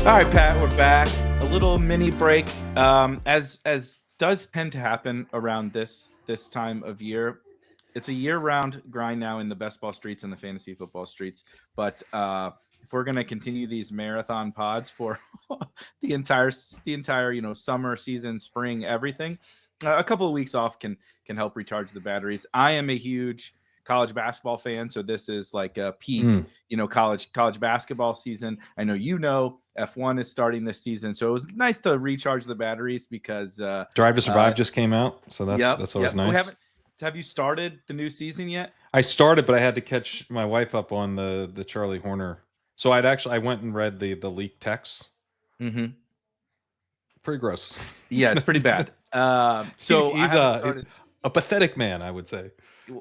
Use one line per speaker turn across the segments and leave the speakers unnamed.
All right, Pat, we're back. A little mini break, as does tend to happen around this time of year. It's a year-round grind now in the best ball streets and the fantasy football streets. But if we're going to continue these marathon pods for the entire summer, season, spring, everything, a couple of weeks off can help recharge the batteries. I am a huge college basketball fan, so this is like a peak, college basketball season. I know F1 is starting this season, so it was nice to recharge the batteries because
Drive to Survive just came out, so that's always nice.
Have you started the new season yet?
I started, but I had to catch my wife up on the Charlie Horner. So I went and read the leaked texts.
Mm-hmm.
Pretty gross.
Yeah, it's pretty bad.
So he's a pathetic man, I would say.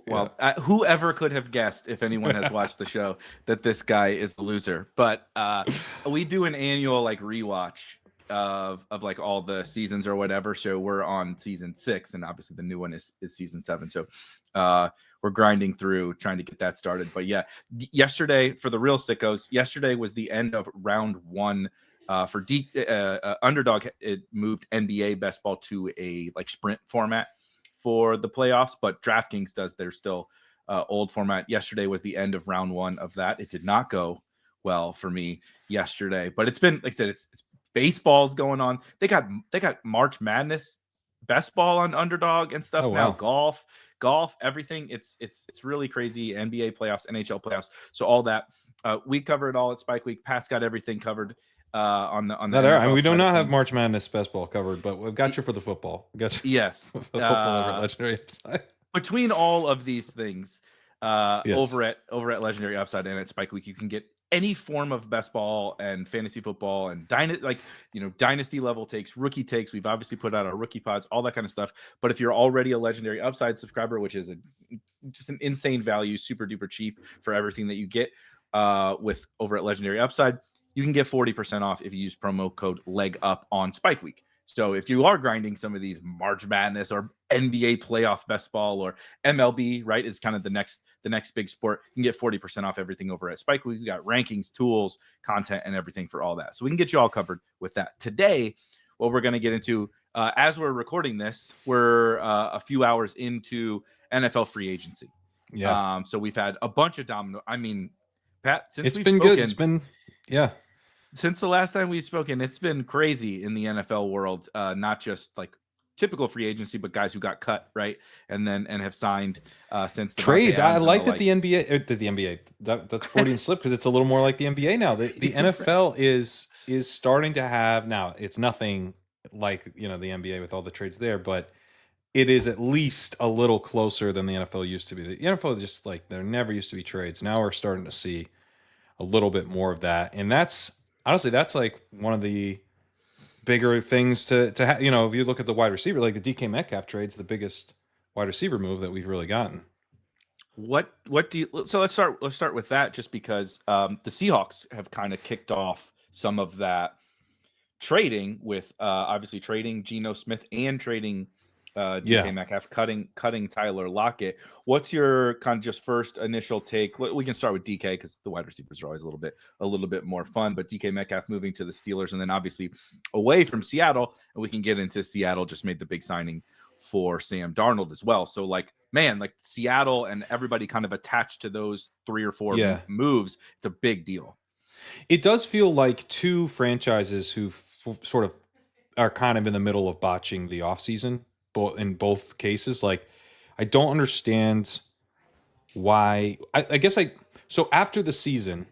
Well, whoever could have guessed, if anyone has watched the show, that this guy is a loser. But we do an annual rewatch of like all the seasons or whatever. So we're on season 6, and obviously the new one is season 7. So we're grinding through trying to get that started. But yeah, yesterday, for the real sickos, yesterday was the end of round 1 for Underdog. It moved NBA best ball to a sprint format for the playoffs, but DraftKings does their still old format. Yesterday was the end of round 1 of that. It did not go well for me yesterday, but it's been, like I said, it's baseball's going on. They got March Madness best ball on Underdog and stuff now. Golf, everything. It's really crazy. NBA playoffs, NHL playoffs. So all that we cover it all at Spike Week. Pat's got everything covered on the
we do not have March Madness best ball covered, but we've got you for the football.
Yes.
The football over at Legendary Upside.
Between all of these things,
yes.
over at Legendary Upside and at Spike Week, you can get any form of best ball and fantasy football and dynasty level takes, rookie takes. We've obviously put out our rookie pods, all that kind of stuff. But if you're already a Legendary Upside subscriber, which is just an insane value, super duper cheap for everything that you get with over at Legendary Upside, you can get 40% off if you use promo code LEGUP on Spike Week. So if you are grinding some of these March Madness or NBA playoff best ball or MLB, right, is kind of the next big sport, you can get 40% off everything over at Spike Week. We got rankings, tools, content, and everything for all that. So we can get you all covered with that. Today, what we're going to get into, as we're recording this, we're a few hours into NFL free agency.
Yeah.
So we've had a bunch of domino. I mean, Pat, since
it's been good. It's been, yeah.
Since the last time we've spoken, it's been crazy in the NFL world, not just like typical free agency, but guys who got cut, right, and have signed since the
trades. I like that the NBA that's Freudian slip because it's a little more like the NBA now. The NFL is starting to have, now it's nothing like the NBA with all the trades there, but it is at least a little closer than the NFL used to be. The NFL is just there never used to be trades. Now we're starting to see a little bit more of that, and that's honestly like one of the bigger things to have. If you look at the wide receiver, like the DK Metcalf trade's the biggest wide receiver move that we've really gotten.
What do you? So let's start with that, just because the Seahawks have kind of kicked off some of that trading with obviously trading Geno Smith and trading DK Metcalf, cutting Tyler Lockett. What's your kind of just first initial take? We can start with DK because the wide receivers are always a little bit more fun. But DK Metcalf moving to the Steelers and then obviously away from Seattle, and we can get into Seattle just made the big signing for Sam Darnold as well. So Seattle and everybody kind of attached to those 3 or 4 moves. It's a big deal.
It does feel like two franchises who sort of are kind of in the middle of botching the offseason. In both cases, I don't understand why. So after the season,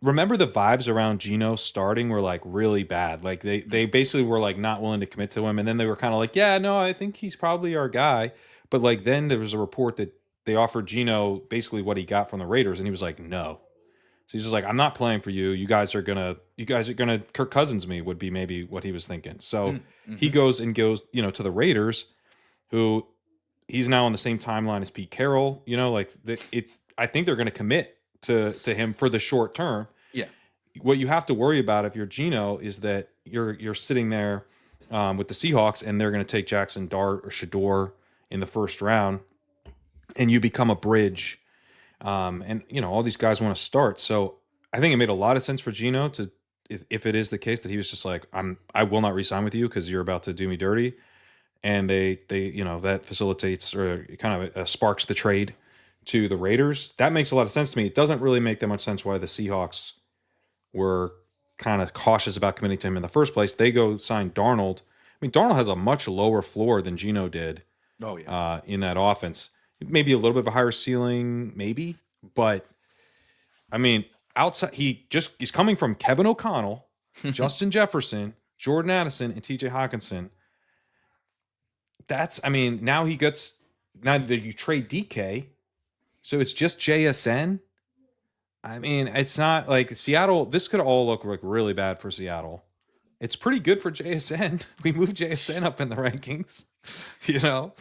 remember the vibes around Geno starting were really bad. They basically were not willing to commit to him, and then they were kind of yeah, no, I think he's probably our guy. But then there was a report that they offered Geno basically what he got from the Raiders, and he was no. So he's just I'm not playing for you. You guys are gonna Kirk Cousins me would be maybe what he was thinking. So he goes to the Raiders, who he's now on the same timeline as Pete Carroll. I think they're gonna commit to him for the short term.
Yeah.
What you have to worry about if you're Geno is that you're sitting there with the Seahawks and they're gonna take Jaxon, Dart, or Shador in the first round, and you become a bridge. And all these guys want to start, so I think it made a lot of sense for Geno to if it is the case that he was just like, I will not resign with you because you're about to do me dirty, and they that facilitates or kind of sparks the trade to the Raiders. That makes a lot of sense to me. It doesn't really make that much sense why the Seahawks were kind of cautious about committing to him in the first place. They go sign Darnold. I mean, Darnold has a much lower floor than Geno did.
Oh yeah.
In that offense, maybe a little bit of a higher ceiling, maybe, but I mean, outside he's coming from Kevin O'Connell, Justin Jefferson, Jordan Addison, and T.J. Hawkinson. Now that you trade DK, so it's just JSN. I mean, it's not like Seattle. This could all look like really bad for Seattle. It's pretty good for JSN. We moved JSN up in the rankings. What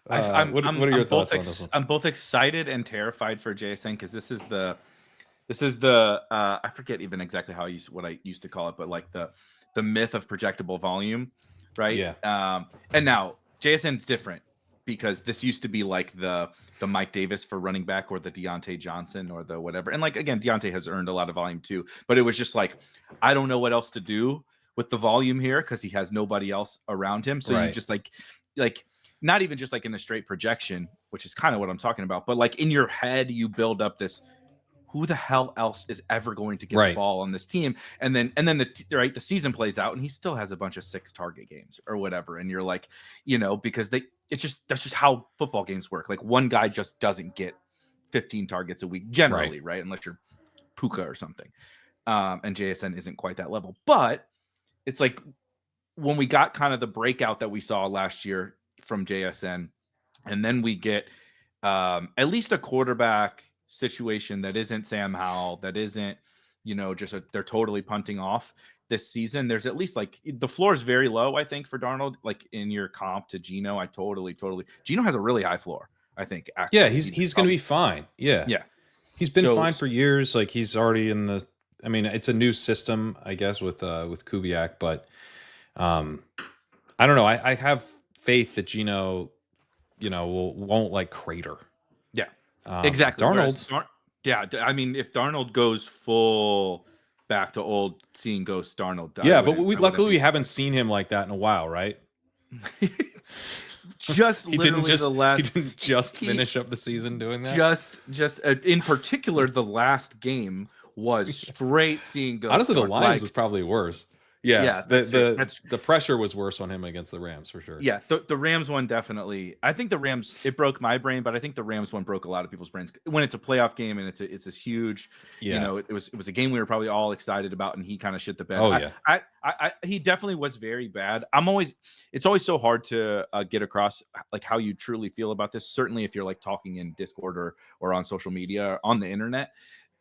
are your thoughts on this one?
I'm both excited and terrified for JSN because this is the I forget even exactly what I used to call it, but like the myth of projectable volume, right?
Yeah.
And now JSN's different because this used to be like the Mike Davis for running back or the Deontay Johnson or the whatever. And like, again, Deontay has earned a lot of volume too, but it was just like, I don't know what else to do with the volume here because he has nobody else around him. So you just like not even just like in a straight projection, which is kind of what I'm talking about, but like in your head, you build up this, who the hell else is ever going to get the ball on this team? And then the season plays out and he still has a bunch of 6 target games or whatever. And you're like, because that's just how football games work. Like one guy just doesn't get 15 targets a week generally, right? Unless you're Puka or something. And JSN isn't quite that level, but it's like when we got kind of the breakout that we saw last year from JSN, and then we get at least a quarterback situation that isn't Sam Howell, that isn't, they're totally punting off this season. There's at least like the floor is very low, I think, for Darnold. Like in your comp to Geno, I totally. Geno has a really high floor, I think. Actually,
yeah, he's going to be fine. Yeah, he's been fine for years. Like he's already in the. I mean, it's a new system, I guess, with Kubiak, but I don't know. I have faith that Geno, won't like crater.
Yeah, exactly.
Darnold.
I mean, if Darnold goes full back to old seeing ghost Darnold.
Yeah, but luckily we haven't seen him like that in a while, right?
Just
he didn't just finish up the season doing that.
Just in particular, the last game was straight seeing ghost.
Honestly, the Lions was probably worse. Yeah, the pressure was worse on him against the Rams for sure.
Yeah, the Rams one definitely. I think the Rams, it broke my brain, but I think the Rams one broke a lot of people's brains when it's a playoff game and it's this huge. It was a game we were probably all excited about, and he kind of shit the bed.
Oh yeah,
he definitely was very bad. It's always so hard to get across like how you truly feel about this. Certainly, if you're like talking in Discord or on social media or on the internet.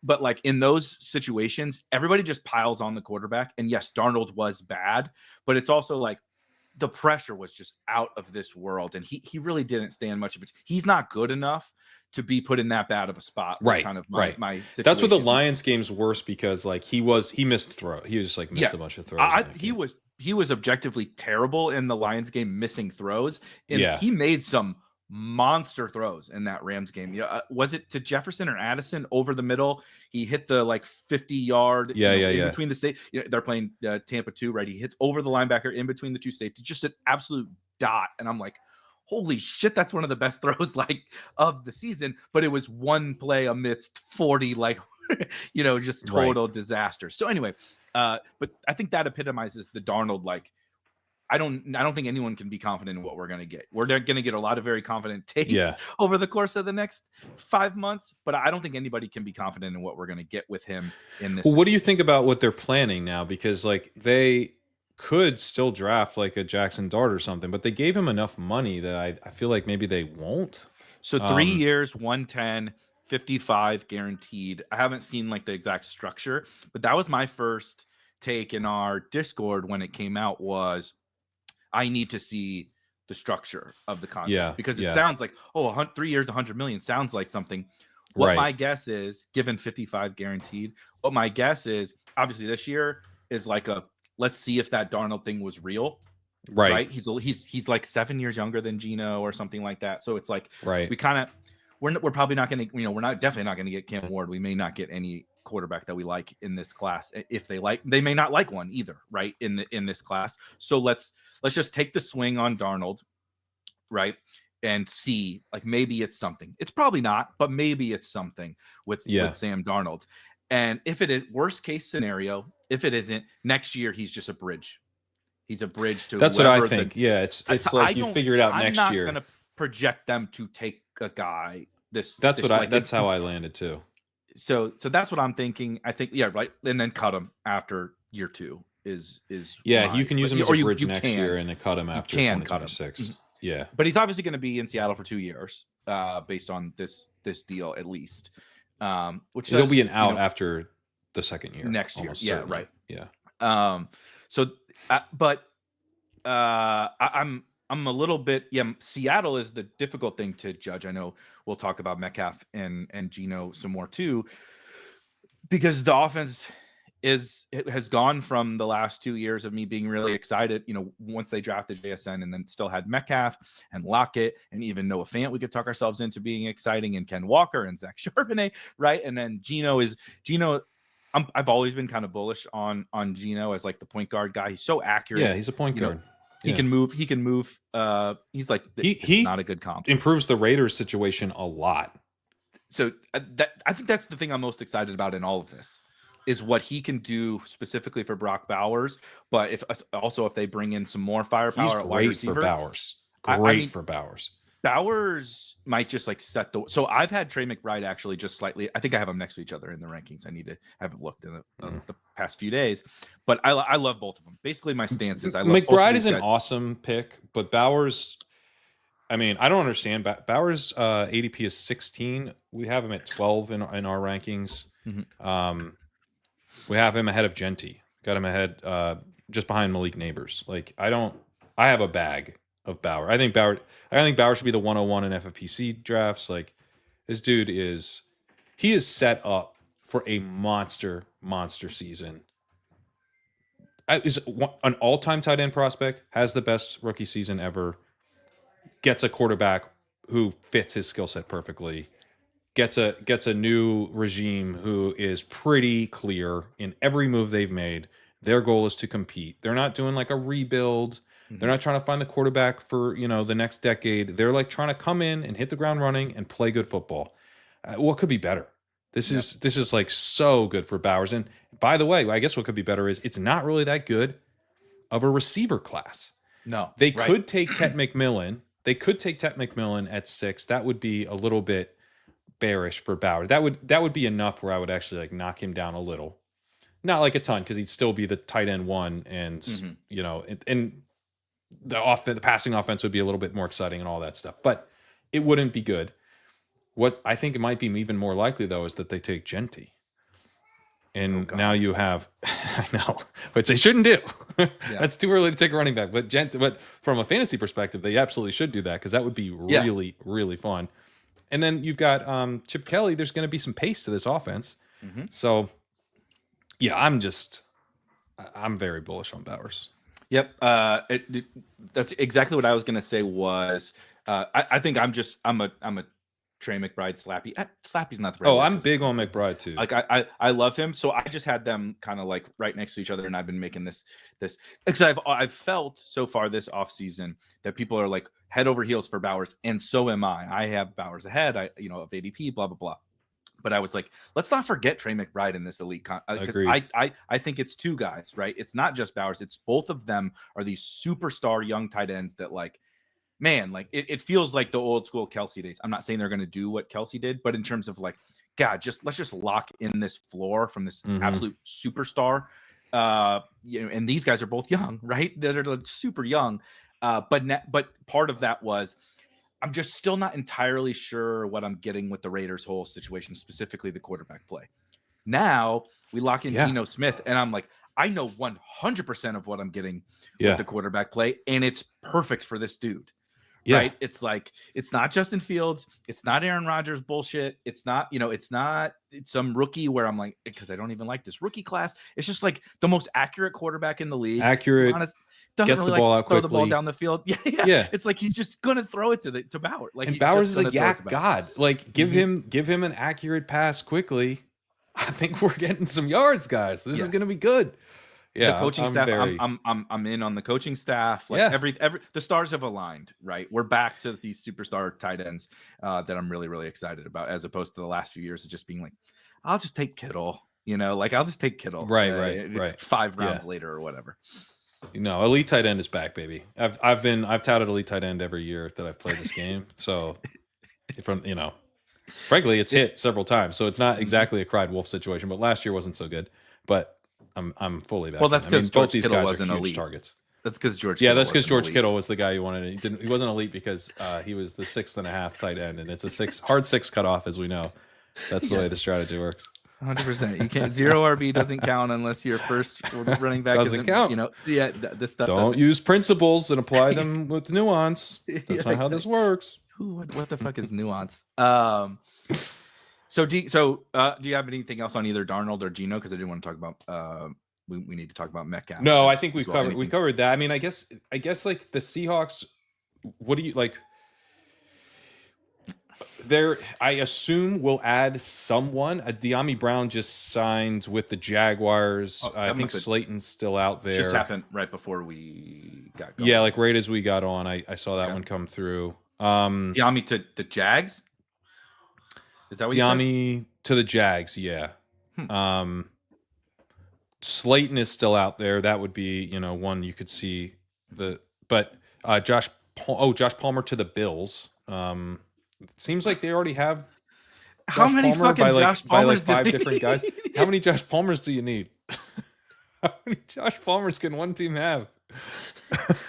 But like in those situations, everybody just piles on the quarterback. And yes, Darnold was bad, but it's also like the pressure was just out of this world. And he really didn't stand much of it. He's not good enough to be put in that bad of a spot.
Right.
Kind of my situation.
That's what the Lions game's worse because like he missed throw. He was like missed a bunch of throws.
He was objectively terrible in the Lions game, missing throws. And he made some monster throws in that Rams game. Was it to Jefferson or Addison over the middle? He hit the like 50-yard in between the state. They're playing Tampa 2, right? He hits over the linebacker in between the two safeties, just an absolute dot. And I'm like, holy shit, that's one of the best throws like of the season. But it was one play amidst 40 like just total disaster. So anyway, but I think that epitomizes the Darnold like. I don't think anyone can be confident in what we're going to get. We're going to get a lot of very confident takes over the course of the next 5 months, but I don't think anybody can be confident in what we're going to get with him in this.
Well, what do you think about what they're planning now? Because like they could still draft like a Jaxon Dart or something, but they gave him enough money that I feel like maybe they won't.
So 3 years, 110, 55 guaranteed. I haven't seen like the exact structure, but that was my first take in our Discord when it came out was, I need to see the structure of the contract because it sounds like, 3 years, 100 million sounds like something. What my guess is, given 55 guaranteed, what my guess is, obviously this year is like let's see if that Darnold thing was real. Right. He's like 7 years younger than Geno or something like that. So it's like, we kind of, we're probably not going to, we're definitely not going to get Cam Ward. We may not get any quarterback that we like in this class. If they may not like one either, right? In this class. So let's just take the swing on Darnold, right? And see, like, maybe it's something. It's probably not, but maybe it's something with Sam Darnold. And if it is, worst case scenario, if it isn't, next year he's just a bridge. He's a bridge to.
That's what I think. It's like you figure it out next year. I'm not
going to project them to take a guy.
That's how I landed too.
So that's what I'm thinking. I think right, and then cut him after year 2 is
you can use him as a bridge next year and then cut him after 2026. Mm-hmm. Yeah,
but he's obviously going to be in Seattle for 2 years, based on this deal at least. Which
he'll be an out after the second year
next year. Yeah, certainly. Right.
Yeah.
But I'm a little bit. Yeah, Seattle is the difficult thing to judge. I know we'll talk about Metcalf and Geno some more too, because the offense has gone from the last 2 years of me being really excited, once they drafted JSN, and then still had Metcalf and Lockett and even Noah Fant, we could talk ourselves into being exciting, and Ken Walker and Zach Charbonnet, right? And then Geno. I've always been kind of bullish on Geno as like the point guard guy. He's so accurate.
Yeah, he's a point guard.
He can move. He can move. He's like he's not a good comp.
Improves the Raiders situation a lot.
So I think that's the thing I'm most excited about in all of this, is what he can do specifically for Brock Bowers. But if they bring in some more firepower,
he's
at wide receiver,
for Bowers. Great for Bowers.
Bowers might just like set the. So I've had Trey McBride actually just slightly. I think I have them next to each other in the rankings. I haven't looked in the past few days, but I love both of them. Basically, my stance is I love
McBride is an awesome pick, but Bowers. I mean, I don't understand. Bowers ADP is 16. We have him at 12 in our rankings.
Mm-hmm.
We have him ahead of Genty. Got him ahead just behind Malik Neighbors. Like I have a bag of Bauer. I think Bauer should be the 101 in FFPC drafts. Like, this dude is set up for a monster season. Is an all-time tight end prospect, has the best rookie season ever, gets a quarterback who fits his skill set perfectly, gets a new regime who is pretty clear in every move they've made. Their goal is to compete. They're not doing like a rebuild. They're not trying to find the quarterback for, the next decade. They're like trying to come in and hit the ground running and play good football. What could be better? This is like so good for Bowers. And by the way, I guess what could be better is it's not really that good of a receiver class.
No.
They could take Tet McMillan. They could take Tet McMillan at 6. That would be a little bit bearish for Bowers. That would be enough where I would actually like knock him down a little. Not like a ton, because he'd still be the tight end 1, and and the passing offense would be a little bit more exciting and all that stuff, but it wouldn't be good. What I think it might be even more likely, though, is that they take Genty. And now you have, I know, which they shouldn't do. That's too early to take a running back. But from a fantasy perspective, they absolutely should do that, because that would be really, really fun. And then you've got Chip Kelly. There's going to be some pace to this offense. Mm-hmm. So, yeah, I'm very bullish on Bowers.
Yep. That's exactly what I was going to say was, I think I'm a Trey McBride slappy. Slappy's not the right word.
I'm big on McBride too.
Like I love him. So I just had them kind of like right next to each other, and I've been making this because I've felt so far this offseason that people are like head over heels for Bowers, and so am I. I have Bowers ahead, of ADP, blah blah blah. But I was like, let's not forget Trey McBride in this elite. I think it's two guys, right? It's not just Bowers. It's both of them are these superstar young tight ends that like, man, like it feels like the old school Kelsey days. I'm not saying they're going to do what Kelsey did, but in terms of like, God, let's just lock in this floor from this absolute superstar. And these guys are both young, right? They're like super young. But part of that was, I'm just still not entirely sure what I'm getting with the Raiders' whole situation, specifically the quarterback play. Now we lock in Geno Smith, and I'm like, I know 100% of what I'm getting with the quarterback play, and it's perfect for this dude. Yeah. Right? It's like, it's not Justin Fields. It's not Aaron Rodgers bullshit. It's not, it's some rookie where I'm like, because I don't even like this rookie class. It's just like the most accurate quarterback in the league.
Accurate.
Doesn't
gets
really
the ball out
throw
quickly.
the ball down the field. Yeah. It's like he's just gonna throw it to Bauer. Like,
and Bowers is a yak god. Like give him an accurate pass quickly, I think we're getting some yards, guys. This is going to be good. Yeah,
the coaching staff.
very...
I'm in on the coaching staff. Like
Yeah.
every the stars have aligned. Right, we're back to these superstar tight ends that I'm really really excited about, as opposed to the last few years of just being like, I'll just take Kittle. Like I'll just take Kittle.
Right.
5 rounds later or whatever.
No, elite tight end is back, baby. I've touted elite tight end every year that I've played this game. So frankly, it's hit several times. So it's not exactly a cried wolf situation, but last year wasn't so good. But I'm fully back.
Well, that's because
both these
Kittle
guys
wasn't
are huge
elite.
targets.
That's because George.
Yeah, that's because George Kittle was the guy you wanted. He wasn't elite because he was the 6.5 tight end, and it's a hard 6 cutoff, as we know. That's the way the strategy works.
100%. You can't. 0 RB doesn't count unless your first running back
doesn't count.
This stuff.
Don't use principles and apply them with nuance. That's not how this works.
What the fuck is nuance? So do you have anything else on either Darnold or Geno? Because I didn't want to talk about. We need to talk about Metcalf.
No, I think we covered that. I mean, I guess like the Seahawks. What do you like? I assume we'll add someone. De'Ami Brown just signed with the Jaguars. I think Slayton's still out there.
Just happened right before we got going.
Yeah, like right as we got on, I saw that one come through.
De'Ami to the Jags. Is that what you said?
De'Ami to the Jags? Yeah. Slayton is still out there. That would be one you could see Josh Palmer to the Bills. Seems like they already have
how many
Palmer
fucking Josh Palmers
by 5 different guys. How many Josh Palmers do you need? How many Josh Palmers can one team have?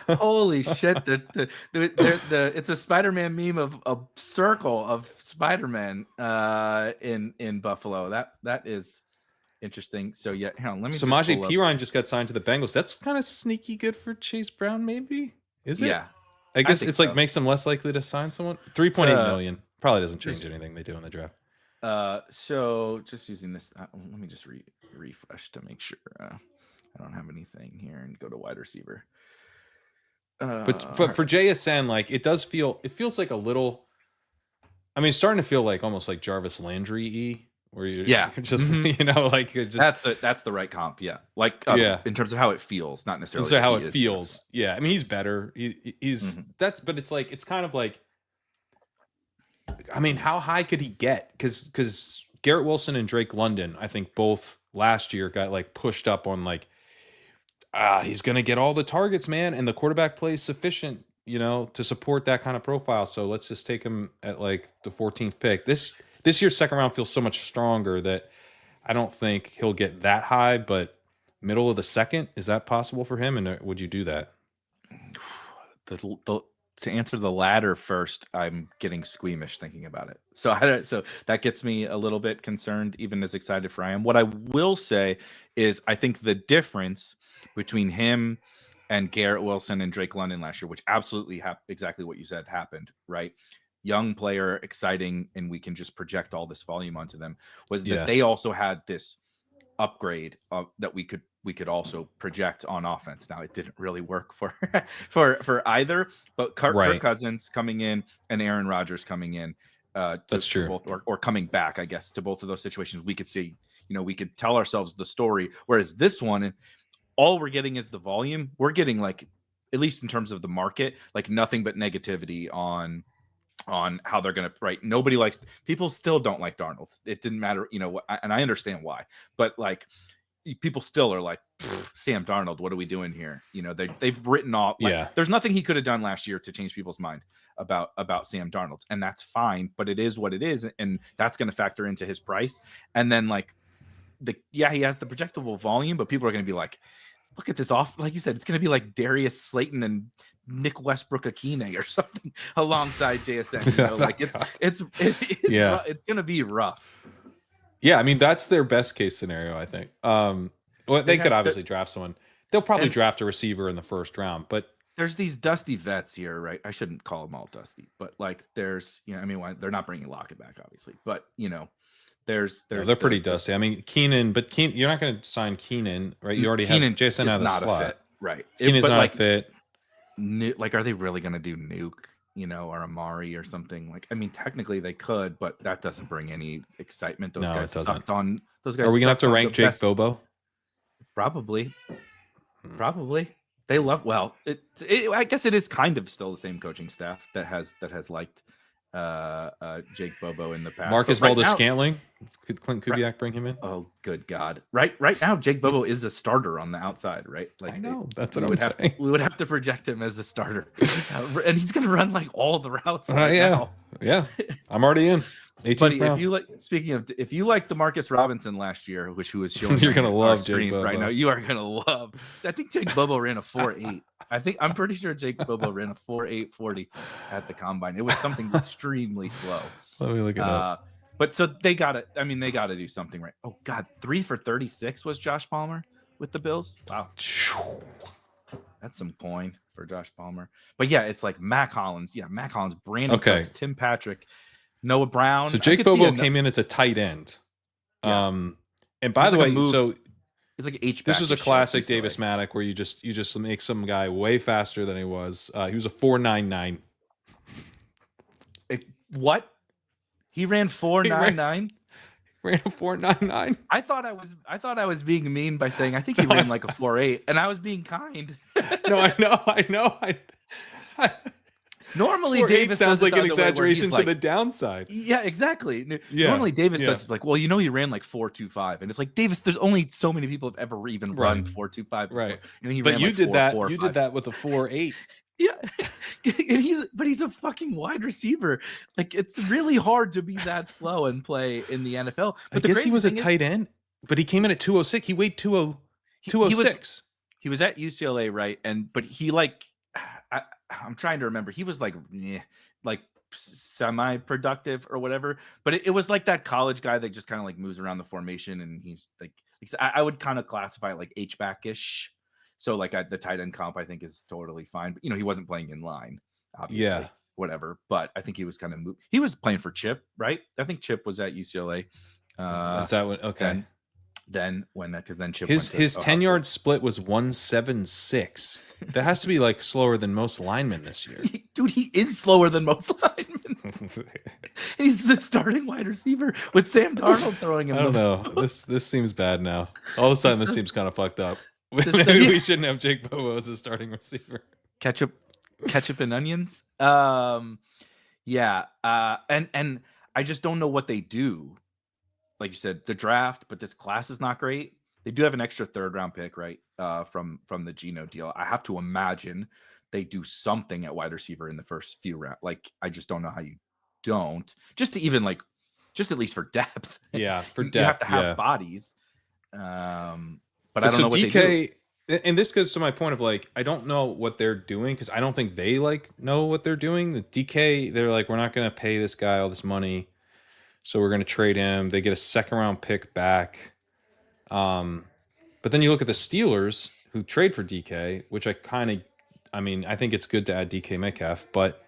Holy shit! It's a Spider-Man meme of a circle of Spider-Man in Buffalo. That is interesting. So yeah, hang on, let me.
Samaje Perine just got signed to the Bengals. That's kind of sneaky good for Chase Brown, maybe. Is it?
Yeah.
I guess it's like makes them less likely to sign someone. $3.8 million probably doesn't change anything they do in the draft.
So just using this, let me just refresh to make sure I don't have anything here and go to wide receiver.
But for JSN, like it feels like a little. I mean, it's starting to feel like almost like Jarvis Landry-y. Where you're just like just
that's the right comp, like in terms of how it feels, not necessarily
so how it feels. I mean he's better. He's but it's like it's kind of like, I mean, how high could he get? Because Garrett Wilson and Drake London, I think both last year got like pushed up on like he's gonna get all the targets, man, and the quarterback play is sufficient, to support that kind of profile. So let's just take him at like the 14th pick. This year's second round feels so much stronger that I don't think he'll get that high, but middle of the second, is that possible for him? And would you do that?
To answer the latter first, I'm getting squeamish thinking about it. So that gets me a little bit concerned, even as excited for I am. What I will say is I think the difference between him and Garrett Wilson and Drake London last year, which absolutely exactly what you said happened, right? Young player, exciting, and we can just project all this volume onto them, was that they also had this upgrade that we could also project on offense. Now it didn't really work for either, but Kirk Cousins coming in and Aaron Rodgers coming in,
that's true.
Both, or coming back, I guess, to both of those situations, we could see, we could tell ourselves the story. Whereas this one, all we're getting is the volume. We're getting, like, at least in terms of the market, like nothing but negativity on how they're going to, right? Nobody likes, people still don't like Darnold. It didn't matter, and I understand why, but like people still are like, Sam Darnold, what are we doing here? They've written off. Like, there's nothing he could have done last year to change people's mind about Sam Darnold. And that's fine, but it is what it is. And that's going to factor into his price. And then like he has the projectable volume, but people are going to be like, look at this off. Like you said, it's going to be like Darius Slayton and Nick Westbrook-Akine or something alongside JSN. Like it's going to be rough.
Yeah, I mean that's their best case scenario, I think. Well, they could obviously draft someone. They'll probably draft a receiver in the first round, but
there's these dusty vets here, right? I shouldn't call them all dusty, but like there's, I mean, they're not bringing Lockett back, obviously, but they're
pretty dusty. I mean, Keenan, you're not going to sign Keenan, right? You already have Jason out of the slot,
a fit, right?
Keenan's not a fit.
Like, are they really going to do Nuke, or Amari or something? Like, I mean, technically they could, but that doesn't bring any excitement. Those guys sucked on Those guys
Are we gonna have to
sucked on
rank
the
Jake
best-
Bobo?
Probably. They love. Well, I guess it is kind of still the same coaching staff that has liked Jake Bobo in the past.
Marcus
But right
Valdez
now-
Scantling? Could Clint Kubiak bring him in?
Oh, good God! Right now, Jake Bobo is a starter on the outside, right?
I know. That's
we
what
would
I'm
have
saying.
we would have to project him as a starter, and he's going to run like all the routes right
Yeah.
now.
Yeah. I'm already in. 18th
Buddy,
round.
if you like Demarcus Robinson last year, who was showing
You're
on
gonna
our
love Jake
stream
Bobo.
right now, you are gonna love. I think Jake Bobo ran a 4.8. I'm pretty sure Jake Bobo ran a 4.840 at the combine. It was something extremely slow.
Let me look it up.
But so they got to. I mean, they got to do something right. Oh God, 3 for 36 was Josh Palmer with the Bills. Wow, that's some coin for Josh Palmer. But yeah, it's like Mac Hollins. Yeah, Mac Hollins, Brandon Cooks, Tim Patrick, Noah Brown.
So Jake Bobo came in as a tight end.
Yeah.
And by the way, so
it's like H.
This was a classic Davis Maddock where you just make some guy way faster than he was. He was a 4.99.
What? He ran 4.99.
Ran a 4.99.
I thought I was being mean by saying I think he ran like a 4.8, and I was being kind.
No, I know.
Normally, Davis
sounds like an
way
exaggeration to
like,
the downside.
Yeah, exactly.
Yeah,
Normally, Davis does like, well, he ran like 4.25, and it's like Davis. There's only so many people have ever even run 4.25.
Right.
He
but
ran
you
like
did
4,
that.
4,
you
5.
did that with a 4.8.
Yeah, and he's a fucking wide receiver. Like, it's really hard to be that slow and play in the NFL. But
I guess he was a tight end, but he came in at 206. He weighed 206.
He was at UCLA, right? But he I'm trying to remember. He was like semi-productive or whatever. But it was like that college guy that just kind of like moves around the formation, and he's like I would kind of classify it like H-back-ish. So like the tight end comp, I think is totally fine. But he wasn't playing in line, obviously.
Yeah.
Whatever. But I think he was kind of he was playing for Chip, right? I think Chip was at UCLA.
Is that what? Okay.
Then Chip
his 10-yard
State.
split was 1.76. That has to be like slower than most linemen this year.
Dude, he is slower than most linemen. He's the starting wide receiver with Sam Darnold throwing him.
I don't know. This seems bad now. All of a sudden, this seems kind of fucked up. Maybe we shouldn't have Jake Bobo as a starting receiver.
Ketchup and onions. Yeah. And I just don't know what they do. Like you said, the draft, but this class is not great. They do have an extra 3rd round pick, right? From the Geno deal. I have to imagine they do something at wide receiver in the first few rounds. Like, I just don't know how you don't. Just at least for depth.
Yeah, for depth.
You have to have bodies. But I don't know what
DK,
they do.
And this goes to my point of like, I don't know what they're doing because I don't think they know what they're doing. The DK, they're like, we're not going to pay this guy all this money, so we're going to trade him. They get a 2nd round pick back. But then you look at the Steelers who trade for DK, which I think it's good to add DK Metcalf, but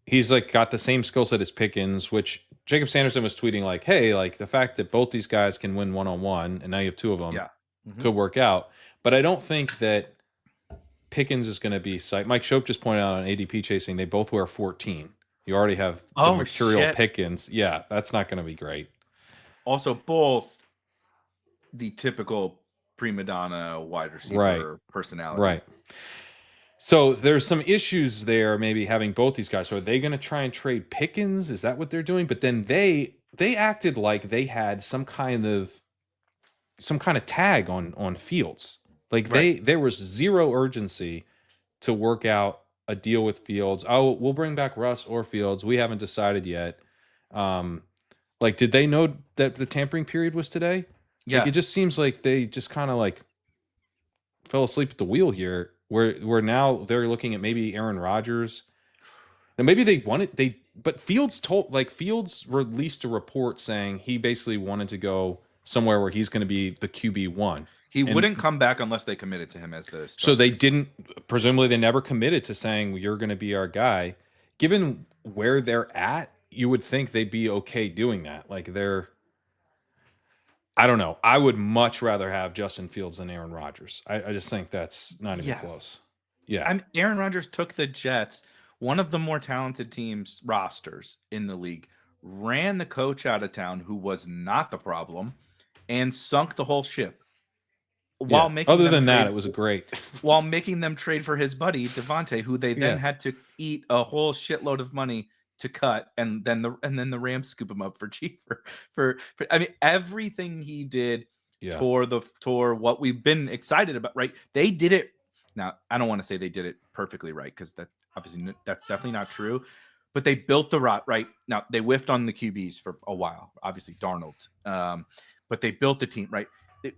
he's like got the same skill set as Pickens, which Jacob Sanderson was tweeting like, hey, like the fact that both these guys can win 1-on-1 and now you have 2 of them could work out. But I don't think that Pickens is going to be Mike Shope just pointed out on ADP chasing, they both wear 14. You already have the material Pickens. Yeah, that's not going to be great.
Also, both the typical prima donna wide receiver personality.
Right. So there's some issues there, maybe having both these guys. So are they going to try and trade Pickens? Is that what they're doing? But then they acted like they had some kind of tag on Fields. Like there was zero urgency to work out a deal with Fields. Oh, we'll bring back Russ or Fields. We haven't decided yet. Did they know that the tampering period was today? Yeah. Like, it just seems like they just kind of like fell asleep at the wheel here. Where now they're looking at maybe Aaron Rodgers. And maybe but Fields released a report saying he basically wanted to go somewhere where he's going to be the QB1.
He wouldn't come back unless they committed to him as the starter.
So they presumably they never committed to saying you're going to be our guy. Given where they're at, you would think they'd be okay doing that. Like I don't know. I would much rather have Justin Fields than Aaron Rodgers. I just think that's not even close. Yeah.
Aaron Rodgers took the Jets, one of the more talented teams rosters in the league, ran the coach out of town, who was not the problem, and sunk the whole ship. While making
Other
them
than that,
trade,
it was great.
while making them trade for his buddy Davante, who they then had to eat a whole shitload of money to cut, and then the Rams scoop him up for cheap for I mean, everything he did toward what we've been excited about, right? They did it. Now, I don't want to say they did it perfectly right, because that's definitely not true. But they built the right. Now, they whiffed on the QBs for a while, obviously Darnold. But they built the team, right?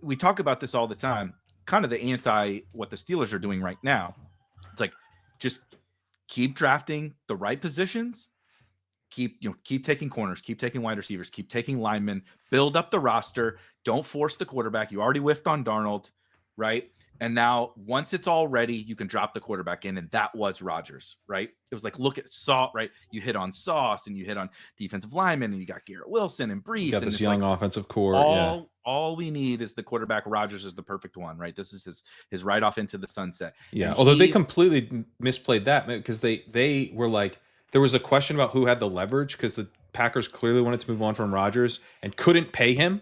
We talk about this all the time, kind of the anti what the Steelers are doing right now. It's like, just keep drafting the right positions, keep taking corners, keep taking wide receivers, keep taking linemen, build up the roster. Don't force the quarterback. You already whiffed on Darnold, right? And now once it's all ready, you can drop the quarterback in. And that was Rodgers, right? It was like, look at Sauce, right? You hit on Sauce and you hit on defensive linemen, and you got Garrett Wilson and Brees.
You got
and
this young offensive core.
All we need is the quarterback. Rodgers is the perfect one, right? This is his right off into the sunset.
Yeah. And although they completely misplayed that, because they were like, there was a question about who had the leverage, because the Packers clearly wanted to move on from Rodgers and couldn't pay him.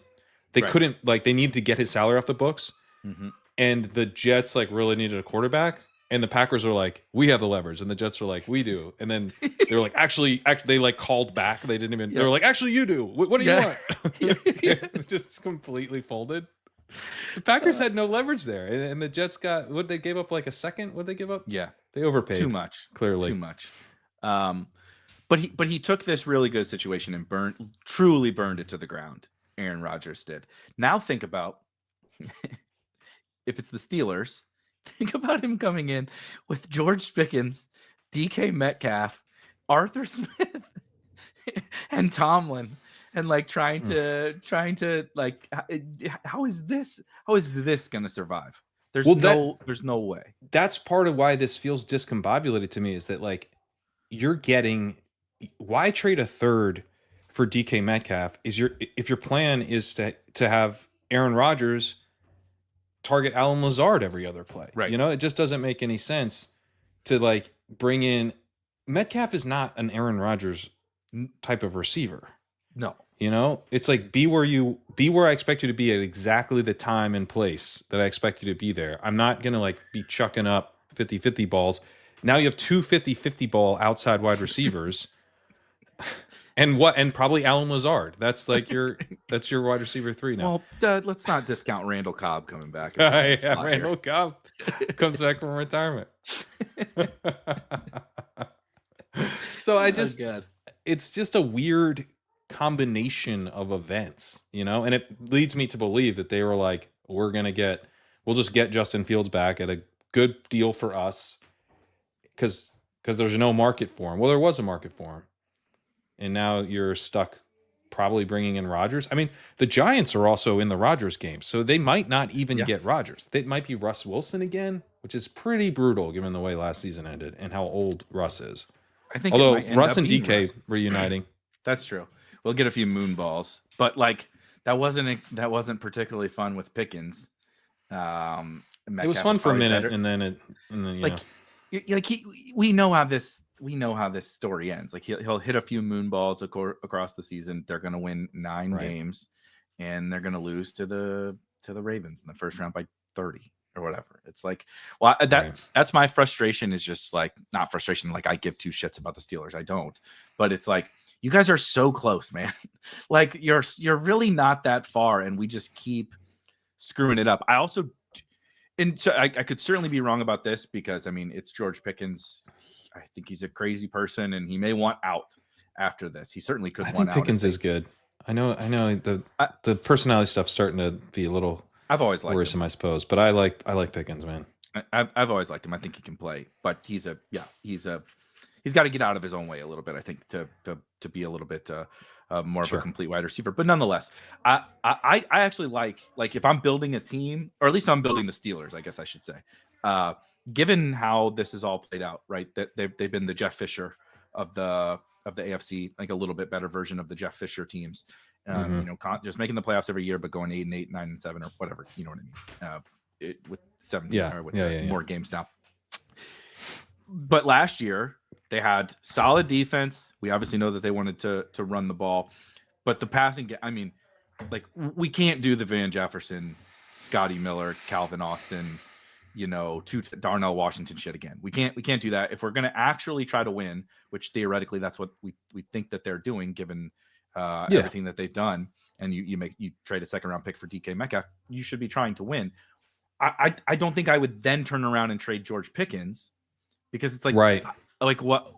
They couldn't, they needed to get his salary off the books.
Mm-hmm.
And the Jets really needed a quarterback. And the Packers were like, we have the leverage. And the Jets were like, we do. And then they were like, actually they called back. They didn't even, they were like, actually you do. What do you want? It just completely folded. The Packers had no leverage there. And the Jets they gave up a second? What'd they give up?
Yeah.
They overpaid.
Too much.
Clearly.
Too much. But he took this really good situation and truly burned it to the ground. Aaron Rodgers did. Now think about, if it's the Steelers, think about him coming in with George Pickens, DK Metcalf, Arthur Smith, and Tomlin, and trying to how is this going to survive? There's no way.
That's part of why this feels discombobulated to me, is that you're getting, why trade a third for DK Metcalf? If your plan is to have Aaron Rodgers target Alan Lazard every other play,
right?
It just doesn't make any sense to bring in Metcalf. Is not an Aaron Rodgers type of receiver.
No,
it's be where I expect you to be at exactly the time and place that I expect you to be there. I'm not gonna be chucking up 50-50 balls. Now you have two 50-50 ball outside wide receivers. And probably Alan Lazard. That's your wide receiver 3 now.
Well, let's not discount Randall Cobb coming back.
Randall Cobb comes back from retirement. So it's just a weird combination of events, and it leads me to believe that they were like, we'll just get Justin Fields back at a good deal for us, because there's no market for him. Well, there was a market for him. And now you're stuck probably bringing in Rodgers. I mean, the Giants are also in the Rodgers game, so they might not even get Rodgers. It might be Russ Wilson again, which is pretty brutal given the way last season ended and how old Russ is.
I think,
although Russ and DK reuniting,
that's true. We'll get a few moon balls, but that wasn't particularly fun with Pickens.
It was fun for a minute, and then
we know how this story ends. He'll hit a few moon balls across the season. They're going to win 9 games, and they're going to lose to the Ravens in the first round by 30 or whatever. It's that's my frustration, is just not frustration. I give two shits about the Steelers. I don't, but it's you guys are so close, man. You're really not that far, and we just keep screwing it up. And so I could certainly be wrong about this, because it's George Pickens. I think he's a crazy person, and he may want out after this. He certainly could. I think
Pickens is good. I know. The personality stuff's starting to be a little.
I've always liked
worrisome,
him.
I suppose, but I like Pickens, man.
I've always liked him. I think he can play, but he's got to get out of his own way a little bit, I think, to be a little bit more of a complete wide receiver. But nonetheless, I actually like if I'm building a team, or at least I'm building the Steelers, I guess I should say, given how this is all played out, right? That they've been the Jeff Fisher of the AFC, a little bit better version of the Jeff Fisher teams. Just making the playoffs every year, but going 8-8, 9-7, or whatever. You know what I mean? With 17 or with more games now. but last year they had solid defense. We obviously know that they wanted to run the ball, but the passing game, I mean, like we can't do the Van Jefferson, Scotty Miller, Calvin Austin, Darnell Washington shit again. We can't do that if we're going to actually try to win, which theoretically that's what we think that they're doing given everything that they've done. And you trade a second round pick for DK Metcalf, you should be trying to win. I don't think I would then turn around and trade George Pickens because it's like,
right.
Like what?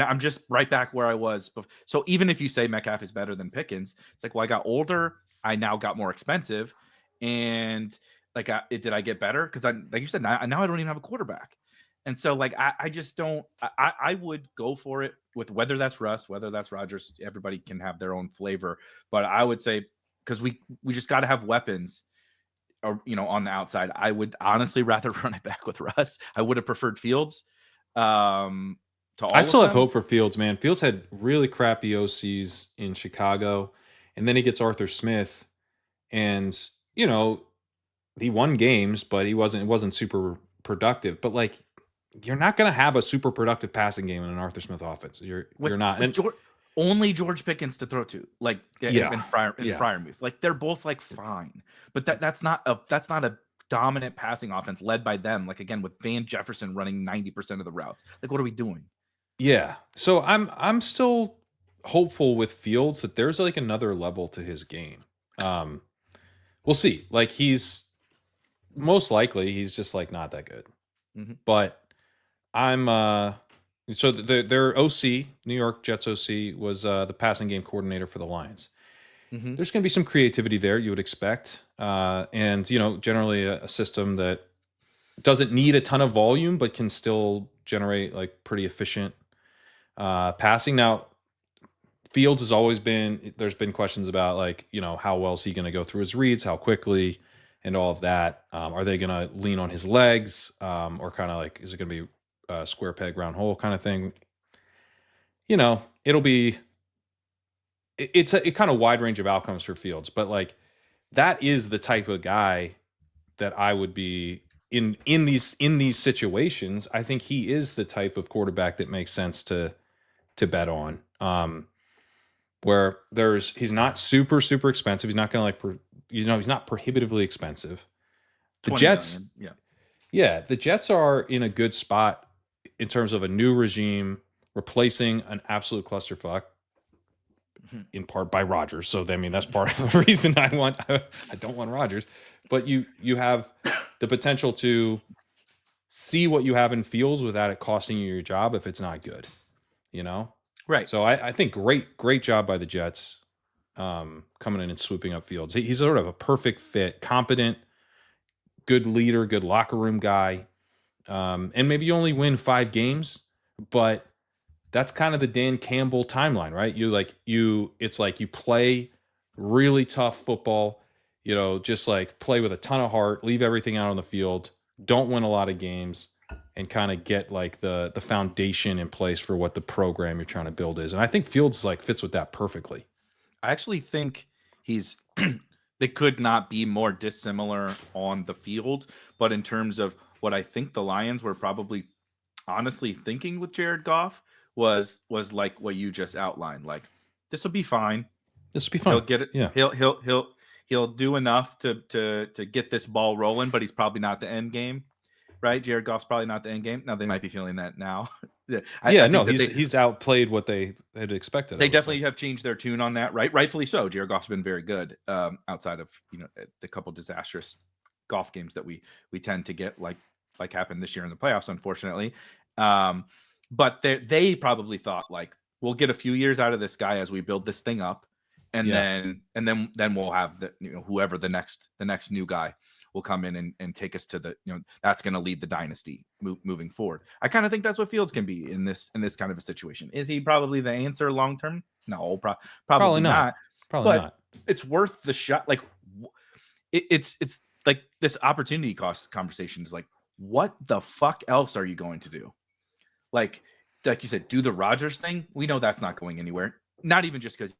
I'm just right back where I was. So even if you say Metcalf is better than Pickens, it's like, well, I got older. I now got more expensive. And like, did I get better? Because like you said, now I don't even have a quarterback. And so like, I just don't, I would go for it with whether that's Russ, whether that's Rodgers, everybody can have their own flavor. But I would say, because we just got to have weapons or, on the outside. I would honestly rather run it back with Russ. I would have preferred Fields.
I still have hope for Fields, man. Fields had really crappy OCs in Chicago, and then he gets Arthur Smith, and he won games, but it wasn't super productive. But like, you're not going to have a super productive passing game in an Arthur Smith offense. You're not. And
only George Pickens to throw to, like Freiermuth. Like they're both like fine, but that's not a dominant passing offense led by them. Like again, with Van Jefferson running 90% of the routes. Like what are we doing?
Yeah. So I'm still hopeful with Fields that there's like another level to his game. We'll see. Like he's most likely he's just like not that good.
Mm-hmm.
But I'm so their OC, New York Jets OC, was the passing game coordinator for the Lions.
Mm-hmm.
There's going to be some creativity there, you would expect, and generally a system that doesn't need a ton of volume but can still generate like pretty efficient passing. Now, Fields has always been. There's been questions about like how well is he going to go through his reads, how quickly, and all of that. Are they going to lean on his legs, or kind of like is it going to be square peg round hole kind of thing? It'll be. It's a kind of wide range of outcomes for Fields, but like that is the type of guy that I would be in these situations. I think he is the type of quarterback that makes sense to bet on. Where he's not super expensive. He's not going to he's not prohibitively expensive. The Jets,
million,
yeah, the Jets are in a good spot in terms of a new regime replacing an absolute clusterfuck. In part by Rodgers. So I mean that's part of the reason I don't want Rodgers. But you have the potential to see what you have in Fields without it costing you your job if it's not good.
Right.
So I think great job by the Jets coming in and swooping up Fields. He's sort of a perfect fit, competent, good leader, good locker room guy. And maybe you only win 5 games, but that's kind of the Dan Campbell timeline, right? It's like you play really tough football, just like play with a ton of heart, leave everything out on the field, don't win a lot of games, and kind of get like the foundation in place for what the program you're trying to build is. And I think Fields like fits with that perfectly.
I actually think they could not be more dissimilar on the field, but in terms of what I think the Lions were probably honestly thinking with Jared Goff was like what you just outlined. Like this will be fine.
This will be fine.
He'll get it.
Yeah.
He'll do enough to get this ball rolling, but he's probably not the end game, right? Jared Goff's probably not the end game. Now they might be feeling that now.
He's outplayed what they had expected.
They definitely have changed their tune on that, right? Rightfully so. Jared Goff's been very good outside of the couple disastrous Goff games that we tend to get like happened this year in the playoffs, unfortunately. But they probably thought like we'll get a few years out of this guy as we build this thing up, and then we'll have the whoever the next new guy will come in and take us to the that's going to lead the dynasty moving forward. I kind of think that's what Fields can be in this kind of a situation. Is he probably the answer long term? No, probably not.
Probably not.
It's worth the shot. Like it's like this opportunity cost conversation is like, what the fuck else are you going to do? Like you said, do the Rodgers thing. We know that's not going anywhere. Not even just because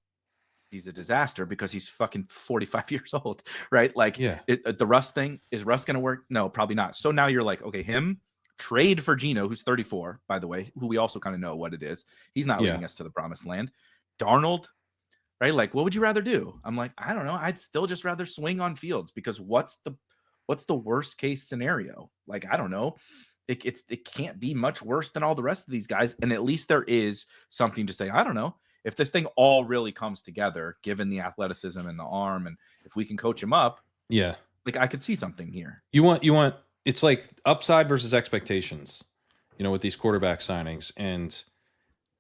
he's a disaster, because he's fucking 45 years old, right? Like the Russ thing, is Russ going to work? No, probably not. So now you're like, okay, him, trade for Geno, who's 34, by the way, who we also kind of know what it is. He's not leading us to the promised land. Darnold, right? Like, what would you rather do? I'm like, I don't know. I'd still just rather swing on Fields, because what's the worst case scenario? Like, I don't know. It can't be much worse than all the rest of these guys. And at least there is something to say, I don't know, if this thing all really comes together, given the athleticism and the arm, and if we can coach him up, like, I could see something here.
You want it's like upside versus expectations, with these quarterback signings. And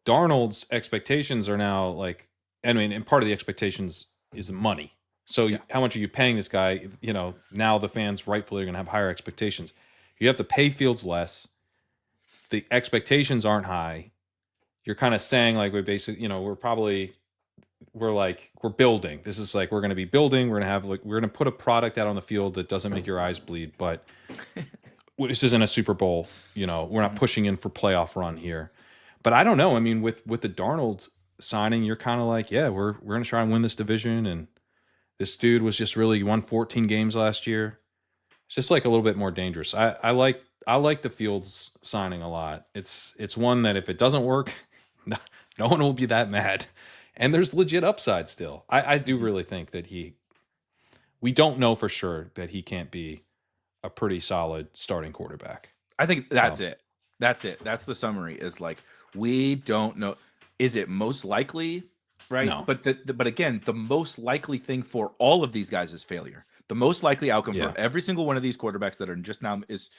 Darnold's expectations are now like, and part of the expectations is the money. So how much are you paying this guy? Now the fans rightfully are going to have higher expectations. You have to pay Fields less. The expectations aren't high. You're kind of saying, like, we basically, we're building. This is like, we're going to be building. We're going to put a product out on the field that doesn't make your eyes bleed, but this isn't a Super Bowl. We're not pushing in for playoff run here. But I don't know. I mean, with the Darnold signing, you're kind of like, we're going to try and win this division. And this dude was just really won 14 games last year. It's just like a little bit more dangerous. I like the Fields signing a lot. It's one that if it doesn't work, no one will be that mad. And there's legit upside still. I do really think that we don't know for sure that he can't be a pretty solid starting quarterback.
I think that's it. That's it. That's the summary, is like, we don't know. Is it most likely? Right.
No.
But again, the most likely thing for all of these guys is failure. The most likely outcome for every single one of these quarterbacks that are just now is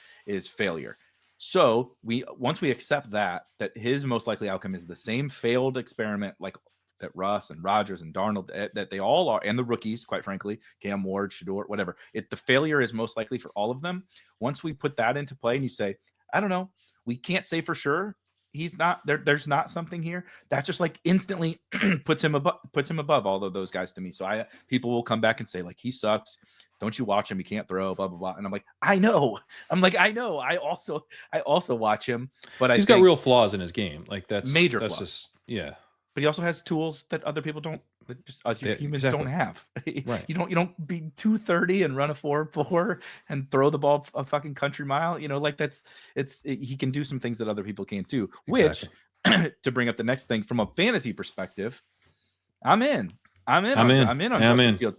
failure. So once we accept that his most likely outcome is the same failed experiment, like that Russ and Rodgers and Darnold, that they all are, and the rookies, quite frankly, Cam Ward, Shador, whatever. The failure is most likely for all of them. Once we put that into play and you say, I don't know, we can't say for sure he's not there. There's not something here that just like instantly puts him above all of those guys to me. So people will come back and say, like, he sucks. Don't you watch him? He can't throw, blah, blah, blah. And I'm like, I know. I know. I also watch him, but he's
got real flaws in his game. Like that's
major
flaws.
Just,
yeah.
But he also has tools that other people don't. That just humans don't have.
Right.
You don't be 230 and run a 4.4 and throw the ball a fucking country mile. Like he can do some things that other people can't do. Exactly. Which, to bring up the next thing from a fantasy perspective, I'm in on Justin Fields.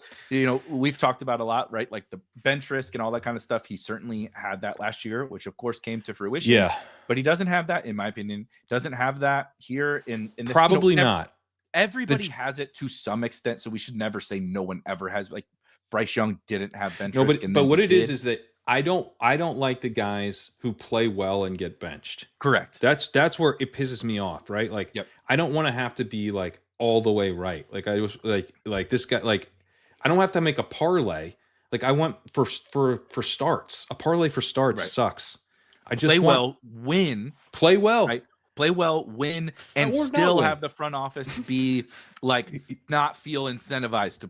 We've talked about a lot, right? Like the bench risk and all that kind of stuff. He certainly had that last year, which of course came to fruition.
Yeah.
But he doesn't have that, in my opinion. Doesn't have that here in this.
Probably not.
Everybody has it to some extent, so we should never say no one ever has. Like Bryce Young didn't have bench risk.
But what it is that I don't like the guys who play well and get benched.
Correct.
That's where it pisses me off, right? Like, I don't want to have to be like all the way right. Like I was like this guy. Like I don't have to make a parlay. Like I want for starts. A parlay for starts sucks. I just
win,
play well,
right? Play well, win, and still have the front office be like not feel incentivized to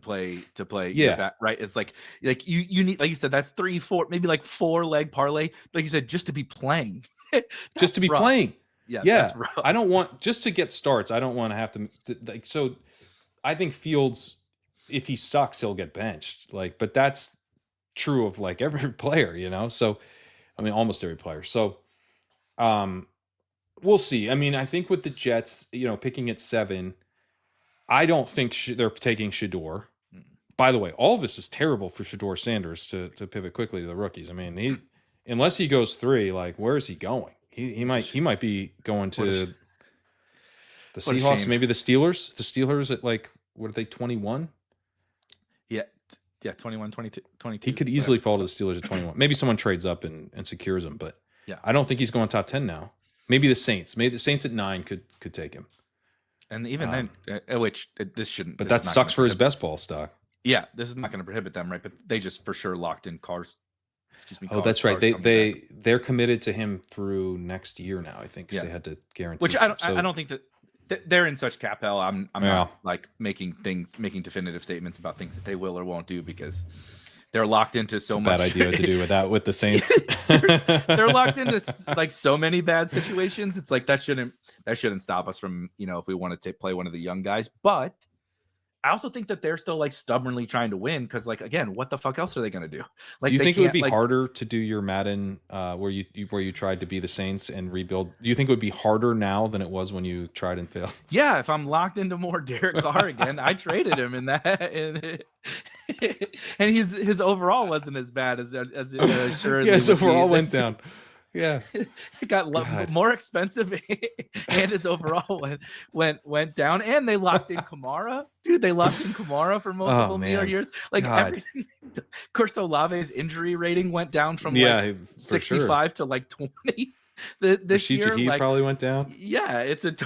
play. Yeah, right. It's like you need, like you said, that's 3-4, maybe like 4-leg parlay, like you said, just to be playing,
just to be playing.
Yeah.
I don't want just to get starts. I don't want to have to like. So I think Fields, if he sucks, he'll get benched. Like, but that's true of like every player, So I mean, almost every player. So, we'll see. I mean, I think with the Jets, picking at 7, I don't think they're taking Shador. By the way, all of this is terrible for Shador Sanders to pivot quickly to the rookies. I mean, unless he goes 3, like, where is he going? He might be going to the Seahawks, maybe the Steelers. The Steelers at like, what are they, 21?
Yeah, 21, 22.
He could easily fall to the Steelers at 21. Maybe someone trades up and secures him, but I don't think he's going top 10 now. Maybe the Saints. Maybe the Saints at 9 could take him.
And even then, which this shouldn't.
But that sucks for his best ball stock.
Yeah, this is not going to prohibit them, right? But they just for sure locked in cars. Excuse me.
Oh, that's right. They're committed to him through next year now. I think because they had to guarantee.
Which I don't think that they're in such cap hell. I'm not like making definitive statements about things that they will or won't do because they're locked into so much.
Bad idea to do with that with the Saints.
They're locked into like so many bad situations. It's like that shouldn't stop us from if we want to play one of the young guys. But I also think that they're still like stubbornly trying to win because, like, again, what the fuck else are they going to do? Like,
do you
they
think it would
can't,
be
like,
harder to do your Madden where you tried to be the Saints and rebuild? Do you think it would be harder now than it was when you tried and failed?
Yeah, if I'm locked into more Derek Carr again, I traded him in that, and his overall wasn't as bad as assuredly.
Yes,
would be
overall went
this.
down. Yeah,
It got
God.
more expensive, and his overall went down. And they locked in Kamara, dude. They locked in Kamara for multiple more years. Like,
God.
everything. Curse Olave's injury rating went down from
Yeah,
like
for
65
sure.
to like 20 this
Rashid
year.
Shaheed
Like,
probably went down.
yeah, it's a even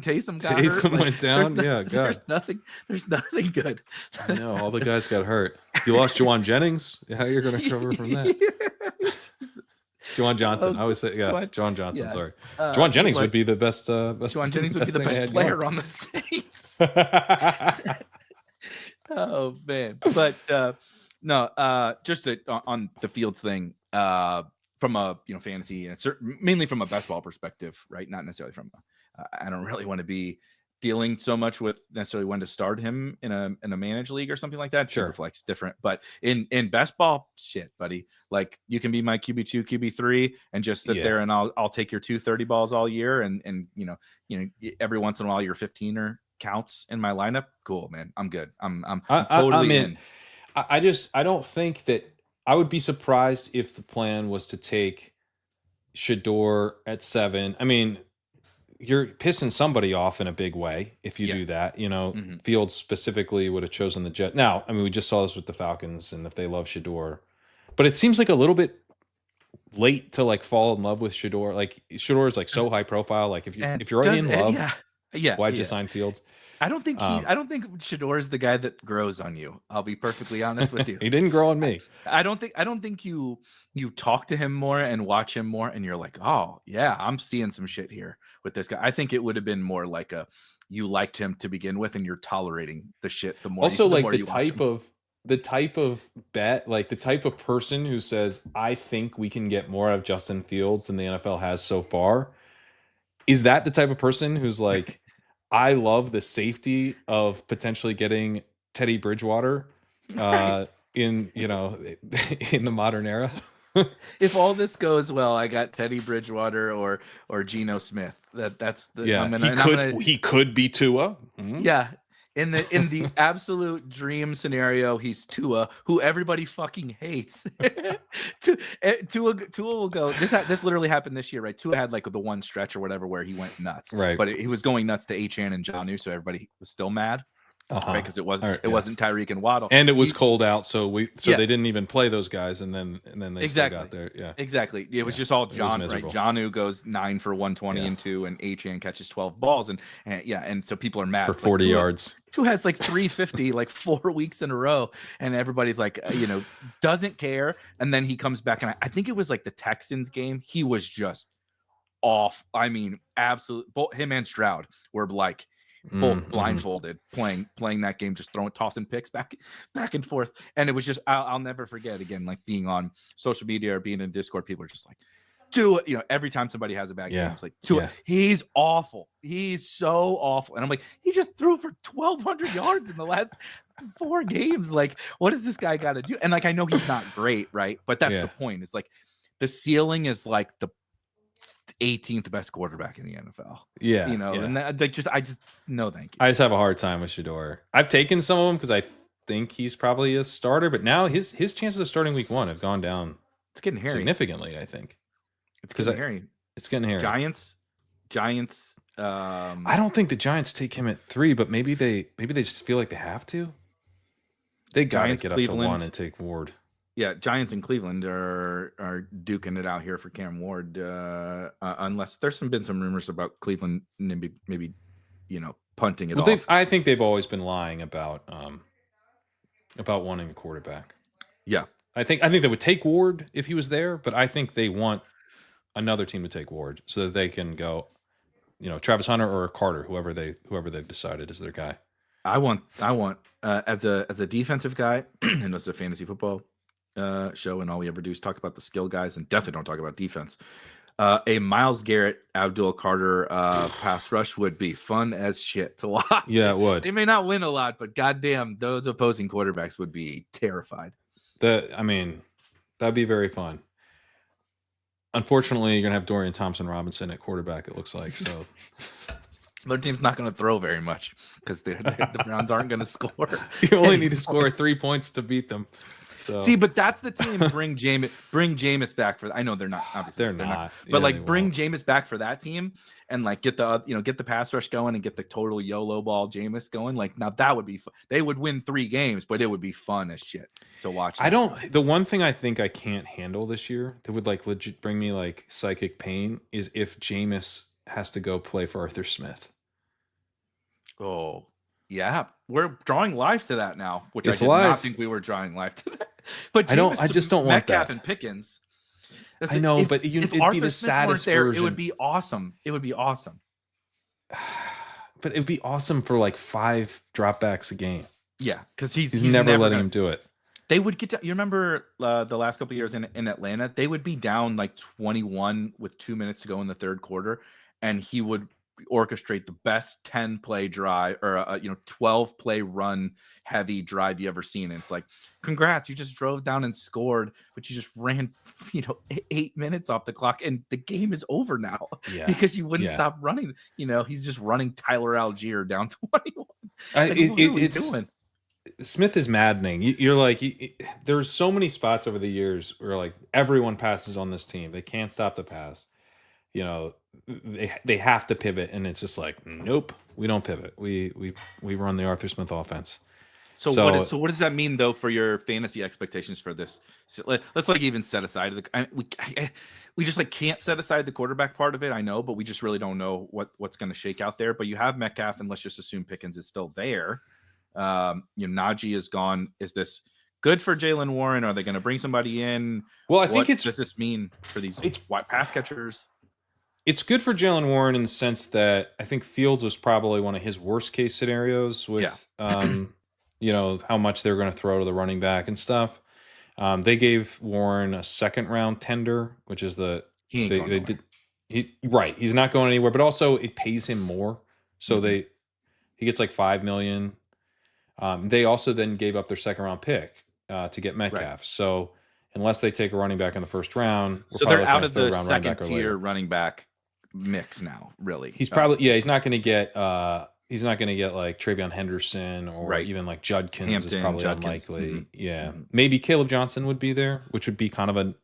Taysom got hurt.
Taysom
Like,
went down. Yeah, God.
There's nothing good.
I know, all the guys got hurt. You lost Juwan Jennings. How you're going to recover from that?
Jesus.
Juwan Johnson. I always say, Juwan Johnson. Sorry, Juwan Jennings would be the best.
Juwan Jennings would be the best player on the Saints. Oh man, but no, just on the Fields thing, from a fantasy and mainly from a best ball perspective, right? Not necessarily from. I don't really want to be dealing so much with necessarily when to start him in a managed league or something like that.
Sure.
Superflex different, but in best ball, shit, buddy. Like, you can be my QB2, QB3, and just sit there, and I'll take your 230 balls all year, and every once in a while your 15er counts in my lineup. Cool, man. I'm good. I'm totally in.
I don't think that I would be surprised if the plan was to take Shador at 7. I mean, you're pissing somebody off in a big way if you do that. Fields specifically would have chosen the Jet. Now, I mean, we just saw this with the Falcons, and if they love Shador, but it seems like a little bit late to like fall in love with Shador. Like, Shador is like so high profile. Like, if you're already in love, why'd you sign Fields?
I don't think Shador is the guy that grows on you. I'll be perfectly honest with you.
He didn't grow on me.
I don't think you talk to him more and watch him more, and you're like, oh yeah, I'm seeing some shit here with this guy. I think it would have been more like you liked him to begin with, and you're tolerating the shit the more.
Also, like the type of bet, like the type of person who says, I think we can get more out of Justin Fields than the NFL has so far. Is that the type of person who's like, I love the safety of potentially getting Teddy Bridgewater in the modern era?
If all this goes well, I got Teddy Bridgewater or Geno Smith. That's the
he could be Tua.
Mm-hmm. Yeah. In the absolute dream scenario, he's Tua, who everybody fucking hates. Tua will go. This literally happened this year, right? Tua had like the one stretch or whatever where he went nuts,
right?
But he was going nuts to Achane and Jonnu, so everybody was still mad. Right, because it wasn't Tyreek and Waddle,
and it was cold out, so they didn't even play those guys, and then they still got there. Yeah,
exactly. It was just all John. Right, Jonnu goes 9 for 120 and 2, and Achane catches 12 balls, and so people are mad
for 40 yards.
Tua has like 350 like 4 weeks in a row, and everybody's like, doesn't care. And then he comes back, and I think it was like the Texans game. He was just off. I mean, absolutely. Both him and Stroud were like. Both blindfolded, playing that game, just tossing picks back and forth, and it was just I'll never forget again, like being on social media or being in Discord, people are just like, do it, every time somebody has a bad game, it's like, do it. He's awful, he's so awful, and I'm like, he just threw for 1,200 yards in the last 4 games. Like, what does this guy got to do? And like, I know he's not great, right? But that's the point. It's like the ceiling is like the 18th best quarterback in the NFL. And that, I just no thank you.
I just have a hard time with Shador. I've taken some of them because I think he's probably a starter, but now his chances of starting week 1 have gone down.
It's getting hairy
significantly. I think
it's getting hairy.
It's getting hairy.
Giants.
I don't think the Giants take him at 3, but maybe they just feel like they have to. They got to get up to 1 and take Ward.
Yeah, Giants and Cleveland are duking it out here for Cam Ward, unless there's been some rumors about Cleveland maybe punting it off.
I think they've always been lying about wanting a quarterback.
Yeah,
I think they would take Ward if he was there, but I think they want another team to take Ward so that they can go, Travis Hunter or Carter, whoever they've decided is their guy.
I want as a defensive guy, and as a fantasy football show, and all we ever do is talk about the skill guys and definitely don't talk about defense. A Myles Garrett, Abdul Carter pass rush would be fun as shit to watch.
Yeah, it would.
They may not win a lot, but goddamn, those opposing quarterbacks would be terrified.
That'd be very fun. Unfortunately, you're gonna have Dorian Thompson-Robinson at quarterback. It looks like so.
Their team's not going to throw very much because the Browns aren't going to score.
You only need to score 3 points to beat them. So.
See, but that's the team. Bring Jameis back for. I know they're not. Obviously,
they're not.
But bring Jameis back for that team, and get the pass rush going and get the total YOLO ball Jameis going. Now that would be fun. They would win 3 games, but it would be fun as shit to watch.
The one thing I think I can't handle this year that would legit bring me psychic pain is if Jameis has to go play for Arthur Smith.
Oh, yeah. We're drawing life to that now, which I did not think we were drawing life to that. But
I just don't want
Metcalf
that.
and Pickens.
I know, but it'd be the saddest version.
It would be awesome. It would be awesome.
But it'd be awesome for 5 dropbacks a game.
Yeah, because he's
never letting him do it.
They would get to. You remember the last couple of years in Atlanta? They would be down 21 with 2 minutes to go in the third quarter, and he would orchestrate the best 10-play drive or 12-play run heavy drive you ever seen. And it's congrats, you just drove down and scored, but you just ran 8 minutes off the clock and the game is over now because you wouldn't stop running. He's just running Tyler Algier down 21. What are we doing?
Smith is maddening. You're there's so many spots over the years where everyone passes on this team. They can't stop the pass. They have to pivot, and it's just nope, we don't pivot. We run the Arthur Smith offense.
So what does that mean though for your fantasy expectations for this? So let's even set aside we just can't set aside the quarterback part of it. I know, but we just really don't know what's going to shake out there. But you have Metcalf, and let's just assume Pickens is still there. Najee is gone. Is this good for Jaylen Warren? Are they going to bring somebody in?
Well, I think
does this mean for these pass catchers?
It's good for Jaylen Warren in the sense that I think Fields was probably one of his worst case scenarios with, how much they're going to throw to the running back and stuff. They gave Warren a 2nd round tender, which is he's not going anywhere, but also it pays him more. So he gets $5 million. They also then gave up their 2nd round pick to get Metcalf. Right. So unless they take a running back in the 1st round,
so they're out of the 2nd tier running back mix now. Really,
he's probably he's not going to get Travion Henderson or even Judkins. Hampton, is probably unlikely. Mm-hmm. Yeah, maybe Caleb Johnson would be there, which would be kind of a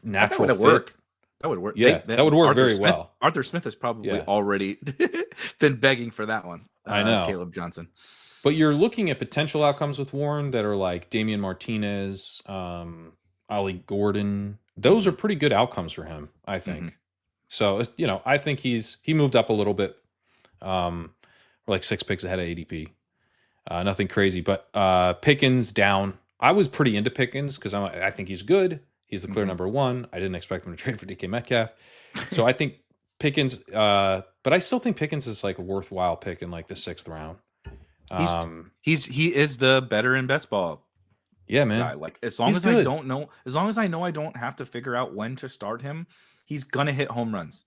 natural fit.
That would work.
Yeah, that would work very well.
Arthur Smith has probably already been begging for that one.
I know,
Caleb Johnson.
But you're looking at potential outcomes with Warren that are Damian Martinez, Ollie Gordon. Those are pretty good outcomes for him, I think. Mm-hmm. So, I think he moved up a little bit. We're 6 picks ahead of ADP. Nothing crazy, but Pickens down. I was pretty into Pickens because I think he's good. He's the clear number 1. I didn't expect him to trade for DK Metcalf. So I think Pickens, but I still think Pickens is a worthwhile pick in the 6th round.
He is the better in best ball.
Yeah, man.
Guy. As long as I know I don't have to figure out when to start him, he's gonna hit home runs.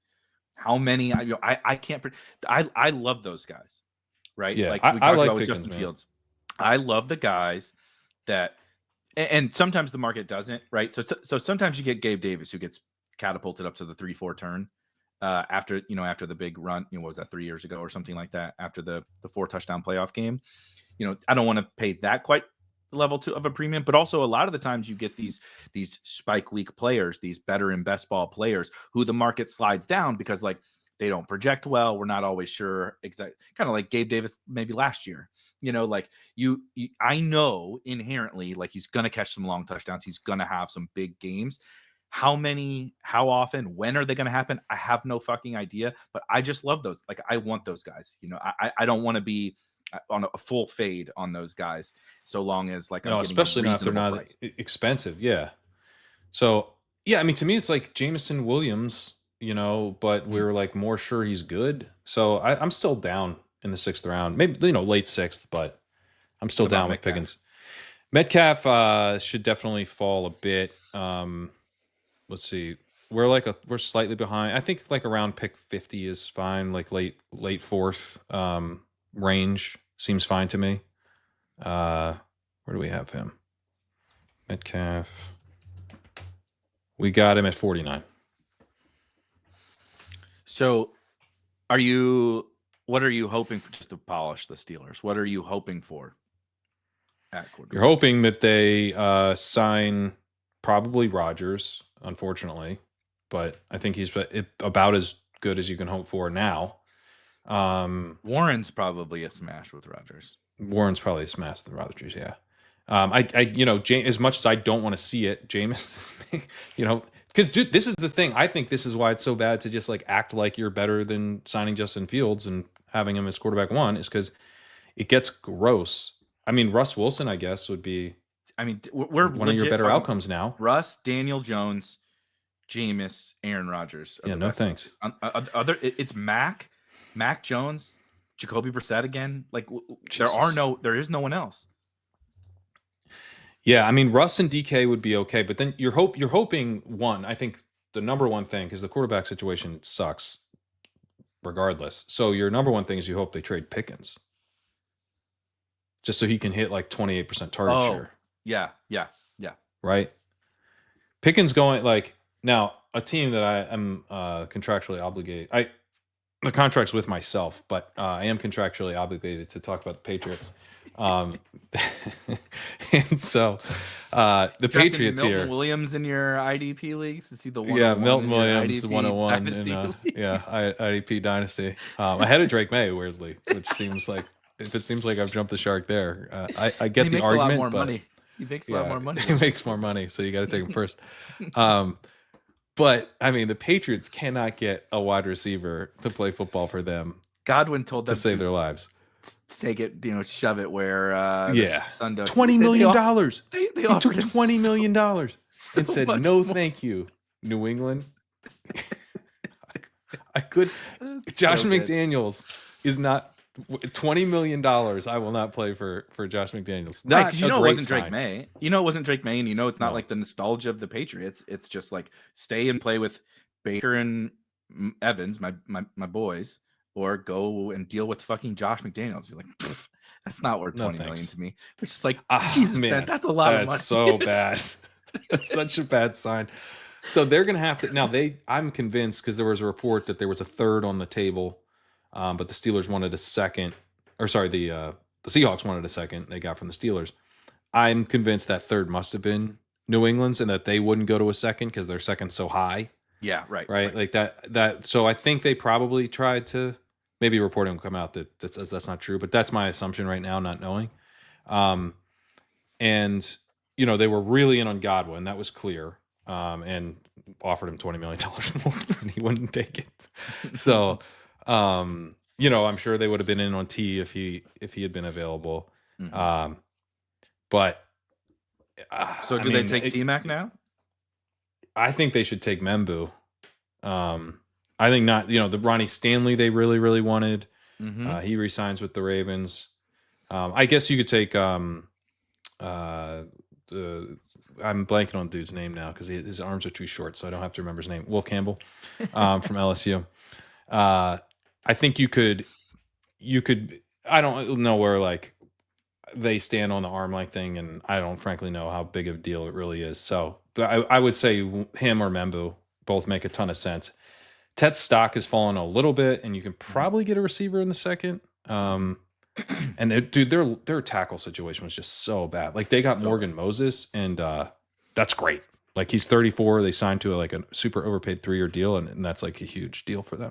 How many? I can't. I love those guys, right?
Yeah,
we talked about
Pickens,
with Justin Fields. I love the guys that, and sometimes the market doesn't, right? So sometimes you get Gabe Davis who gets catapulted up to the 3-4 turn after the big run. What was that, 3 years ago or something like that? After the 4 touchdown playoff game, I don't want to pay that quite level of a premium, but also a lot of the times you get these spike week players, these better in best ball players who the market slides down because they don't project well. We're not always sure exactly, kind of like Gabe Davis maybe last year. I know inherently he's gonna catch some long touchdowns. He's gonna have some big games. How many, how often, when are they going to happen? I have no fucking idea, but I just love those. I want those guys. I don't want to be on a full fade on those guys so long as
especially not if they're not expensive. Yeah. So yeah, I mean, to me it's Jameson Williams, but we're more sure he's good. So I'm still down in the 6th round, maybe late 6th, but I'm still down with Pickens. Metcalf should definitely fall a bit. Let's see. we're slightly behind. I think like around pick 50 is fine. Like late fourth range seems fine to me. Where do we have him? Metcalf. We got him at 49.
So what are you hoping for, just to polish the Steelers? What are you hoping for at quarterback?
You're hoping that they sign probably Rodgers, unfortunately, but I think he's about as good as you can hope for now.
Warren's probably a smash with Rodgers.
Warren's probably a smash with Rodgers, yeah. As much as I don't want to see it, Jameis is, because this is the thing. I think this is why it's so bad to just like act like you're better than signing Justin Fields and having him as quarterback one, is because it gets gross. I mean, Russ Wilson, I guess, would be.
I mean, we're
one of your better outcomes now.
Russ, Daniel Jones, Jameis, Aaron Rodgers.
Yeah, no thanks.
It's Mac Jones, Jacoby Brissett again. Like
Jesus.
there is no one else.
Yeah, I mean, Russ and DK would be okay, but then you're hoping one. I think the number one thing, because the quarterback situation sucks regardless. So your number one thing is you hope they trade Pickens, just so he can hit like 28% target share.
Yeah.
Right. Pickens going like now a team that I am contractually obligated. The contract's with myself, but I am contractually obligated to talk about the Patriots. And so the Patriots
Milton
here.
Williams in your IDP leagues? Is he the one?
Yeah, Milton Williams 101 in IDP Dynasty. Ahead of Drake May, weirdly, which seems like it seems like I've jumped the shark there. I get the argument,
a lot more
but
money. He makes a lot more money.
He makes more money, so you got to take him first. But I mean, the Patriots cannot get a wide receiver to play football for them.
Godwin told them
to save their lives.
Take it, shove it where
$20 million. They offered him $20 million and said no, thank you, New England. I could. Josh McDaniels is not $20 million. I will not play for Josh McDaniels. Not
it wasn't Drake May. It wasn't Drake May, and it's not like the nostalgia of the Patriots. It's just like stay and play with Baker and Evans, my boys, or go and deal with fucking Josh McDaniels. He's like, that's not worth $20 million to me. Which is like, Jesus, man, that's a lot of money.
That's so bad. That's such a bad sign. So they're gonna have to now. I'm convinced, because there was a report that there was a third on the table. But the Steelers wanted a second, or sorry, the Seahawks wanted a second. They got from the Steelers. I'm convinced that third must have been New England's, and that they wouldn't go to a second because their second's so high.
Yeah, right.
Like that. So I think they probably tried to, maybe reporting will come out that says that's not true, but that's my assumption right now, not knowing. And they were really in on Godwin. That was clear. And offered him $20 million more, and he wouldn't take it. So. I'm sure they would have been in on T if he had been available. Mm-hmm.
So do they take T-Mac now?
I think they should take Membu. I think not. The Ronnie Stanley they really, really wanted. Mm-hmm. He resigns with the Ravens. I guess you could take. I'm blanking on the dude's name now because his arms are too short, so I don't have to remember his name. Will Campbell from LSU. I think you could. I don't know where like they stand on the arm length thing, and I don't frankly know how big of a deal it really is. So I would say him or Membu both make a ton of sense. Tet's stock has fallen a little bit, and you can probably get a receiver in the second. And their tackle situation was just so bad. Like they got Morgan Moses, and that's great. Like he's 34. They signed to a super overpaid 3-year deal, and that's like a huge deal for them.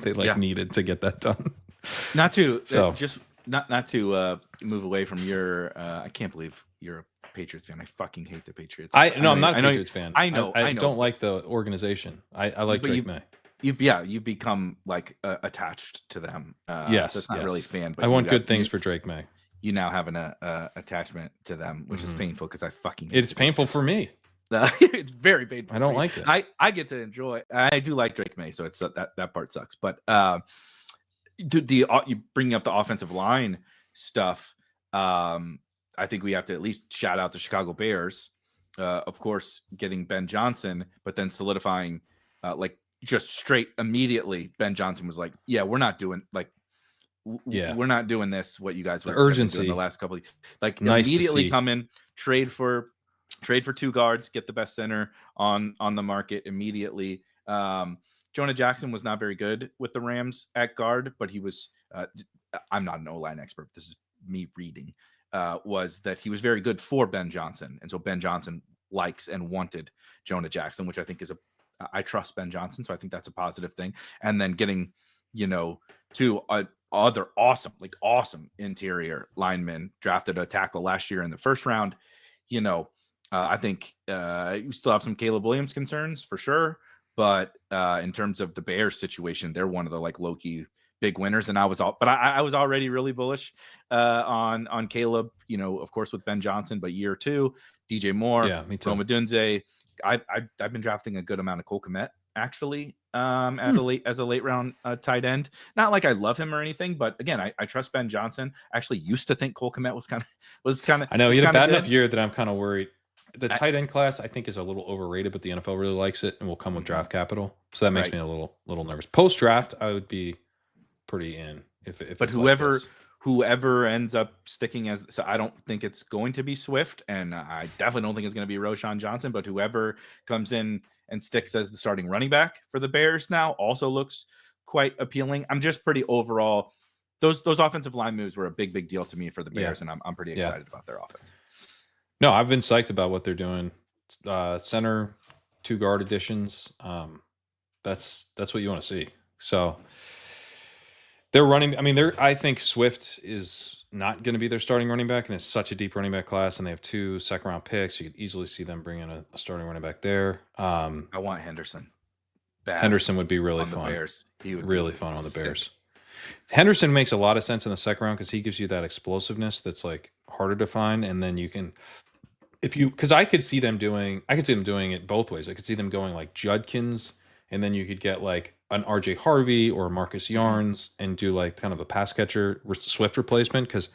They needed to get that done.
Not to move away from your. I can't believe you're a Patriots fan. I fucking hate the Patriots.
I'm not a Patriots fan.
I know.
I don't like the organization. I like Drake May.
You've become attached to them.
Yes,
so it's not really a fan. But
I want good things for Drake May.
You now have an attachment to them, which is painful because I fucking.
It's painful for me.
It's very painful.
I don't like it.
I get to enjoy. I do like Drake May, so it's that part sucks. But you bringing up the offensive line stuff. I think we have to at least shout out the Chicago Bears of course, getting Ben Johnson, but then solidifying, like just straight immediately. Ben Johnson was like, "Yeah, we're not doing like."
Yeah.
We're not doing this. What you guys
The
have been doing
urgency.
the last couple of like
Nice to
immediately
see.
come in, trade for 2 guards, get the best center on the market immediately. Jonah Jackson was not very good with the Rams at guard, but he was. I'm not an O-line expert. This is me reading. Was that he was very good for Ben Johnson, and so Ben Johnson likes and wanted Jonah Jackson, which I think is I trust Ben Johnson, so I think that's a positive thing. And then getting, two other awesome interior linemen drafted a tackle last year in the first round. I think you still have some Caleb Williams concerns for sure, but in terms of the Bears situation, they're one of the like low-key big winners. And I was already really bullish on Caleb, of course with Ben Johnson, but year 2, DJ Moore,
Yeah, me too.
Rome Odunze. I've been drafting a good amount of Cole Kmet actually as a late round tight end. Not like I love him or anything, but again, I trust Ben Johnson. I actually used to think Cole Kmet was kind of.
I know he had a bad enough year that I'm kind of worried. The tight end class I think is a little overrated, but the NFL really likes it and will come with draft capital, so that makes me a little nervous. Post draft, I would be pretty in if.
But whoever ends up sticking as, so I don't think it's going to be Swift, and I definitely don't think it's going to be Roschon Johnson, but whoever comes in and sticks as the starting running back for the Bears now also looks quite appealing. I'm just pretty overall. Those offensive line moves were a big deal to me for the Bears, and I'm pretty excited about their offense.
No, I've been psyched about what they're doing. Center, 2 guard additions. That's what you want to see. So they're running. I mean, I think Swift is not going to be their starting running back, and it's such a deep running back class, and they have 2 second-round picks. You could easily see them bringing a starting running back there.
I want Henderson.
Henderson would be really fun.
Bears. He would
really fun on the Bears. Henderson makes a lot of sense in the second round because he gives you that explosiveness that's like harder to find, and then you can, because I could see them doing it both ways. I could see them going like Judkins, and then you could get like an RJ Harvey or Marcus Yarns and do like kind of a pass catcher Swift replacement. Because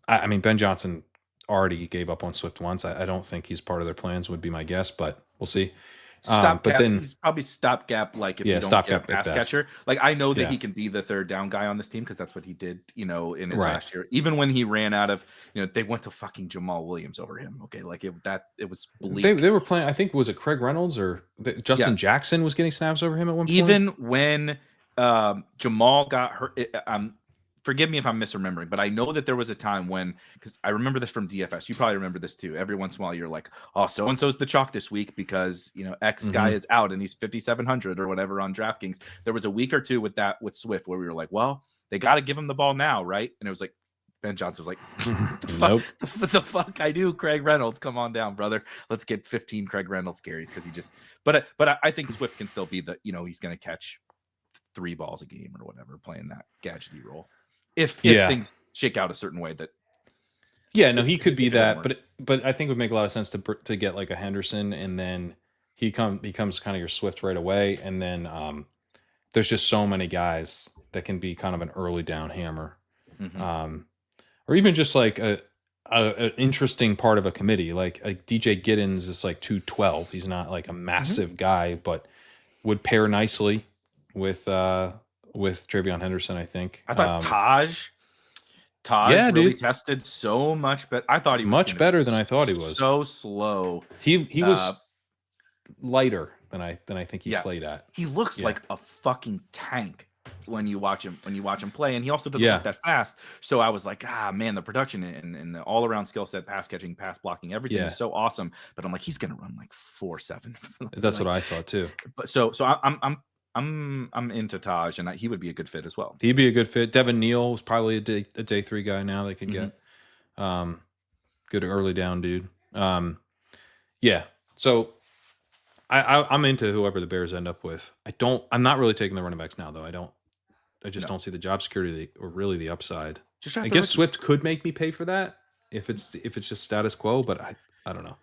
I mean, Ben Johnson already gave up on Swift once. I don't think he's part of their plans, would be my guess, but we'll see.
But then he's probably stopgap, like if you don't get a pass catcher. Like I know that he can be the third down guy on this team because that's what he did, in his last year. Even when he ran out of, they went to fucking Jamal Williams over him. Okay, like it was bleak.
They were playing. I think was it Craig Reynolds or Justin Jackson was getting snaps over him at one point.
Even when Jamal got hurt. Forgive me if I'm misremembering, but I know that there was a time when, because I remember this from DFS. You probably remember this too. Every once in a while, you're like, "Oh, so and so's the chalk this week because X guy is out and he's 5,700 or whatever on DraftKings." There was a week or two with Swift where we were like, "Well, they got to give him the ball now, right?" And it was like Ben Johnson was like,
"Nope,
the fuck I do, Craig Reynolds, come on down, brother. Let's get 15 Craig Reynolds carries because he just." But I think Swift can still be he's going to catch 3 balls a game or whatever, playing that gadgety role. If things shake out a certain way that
he could be that, but I think it would make a lot of sense to get like a Henderson, and then he becomes kind of your Swift right away, and then there's just so many guys that can be kind of an early down hammer, or even just like an interesting part of a committee. Like DJ Giddens is like 212. He's not like a massive guy, but would pair nicely with Travion Henderson, I think.
I thought Taj really tested so much, but I thought he was
much better than I thought he was.
So slow.
He was lighter than I think he played at.
He looks like a fucking tank when you watch him play, and he also doesn't look that fast. So I was like, man, the production and the all around skill set, pass catching, pass blocking, everything is so awesome. But I'm like, he's gonna run like 4.7.
That's what I thought too.
But so I'm into Taj, and he would be a good fit as well.
He'd be a good fit. Devin Neal was probably a day 3 guy now they could get. Good early down dude. So I'm into whoever the Bears end up with. I'm not really taking the running backs now though. I just don't see the job security or really the upside. I guess Swift could make me pay for that if it's just status quo, but I don't know.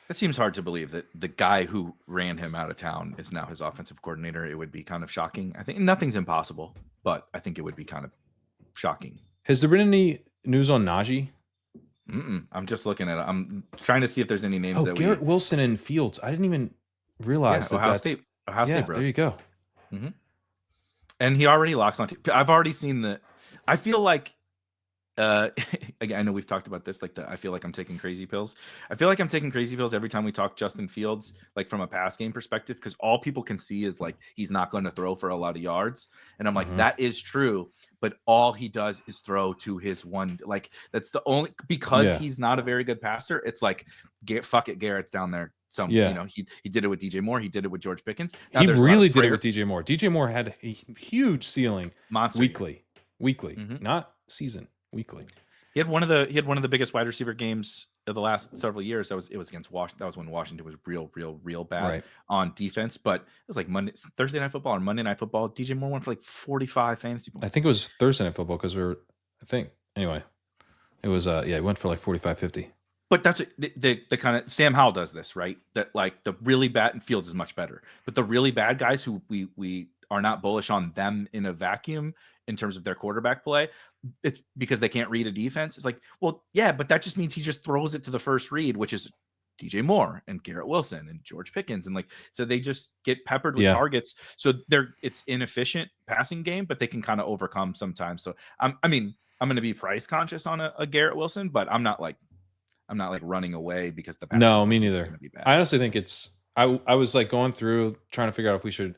It seems hard to believe that the guy who ran him out of town is now his offensive coordinator. It would be kind of shocking. I think nothing's impossible, but I think it would be kind of shocking.
Has there been any news on Najee?
I'm just looking at it. I'm trying to see if there's any names that
Garrett Wilson and Fields. I didn't even realize that
Ohio
that's
State. Ohio State bros.
There you go.
And he already locks on. I've already seen the. I feel like. Again, I know we've talked about this. Like, I feel like I'm taking crazy pills. I feel like I'm taking crazy pills every time we talk Justin Fields, like from a pass game perspective, because all people can see is like he's not going to throw for a lot of yards, and I'm like, that is true, but all he does is throw to his one. Like, that's the only because he's not a very good passer. It's like, fuck it, Garrett's down there. He did it with DJ Moore. He did it with George Pickens.
Now, he really did it with DJ Moore. DJ Moore had a huge ceiling
monster
weekly, not season. Weekly,
he had one of the biggest wide receiver games of the last several years. It was against Washington. That was when Washington was real bad on defense. But it was like Thursday Night Football or Monday Night Football. DJ Moore went for like 45 fantasy points.
I think it was Thursday Night Football because anyway, it was it went for like 45, 50.
But that's the kind of Sam Howell does this, right? That like the really bad, and Fields is much better, but the really bad guys who we are not bullish on them in a vacuum in terms of their quarterback play, it's because they can't read a defense. It's like, well, yeah, but that just means he just throws it to the first read, which is DJ Moore and Garrett Wilson and George Pickens. And like, so they just get peppered with targets. So it's inefficient passing game, but they can kind of overcome sometimes. So I'm going to be price conscious on a Garrett Wilson, but I'm not like running away because the pass
no, me neither. I honestly think I was like going through trying to figure out if we should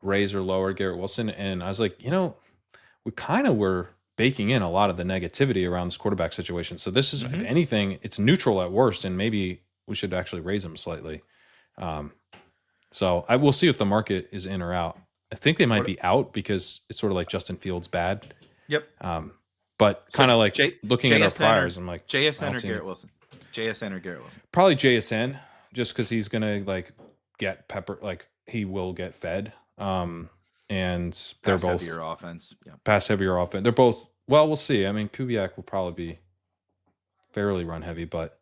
raise or lower Garrett Wilson. And I was like, we kind of were baking in a lot of the negativity around this quarterback situation. So this is, if anything, it's neutral at worst, and maybe we should actually raise him slightly. So I will see if the market is in or out. I think they might be out because it's sort of like Justin Fields bad.
Yep.
But kind of like looking at our priors, I'm like
JSN or Garrett Wilson. JSN or Garrett Wilson.
Probably JSN, just because he's gonna like get like he will get fed. And they're both
heavier offense. Yeah.
Pass heavier offense. They're both, well, we'll see. I mean, Kubiak will probably be fairly run heavy, but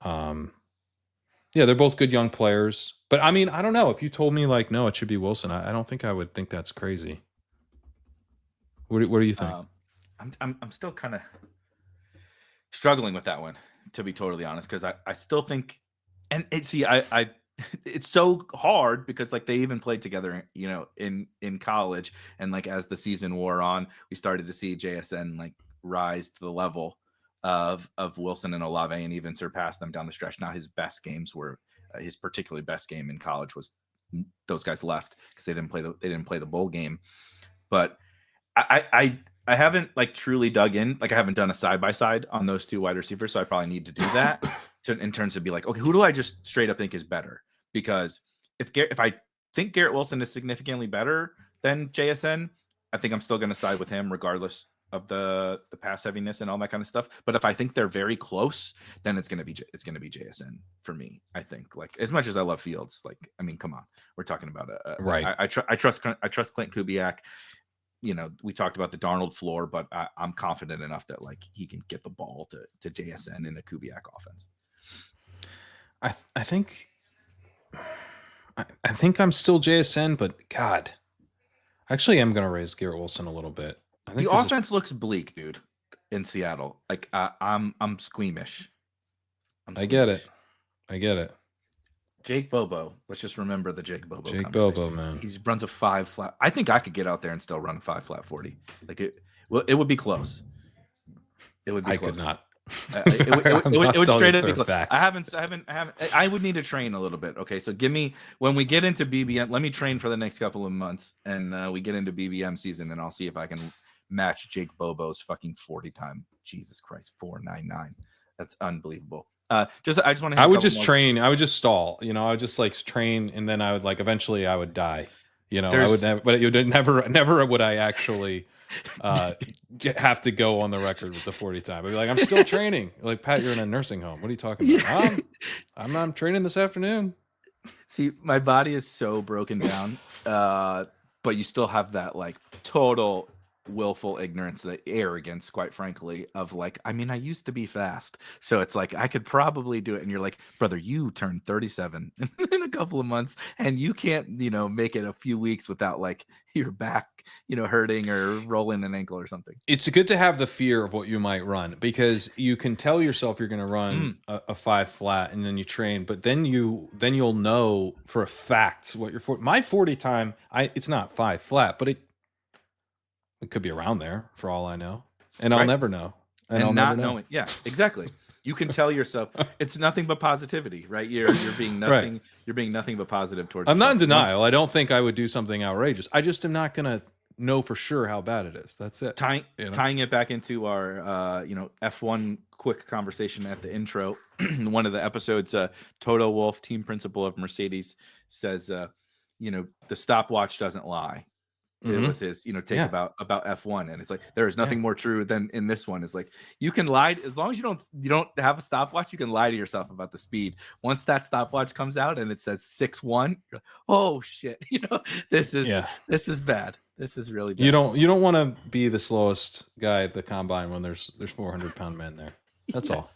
they're both good young players. But I mean, I don't know. If you told me like, no, it should be Wilson, I don't think I would think that's crazy. What do you think?
I'm still kind of struggling with that one, to be totally honest, because I still think, and I it's so hard because like they even played together, in college, and like as the season wore on, we started to see JSN like rise to the level of Wilson and Olave, and even surpass them down the stretch. Now his best games were his particularly best game in college was those guys left because they didn't play the bowl game. But I haven't like truly dug in. Like I haven't done a side by side on those two wide receivers, so I probably need to do that in terms of be like, okay, who do I just straight up think is better? Because if I think Garrett Wilson is significantly better than JSN, I think I'm still going to side with him regardless of the pass heaviness and all that kind of stuff. But if I think they're very close, then it's going to be JSN for me. I think, like, as much as I love Fields, like, I mean, come on, we're talking about
right.
I trust Clint Kubiak. We talked about the Darnold floor, but I'm confident enough that like he can get the ball to JSN in the Kubiak offense.
I think I'm still JSN, but God, actually, I'm going to raise Garrett Wilson a little bit. I think
the offense looks bleak, dude, in Seattle. Like I'm squeamish.
I get it.
Jake Bobo. Let's just remember the Jake Bobo.
Jake Bobo, man.
He runs a 5 flat. I think I could get out there and still run a 5 flat 40. Like it would be close. It would be close.
I could not.
It would straight up be close. I haven't. I would need to train a little bit. Okay, so give me when we get into BBM. Let me train for the next couple of months, and we get into BBM season, and I'll see if I can match Jake Bobo's fucking 40 time. Jesus Christ, 4.99. That's unbelievable. I just want to.
I would just train. I would just stall. I would just like train, and then I would like eventually I would die. I would never, but it would never would I actually have to go on the record with the 40 time. I'd be like, I'm still training. Like, Pat, you're in a nursing home. What are you talking about? Yeah. I'm training this afternoon.
See, my body is so broken down, but you still have that like total willful ignorance, the arrogance, quite frankly, of like, I mean, I used to be fast, so it's like I could probably do it. And you're like, brother, you turned 37 in a couple of months, and you can't, make it a few weeks without like your back, hurting or rolling an ankle or something.
It's good to have the fear of what you might run, because you can tell yourself you're going to run a 5 flat, and then you train, but then you'll know for a fact what your my 40 time. It's not 5 flat, but it could be around there for all I know, and I'll never know.
And I'll not never know. Knowing, yeah, exactly. You can tell yourself it's nothing but positivity, right? You're being nothing. Right. You're being nothing but positive towards.
I'm not in denial. I don't think I would do something outrageous. I just am not gonna know for sure how bad it is. That's it.
Tying it back into our F1 quick conversation at the intro. One of the episodes, Toto Wolff, team principal of Mercedes, says, the stopwatch doesn't lie. It was his, take about F1, and it's like there is nothing more true than in this one. Is like you can lie as long as you don't have a stopwatch. You can lie to yourself about the speed. Once that stopwatch comes out and it says 6-1, oh shit, this is bad. This is really bad.
You don't want to be the slowest guy at the combine when there's 400-pound men there. That's all.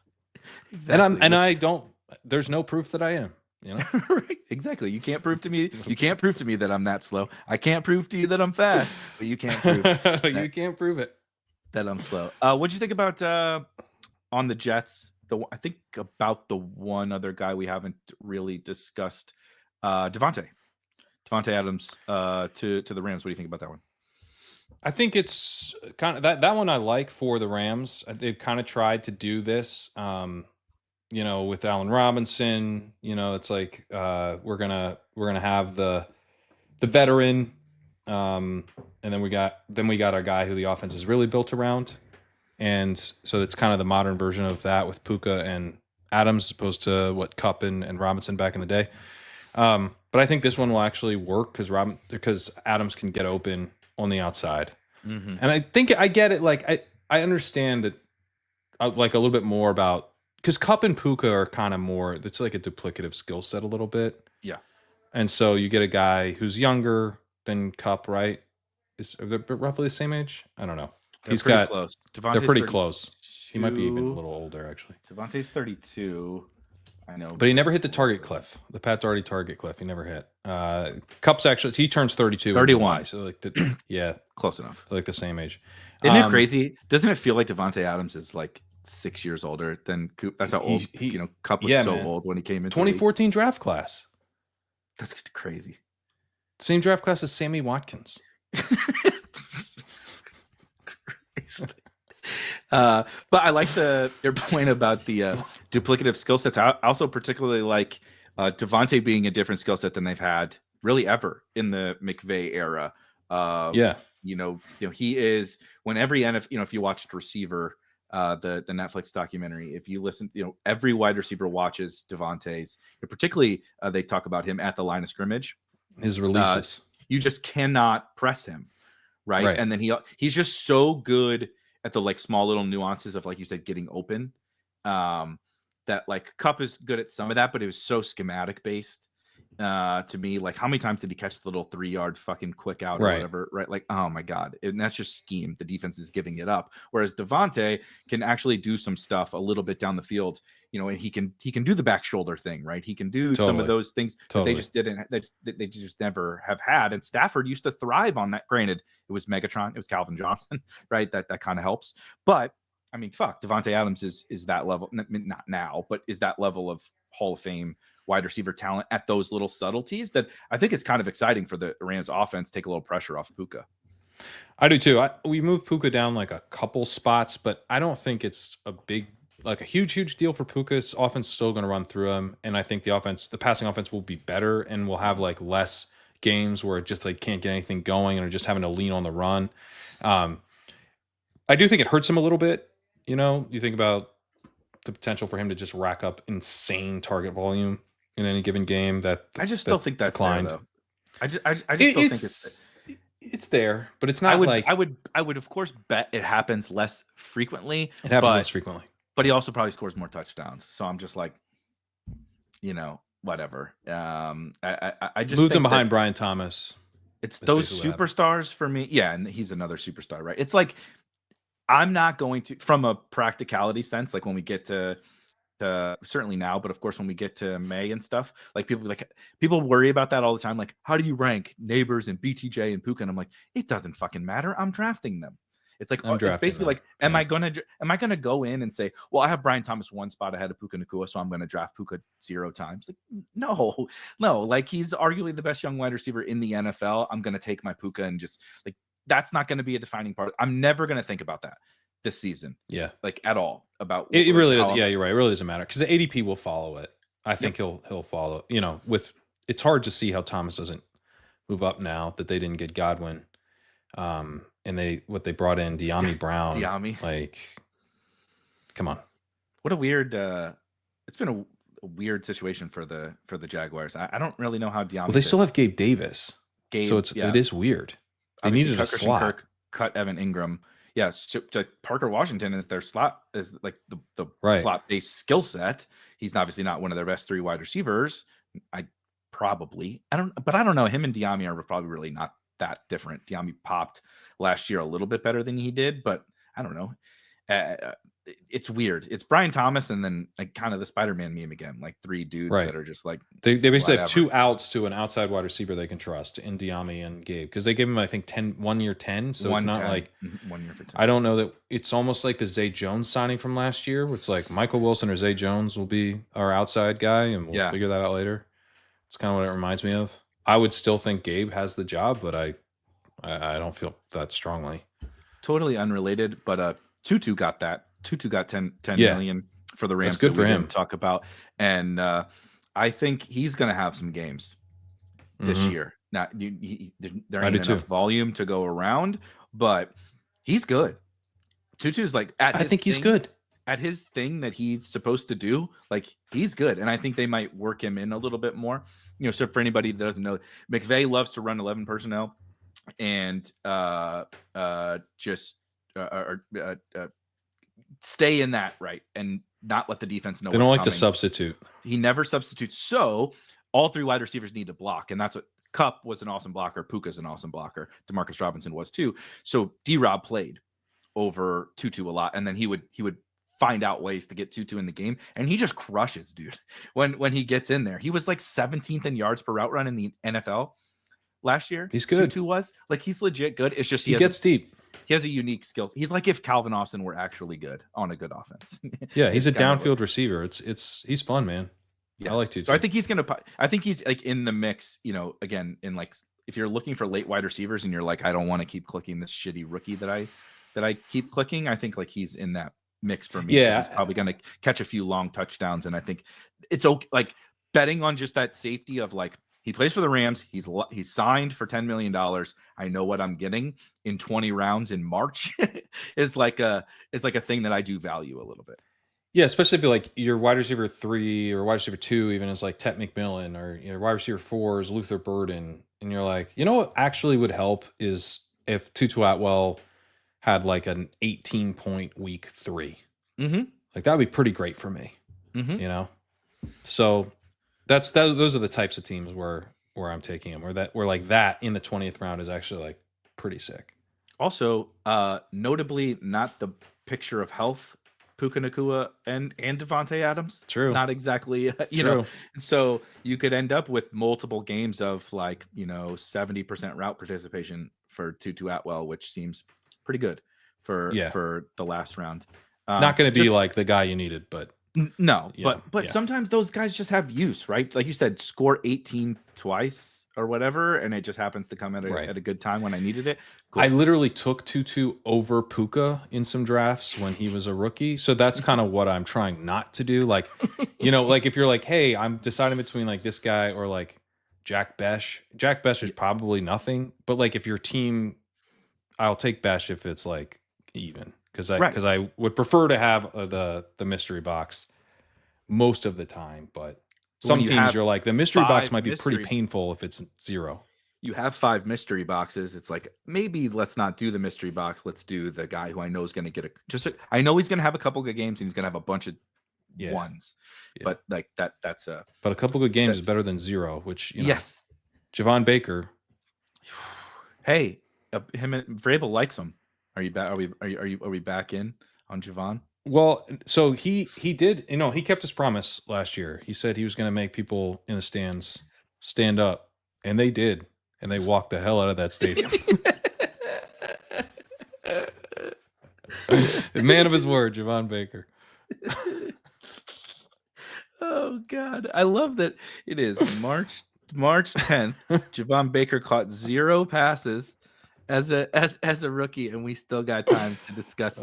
Exactly. And I don't. There's no proof that I am.
Right, exactly. You can't prove to me that I'm that slow. I can't prove to you that I'm fast, but you can't prove
you can't prove it
that I'm slow. What'd you think about on the Jets? I think about the one other guy we haven't really discussed, Davante Adams to the Rams. What do you think about that one?
I think it's kind of that one I like for the Rams. They've kind of tried to do this. With Allen Robinson, it's like we're gonna have the veteran, and then we got our guy who the offense is really built around, and so it's kind of the modern version of that with Puka and Adams, as opposed to what Kupp and Robinson back in the day. But I think this one will actually work because Adams can get open on the outside, and I think I get it. Like I understand that, like a little bit more about. Because Kupp and Puka are kind of more, it's like a duplicative skill set a little bit.
Yeah.
And so you get a guy who's younger than Kupp, right? Are they roughly the same age? I don't know.
They're pretty close.
They're pretty close. He might be even a little older, actually.
Davante's 32. I know.
But he never hit the target cliff. The Pat Daugherty target cliff. He never hit. Kupp's actually, he turns 32.
31.
So like
close enough.
Like the same age.
Isn't it crazy? Doesn't it feel like Davante Adams is like 6 years older than Coop? That's how old Kupp was old when he came in.
2014 draft class.
That's crazy.
Same draft class as Sammy Watkins.
But I like your point about the duplicative skill sets. I also particularly like Davante being a different skill set than they've had really ever in the McVay era. He is when every NFL, if you watched Receiver, the Netflix documentary, if you listen, every wide receiver watches Davante's. Particularly, they talk about him at the line of scrimmage.
His releases,
you just cannot press him, right? And then he's just so good at the like small little nuances of, like you said, getting open. That like Kupp is good at some of that, but it was so schematic based. To me, like how many times did he catch the little 3-yard fucking quick out or whatever, right? Like, oh my God. And that's just scheme. The defense is giving it up. Whereas Davante can actually do some stuff a little bit down the field, and he can do the back shoulder thing, right? He can do some of those things that they just didn't, they just never have had. And Stafford used to thrive on that. Granted, it was Megatron, it was Calvin Johnson, right? That kind of helps. But I mean, Davante Adams is that level, not now, but is that level of Hall of Fame wide receiver talent at those little subtleties that I think it's kind of exciting for the Rams offense. Take a little pressure off Puka.
I do too. We moved Puka down like a couple spots, but I don't think it's a huge deal for Puka. His offense still going to run through him. And I think the passing offense will be better, and we'll have like less games where it just like can't get anything going and are just having to lean on the run. I do think it hurts him a little bit. You think about the potential for him to just rack up insane target volume in any given game. That
I just still think that's declined. There, though. I just still think
it's there, but it's not.
I would of course bet it happens less frequently.
It happens less frequently,
but he also probably scores more touchdowns. So I'm just like, whatever. I just
moved him behind Brian Thomas.
It's
That's
those
basically what happened.
superstars for me. Yeah, and he's another superstar, right? It's like I'm not going to, from a practicality sense, like when we get to certainly now, but of course when we get to May and stuff, like people worry about that all the time. Like, how do you rank Neighbors and BTJ and Puka? And I'm like, it doesn't fucking matter. I'm drafting them. It's like
I'm
it's
drafting
basically
them.
like, am I gonna go in and say, well, I have Brian Thomas one spot ahead of Puka Nacua, so I'm gonna draft Puka 0 times? Like, no, like he's arguably the best young wide receiver in the NFL. I'm gonna take my Puka and just like that's not gonna be a defining part. I'm never gonna think about that this season.
Yeah.
Like at all about
It
like,
really doesn't. Yeah, you're right. It really doesn't matter because the ADP will follow it. I think he'll follow. You know, with it's hard to see how Thomas doesn't move up now that they didn't get Godwin. And they brought in De'Ami Brown. Like, come on.
What a weird it's been a weird situation for the Jaguars. I don't really know how De'Ami
Well, they still have Gabe Davis. So it is weird. They needed a slot.
Kirk cut Evan Ingram. Yeah, so Parker Washington is their slot, is like the slot based skill set. He's obviously not one of their best 3 wide receivers. I don't know. Him and De'Ami are probably really not that different. De'Ami popped last year a little bit better than he did, but I don't know. It's weird. It's Brian Thomas and then like kind of the Spider-Man meme again, like 3 dudes that are just like
they basically have 2 outs to an outside wide receiver they can trust in De'Ami and Gabe because they gave him I think 1 year 10, so it's not like
1 year for 10.
I don't know that it's almost like the Zay Jones signing from last year, where it's like Michael Wilson or Zay Jones will be our outside guy, and we'll figure that out later. It's kind of what it reminds me of. I would still think Gabe has the job, but I don't feel that strongly.
Totally unrelated, but Tutu got that. Tutu got 10 million for the Rams.
That's good for him.
Talk about, and I think he's going to have some games this year. Now, there ain't enough volume to go around, but he's good. Tutu's like
I think he's good
at his thing that he's supposed to do. Like he's good, and I think they might work him in a little bit more. You know, so for anybody that doesn't know, McVay loves to run 11 personnel, and stay in that, right, and not let the defense know.
They don't like to substitute.
He never substitutes. So all 3 wide receivers need to block, and that's what Kupp was an awesome blocker. Puka's an awesome blocker. Demarcus Robinson was too. So D-Rob played over Tutu a lot, and then he would find out ways to get Tutu in the game, and he just crushes, dude. When he gets in there, he was like 17th in yards per route run in the NFL last year.
He's good.
Tutu was like he's legit good. It's just
he gets deep.
He has a unique skill. He's like if Calvin Austin were actually good on a good offense.
Yeah, he's a downfield receiver. He's fun, man. Yeah. I like Tutu.
So I think he's like in the mix, you know, again, in like if you're looking for late wide receivers and you're like, I don't want to keep clicking this shitty rookie that I keep clicking, I think like he's in that mix for me.
Yeah.
He's probably going to catch a few long touchdowns. And I think it's okay. Like betting on just that safety of like, he plays for the Rams. He's signed for $10 million. I know what I'm getting in 20 rounds in March is like a thing that I do value a little bit.
Yeah, especially if you're like your wide receiver 3 or wide receiver 2 even is like Tet McMillan, or your wide receiver 4 is Luther Burden, and you're like, you know what actually would help is if Tutu Atwell had like an 18-point week 3. Like that would be pretty great for me. You know, so. Those are the types of teams where I'm taking them, where like that in the 20th round is actually like pretty sick.
Also, notably not the picture of health, Puka Nacua and Davante Adams.
True.
Not exactly, you know. So you could end up with multiple games of like, you know, 70% route participation for Tutu Atwell, which seems pretty good for the last round.
Not going to be like the guy you needed, but
no, but sometimes those guys just have use, right? Like you said, score 18 twice or whatever, and it just happens to come at a good time when I needed it. Cool.
I literally took Tutu over Puka in some drafts when he was a rookie, so that's kind of what I'm trying not to do. Like, you know, like if you're like, hey, I'm deciding between like this guy or like Jack Besh. Jack Besh is probably nothing, but like if your team, I'll take Besh if it's like even. Because I would prefer to have the mystery box most of the time, but some teams you're like the mystery box might be pretty painful if it's 0.
You have 5 mystery boxes. It's like maybe let's not do the mystery box. Let's do the guy who I know is going to get I know he's going to have a couple good games and he's going to have a bunch of ones, but like that's
but a couple good games is better than 0. Which you know,
yes,
Javon Baker.
Hey, him and Vrabel likes him. Are you back? Are we back in on Javon?
Well, so he did, he kept his promise last year. He said he was going to make people in the stands stand up, and they did, and they walked the hell out of that stadium. The man of his word, Javon Baker.
Oh God, I love that it is March 10th. Javon Baker caught 0 passes as a rookie, and we still got time to discuss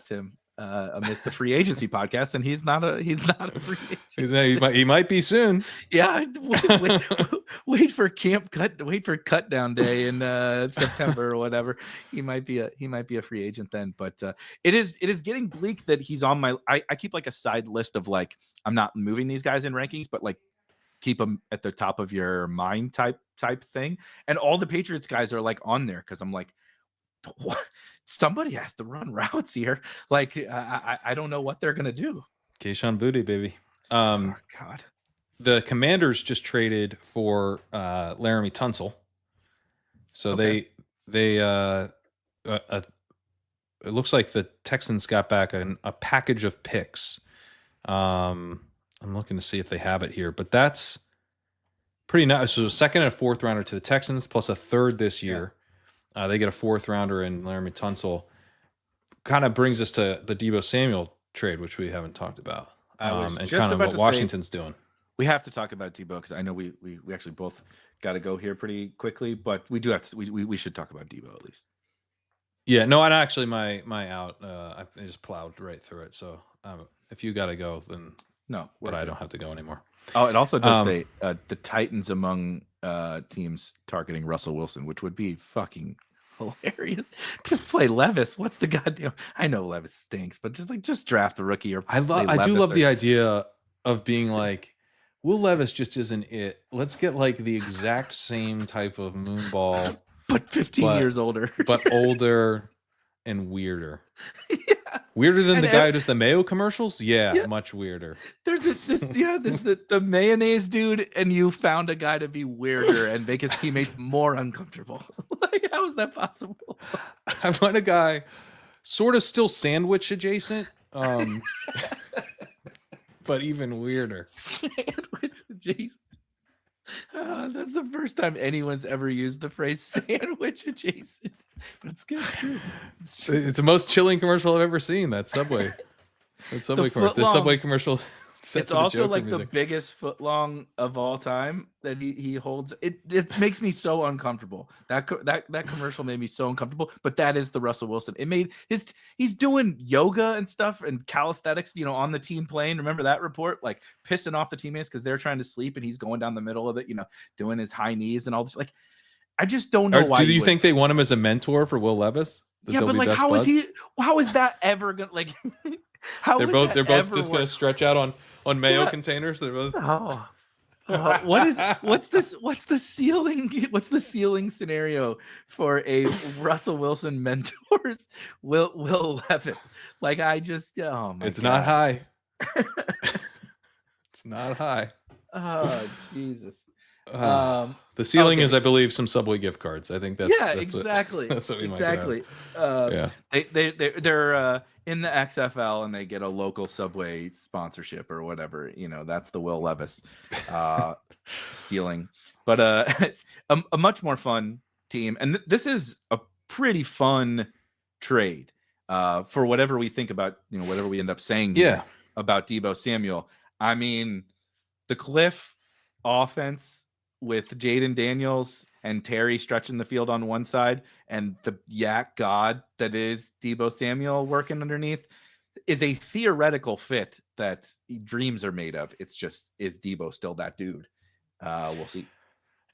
him amidst the free agency podcast. And he's not a free agent.
He might be soon.
Yeah, wait for cut down day in September or whatever. He might be a free agent then. But it is getting bleak that he's on my. I keep like a side list of like, I'm not moving these guys in rankings, but like keep them at the top of your mind type thing. And all the Patriots guys are like on there because I'm like, what? Somebody has to run routes here. Like I don't know what they're gonna do.
Keyshawn Boutte, baby.
Oh God.
The Commanders just traded for Laremy Tunsil. So
Okay.
it looks like the Texans got back a package of picks. I'm looking to see if they have it here, but that's pretty nice. So a second and a fourth rounder to the Texans, plus a third this year. Yeah. They get a fourth rounder in Laremy Tunsil. Kind of brings us to the Deebo Samuel trade, which we haven't talked about.
And
just
kind
of what Washington's doing.
We have to talk about Deebo because I know we actually both got to go here pretty quickly, but we do have to. We should talk about Deebo at least.
Yeah, no, and actually my out, I just plowed right through it. So if you got to go, then
no,
but I don't have to go anymore.
Oh, it also does say the Titans among teams targeting Russell Wilson, which would be fucking hilarious. Just play Levis. What's the goddamn? I know Levis stinks, but just draft a rookie. Or
I do love the idea of being like, Will Levis just isn't it. Let's get like the exact same type of moonball,
but 15 years older,
but older and weirder. Yeah. Weirder than the guy who does the Mayo commercials? Yeah, much weirder.
There's the mayonnaise dude, and you found a guy to be weirder and make his teammates more uncomfortable. Like, how is that possible?
I want a guy sort of still sandwich adjacent, but even weirder.
Sandwich adjacent. That's the first time anyone's ever used the phrase sandwich adjacent, but it's good. It's true.
It's the most chilling commercial I've ever seen. That Subway. The Subway commercial.
It's also like the biggest footlong of all time that he holds. It makes me so uncomfortable. That commercial made me so uncomfortable. But that is the Russell Wilson. It made he's doing yoga and stuff and calisthenics, on the team plane. Remember that report? Like pissing off the teammates because they're trying to sleep and he's going down the middle of it, doing his high knees and all this. Like, I just don't know why.
Do you think they want him as a mentor for Will Levis?
Yeah, but like, how is that ever gonna like? How
they're both just going to stretch out on Mayo containers. They're both.
What's the ceiling scenario for a Russell Wilson mentors Will Levis? Like, I just
it's God. Not high. It's not high.
Oh Jesus.
The ceiling is, I believe, some Subway gift cards. I think that's
exactly.
That's what we
exactly.
Might
They're in the XFL and they get a local Subway sponsorship or whatever. That's the Will Levis ceiling. But a much more fun team, and this is a pretty fun trade for whatever we think about. Whatever we end up saying.
Yeah.
About Deebo Samuel. I mean, the Cliff offense with Jaden Daniels and Terry stretching the field on one side and the yak god that is Deebo Samuel working underneath is a theoretical fit that dreams are made of. It's just, is Deebo still that dude? We'll see.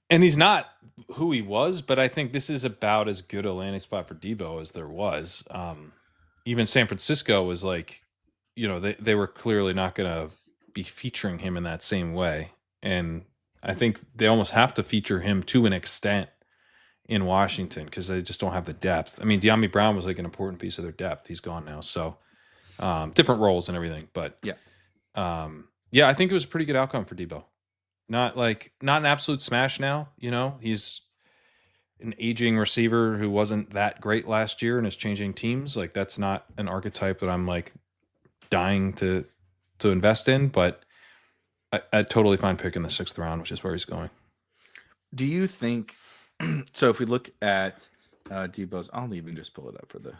And he's not who he was, but I think this is about as good a landing spot for Deebo as there was. Even San Francisco was like, they were clearly not going to be featuring him in that same way. And I think they almost have to feature him to an extent in Washington because they just don't have the depth. I mean, De'Ami Brown was like an important piece of their depth. He's gone now. So different roles and everything. But I think it was a pretty good outcome for Deebo. Not an absolute smash now. He's an aging receiver who wasn't that great last year and is changing teams. Like that's not an archetype that I'm like dying to invest in, but I totally fine picking the 6th round, which is where he's going.
Do you think so? If we look at Deebo's, I'll even just pull it up for the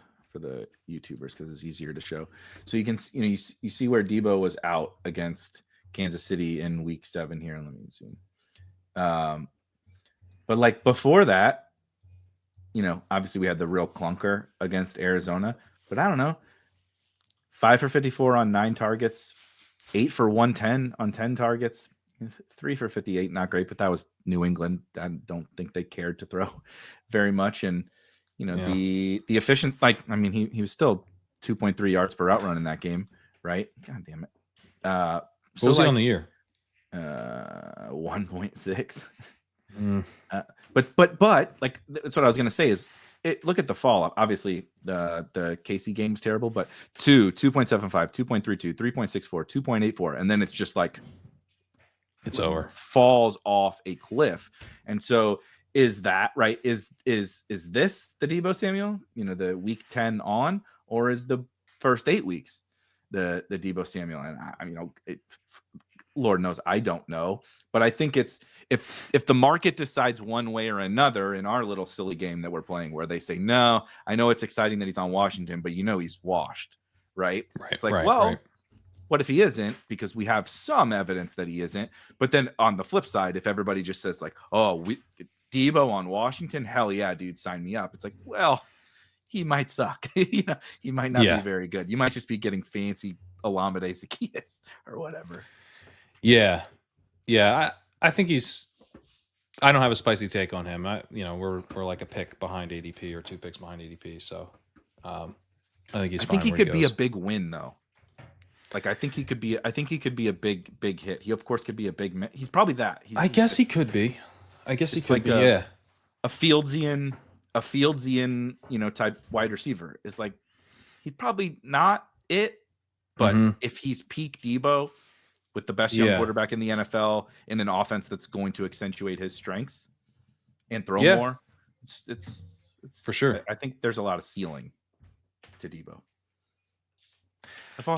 YouTubers because it's easier to show. So you can you see where Deebo was out against Kansas City in Week 7 here. Let me zoom. But like before that, obviously we had the real clunker against Arizona. But I don't know, 5 for 54 on 9 targets, 8 for 110 on 10 targets. 3 for 58, not great, but that was New England. I don't think they cared to throw very much. And, the efficient, he was still 2.3 yards per route run in that game, right? God damn it.
What was he on the year?
1.6. But like, that's what I was going to say is, look at the fall up. Obviously, the KC game is terrible, but 2.75, 2.32, 3.64, 2.84, and then it's just like,
it's over,
falls off a cliff. And so is that right? Is this the Deebo Samuel, the week 10 on, or is the first 8 weeks the Deebo Samuel? And Lord knows I don't know, but I think it's if the market decides one way or another in our little silly game that we're playing, where they say, no, I know it's exciting that he's on Washington, but he's washed, right? It's like, what if he isn't? Because we have some evidence that he isn't. But then on the flip side, if everybody just says like, oh, Deebo on Washington, hell yeah, dude, sign me up. It's like, well, he might suck. He might not be very good. You might just be getting fancy Olamide Zaccheaus or whatever.
Yeah. I think I don't have a spicy take on him. We're like a pick behind ADP or 2 picks behind ADP. So I think he's fine. I think
he could be a big win though. Like I think he could be a big hit. He of course could be a big. He's probably that.
I guess he could be. A
Fieldsian, type wide receiver is like he's probably not it, but if he's peak Deebo with the best young quarterback in the NFL in an offense that's going to accentuate his strengths and throw more, it's
for sure.
I think there's a lot of ceiling to Deebo.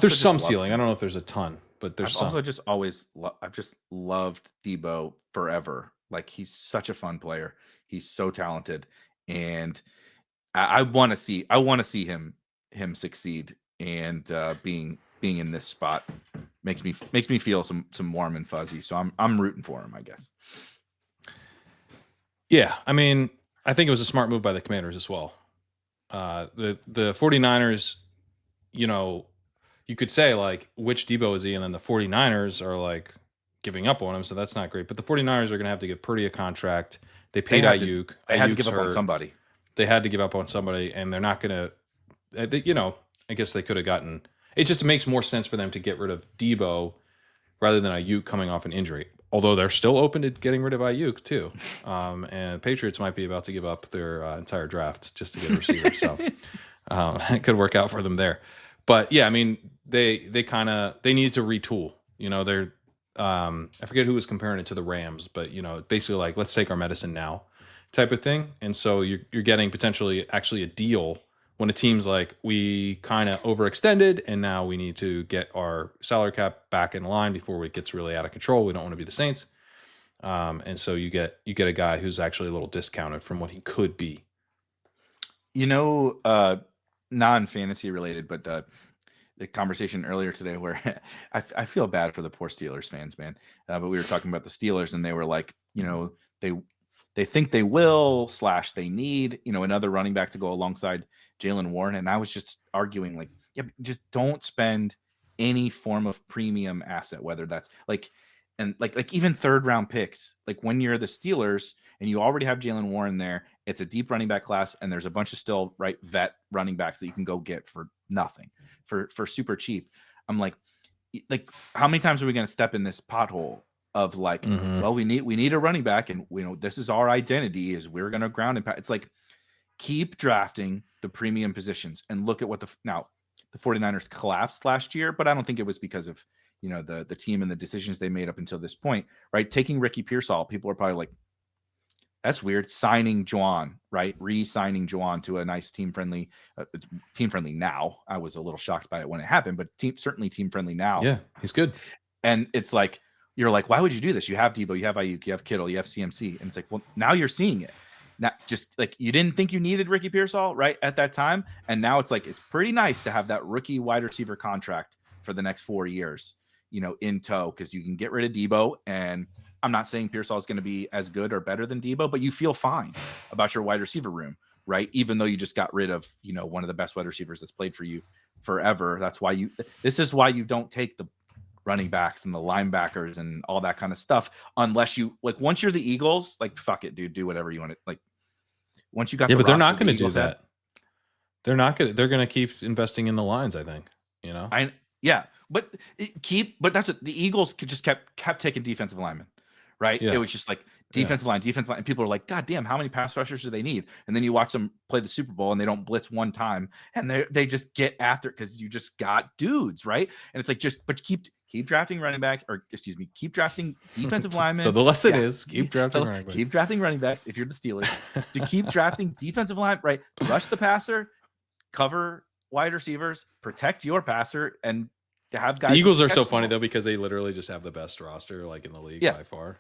There's some ceiling. I don't know if there's a ton, but there's some.
I've just loved Deebo forever. Like he's such a fun player. He's so talented, and I want to see him succeed. And being in this spot makes me feel some warm and fuzzy. So I'm rooting for him, I guess.
Yeah, I mean, I think it was a smart move by the Commanders as well. The 49ers, you could say like, which Deebo is he? And then the 49ers are like giving up on him. So that's not great. But the 49ers are going to have to give Purdy a contract. They paid Ayuk.
They had to give up on somebody.
They had to give up on somebody, and they're not going to, I guess they could have gotten, it just makes more sense for them to get rid of Deebo rather than Ayuk coming off an injury. Although they're still open to getting rid of Ayuk too. And the Patriots might be about to give up their entire draft just to get a receiver. So it could work out for them there. But yeah, I mean, they need to retool. They're I forget who was comparing it to the Rams, but basically like, let's take our medicine now type of thing. And so you're getting potentially actually a deal when a team's like, we kind of overextended and now we need to get our salary cap back in line before it gets really out of control. We don't want to be the Saints. And so you get a guy who's actually a little discounted from what he could be.
Non-fantasy related, but the conversation earlier today where I feel bad for the poor Steelers fans, man. But we were talking about the Steelers and they were like, they think they will / they need, another running back to go alongside Jalen Warren. And I was just arguing like, yeah, just don't spend any form of premium asset, whether that's like even 3rd round picks. Like when you're the Steelers and you already have Jalen Warren there, it's a deep running back class and there's a bunch of still vet running backs that you can go get for nothing, for super cheap. I'm like how many times are we going to step in this pothole of like, well, we need a running back and this is our identity is we're going to ground and pound. It's like, keep drafting the premium positions and look at what the 49ers collapsed last year, but I don't think it was because of, the team and the decisions they made up until this point, right? Taking Ricky Pearsall, people are probably like, That's weird. Signing Juwan, right? Re-signing Juwan to a nice team friendly now. I was a little shocked by it when it happened, but certainly team friendly now.
Yeah, he's good.
And it's like, you're like, why would you do this? You have Deebo, you have Ayuk, you have Kittle, you have CMC. And it's like, well, now you're seeing it. Not just like you didn't think you needed Ricky Pearsall right at that time. And now it's like, it's pretty nice to have that rookie wide receiver contract for the next 4 years, in tow, because you can get rid of Deebo. And I'm not saying Pearsall is going to be as good or better than Deebo, but you feel fine about your wide receiver room, right? Even though you just got rid of, one of the best wide receivers that's played for you forever. This is why you don't take the running backs and the linebackers and all that kind of stuff unless you once you're the Eagles, fuck it, dude, do whatever you want to once you got
but they're not going to do that. They're not going to. They're going to keep investing in the lines, I think.
But that's what the Eagles just kept taking defensive linemen, right?
Yeah.
It was just like defensive line, and people are like, God damn, how many pass rushers do they need? And then you watch them play the Super Bowl and they don't blitz one time and they just get after it because you just got dudes, right? And it's like but keep drafting running backs, or excuse me, keep drafting defensive linemen.
So the lesson is keep drafting running backs.
Keep drafting running backs if you're the Steelers. To keep drafting defensive line, right? Rush the passer, cover wide receivers, protect your passer, and to have guys.
The Eagles are so funny though because they literally just have the best roster in the league by far.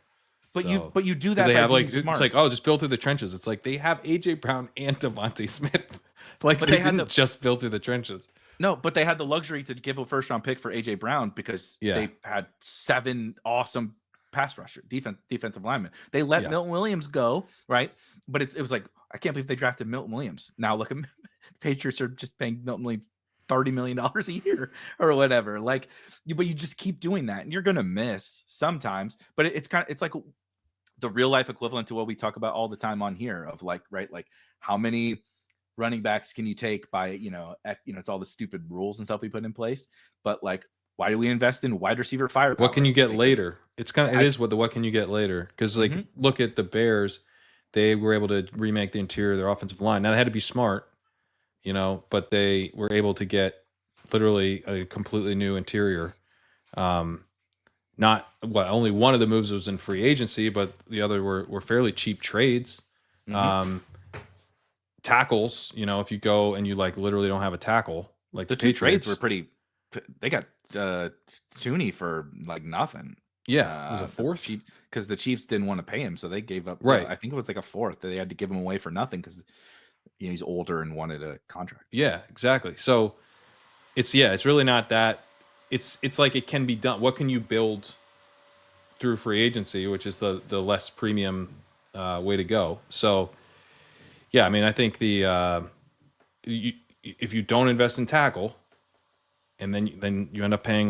But you do that.
They have
smart.
It's just build through the trenches. It's like they have AJ Brown and Davante Smith. But they didn't just build through the trenches.
No, but they had the luxury to give a first-round pick for AJ Brown because they had 7 awesome pass rusher defensive linemen. They let Milton Williams go, right? But it was like, I can't believe they drafted Milton Williams. Now look at the Patriots are just paying Milton Williams $30 million a year or whatever. But you just keep doing that, and you're gonna miss sometimes. But it's like the real life equivalent to what we talk about all the time on here of how many running backs can you take by it's all the stupid rules and stuff we put in place, but why do we invest in wide receiver firepower?
What can you get later? It's what can you get later, because look at the Bears. They were able to remake the interior of their offensive line. Now they had to be smart, but they were able to get literally a completely new interior. Only one of the moves was in free agency, but the other were fairly cheap trades. Tackles, if you go and you literally don't have a tackle,
the two trades were pretty. They got Tooney for nothing.
Yeah, it was a fourth
because the Chiefs didn't want to pay him, so they gave up.
Right,
I think it was a fourth. They had to give him away for nothing because he's older and wanted a contract.
Yeah, exactly. So it's really not that. It's it can be done. What can you build through free agency, which is the less premium way to go. So. Yeah, I mean, I think if you don't invest in tackle, and then you end up paying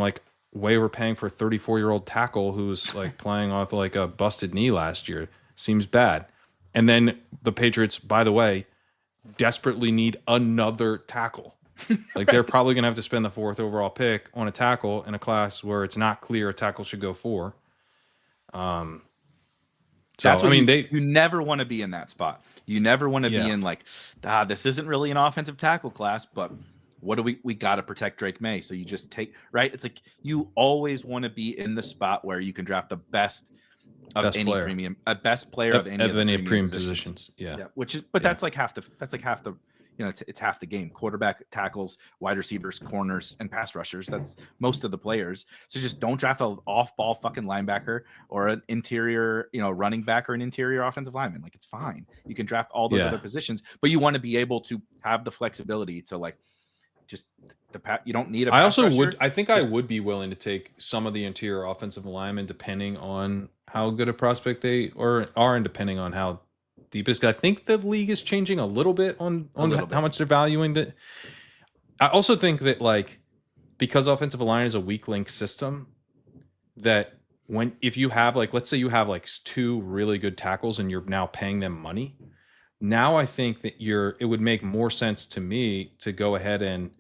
overpaying for a 34-year-old tackle who's playing off a busted knee last year, seems bad. And then the Patriots, by the way, desperately need another tackle. They're probably going to have to spend the 4th overall pick on a tackle in a class where it's not clear a tackle should go 4.
You never want to be in that spot. You never want to be in this isn't really an offensive tackle class, but what do we got to protect Drake May? So you just take, right? It's you always want to be in the spot where you can draft the best of any player. Premium, a best player of any
premium positions. Yeah.
That's half the it's half the game. Quarterback, tackles, wide receivers, corners, and pass rushers. That's most of the players. So just don't draft an off-ball fucking linebacker or an interior, running back or an interior offensive lineman. It's fine. You can draft all those other positions, but you want to be able to have the flexibility to you don't need a pass rusher.
I would be willing to take some of the interior offensive linemen depending on how good a prospect they are and depending on how deepest. I think the league is changing a little bit on how much they're valuing that. I also think that because offensive line is a weak link system, that if you have let's say you have 2 really good tackles and you're now paying them money, now I think that it would make more sense to me to go ahead and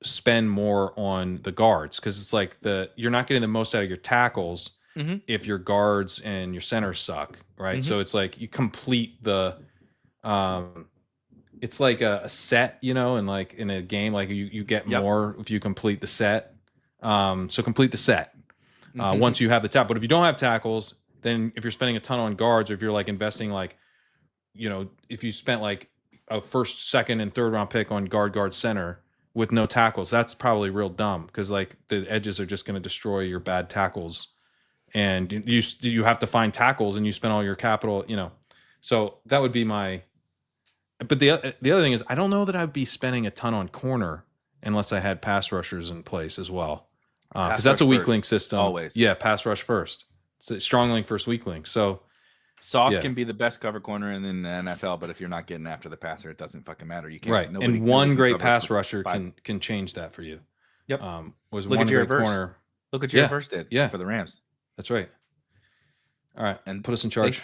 spend more on the guards, because it's you're not getting the most out of your tackles. If your guards and your centers suck, right? So it's you complete the, it's a set, and in a game, you get more if you complete the set. So complete the set once you have the tackle. But if you don't have tackles than if you're spending a ton on guards, or if you're like investing like, if you spent like a first, second, and third round pick on guard, center with no tackles, that's probably real dumb because like the edges are just going to destroy your bad tackles, and you have to find tackles and you spend all your capital, So that would be my. But the other thing is, I don't know that I'd be spending a ton on corner unless I had pass rushers in place as well, because that's a weak
first,
link system.
always.
Yeah, pass rush first. It's strong link first, weak link. So
Sauce can be the best cover corner in the NFL, but if you're not getting after the passer, it doesn't fucking matter. You can't.
Right, and one great pass rusher can change that for you.
Yep.
Was
Look
one
at
great corner.
Look at Jared Verse did.
Yeah.
For the Rams.
That's right. All right, and put us in charge.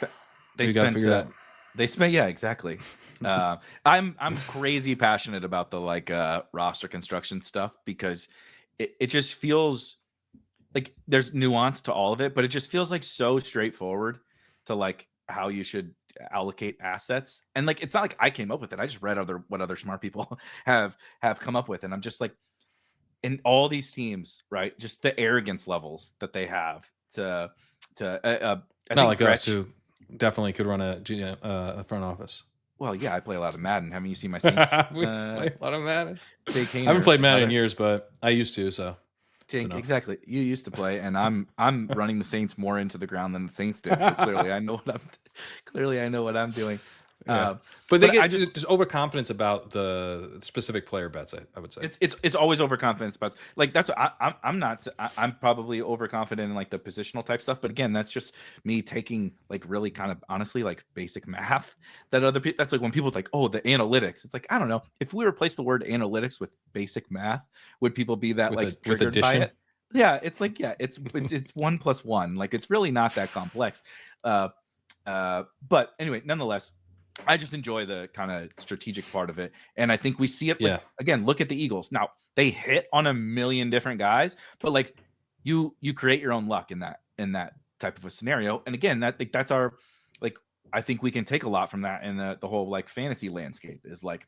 They got to figure that. They spent, exactly. I'm crazy passionate about the roster construction stuff because it just feels like there's nuance to all of it, but it just feels like so straightforward to like how you should allocate assets. And like it's not like I came up with it. I just read what other smart people have come up with, and I'm just like, in all these teams, right? Just the arrogance levels that they have to I
not like us who definitely could run a front office.
Well, yeah, I play a lot of Madden. Haven't you seen my Saints?
We play a lot of Madden.
Jake Hayner,
I haven't played Madden in years, but I used to. So,
Jake, exactly. You used to play, and I'm running the Saints more into the ground than the Saints did. So clearly, I know what I'm doing.
Yeah. But they get just overconfidence about the specific player bets. I would say
it's always overconfidence about, like, that's what I'm not. I'm probably overconfident in like the positional type stuff. But again, that's just me taking like really kind of honestly like basic math that other people. That's like when people like, oh, the analytics. It's like, I don't know, if we replace the word analytics with basic math, would people be that like triggered by it? Yeah, it's like, it's 1 + 1. Like it's really not that complex. But anyway, nonetheless, I just enjoy the kind of strategic part of it. And I think we see it. Again, look at the Eagles. Now, they hit on a million different guys, but like you create your own luck in that type of a scenario. And again, that's our, like, I think we can take a lot from that in the whole like fantasy landscape is like,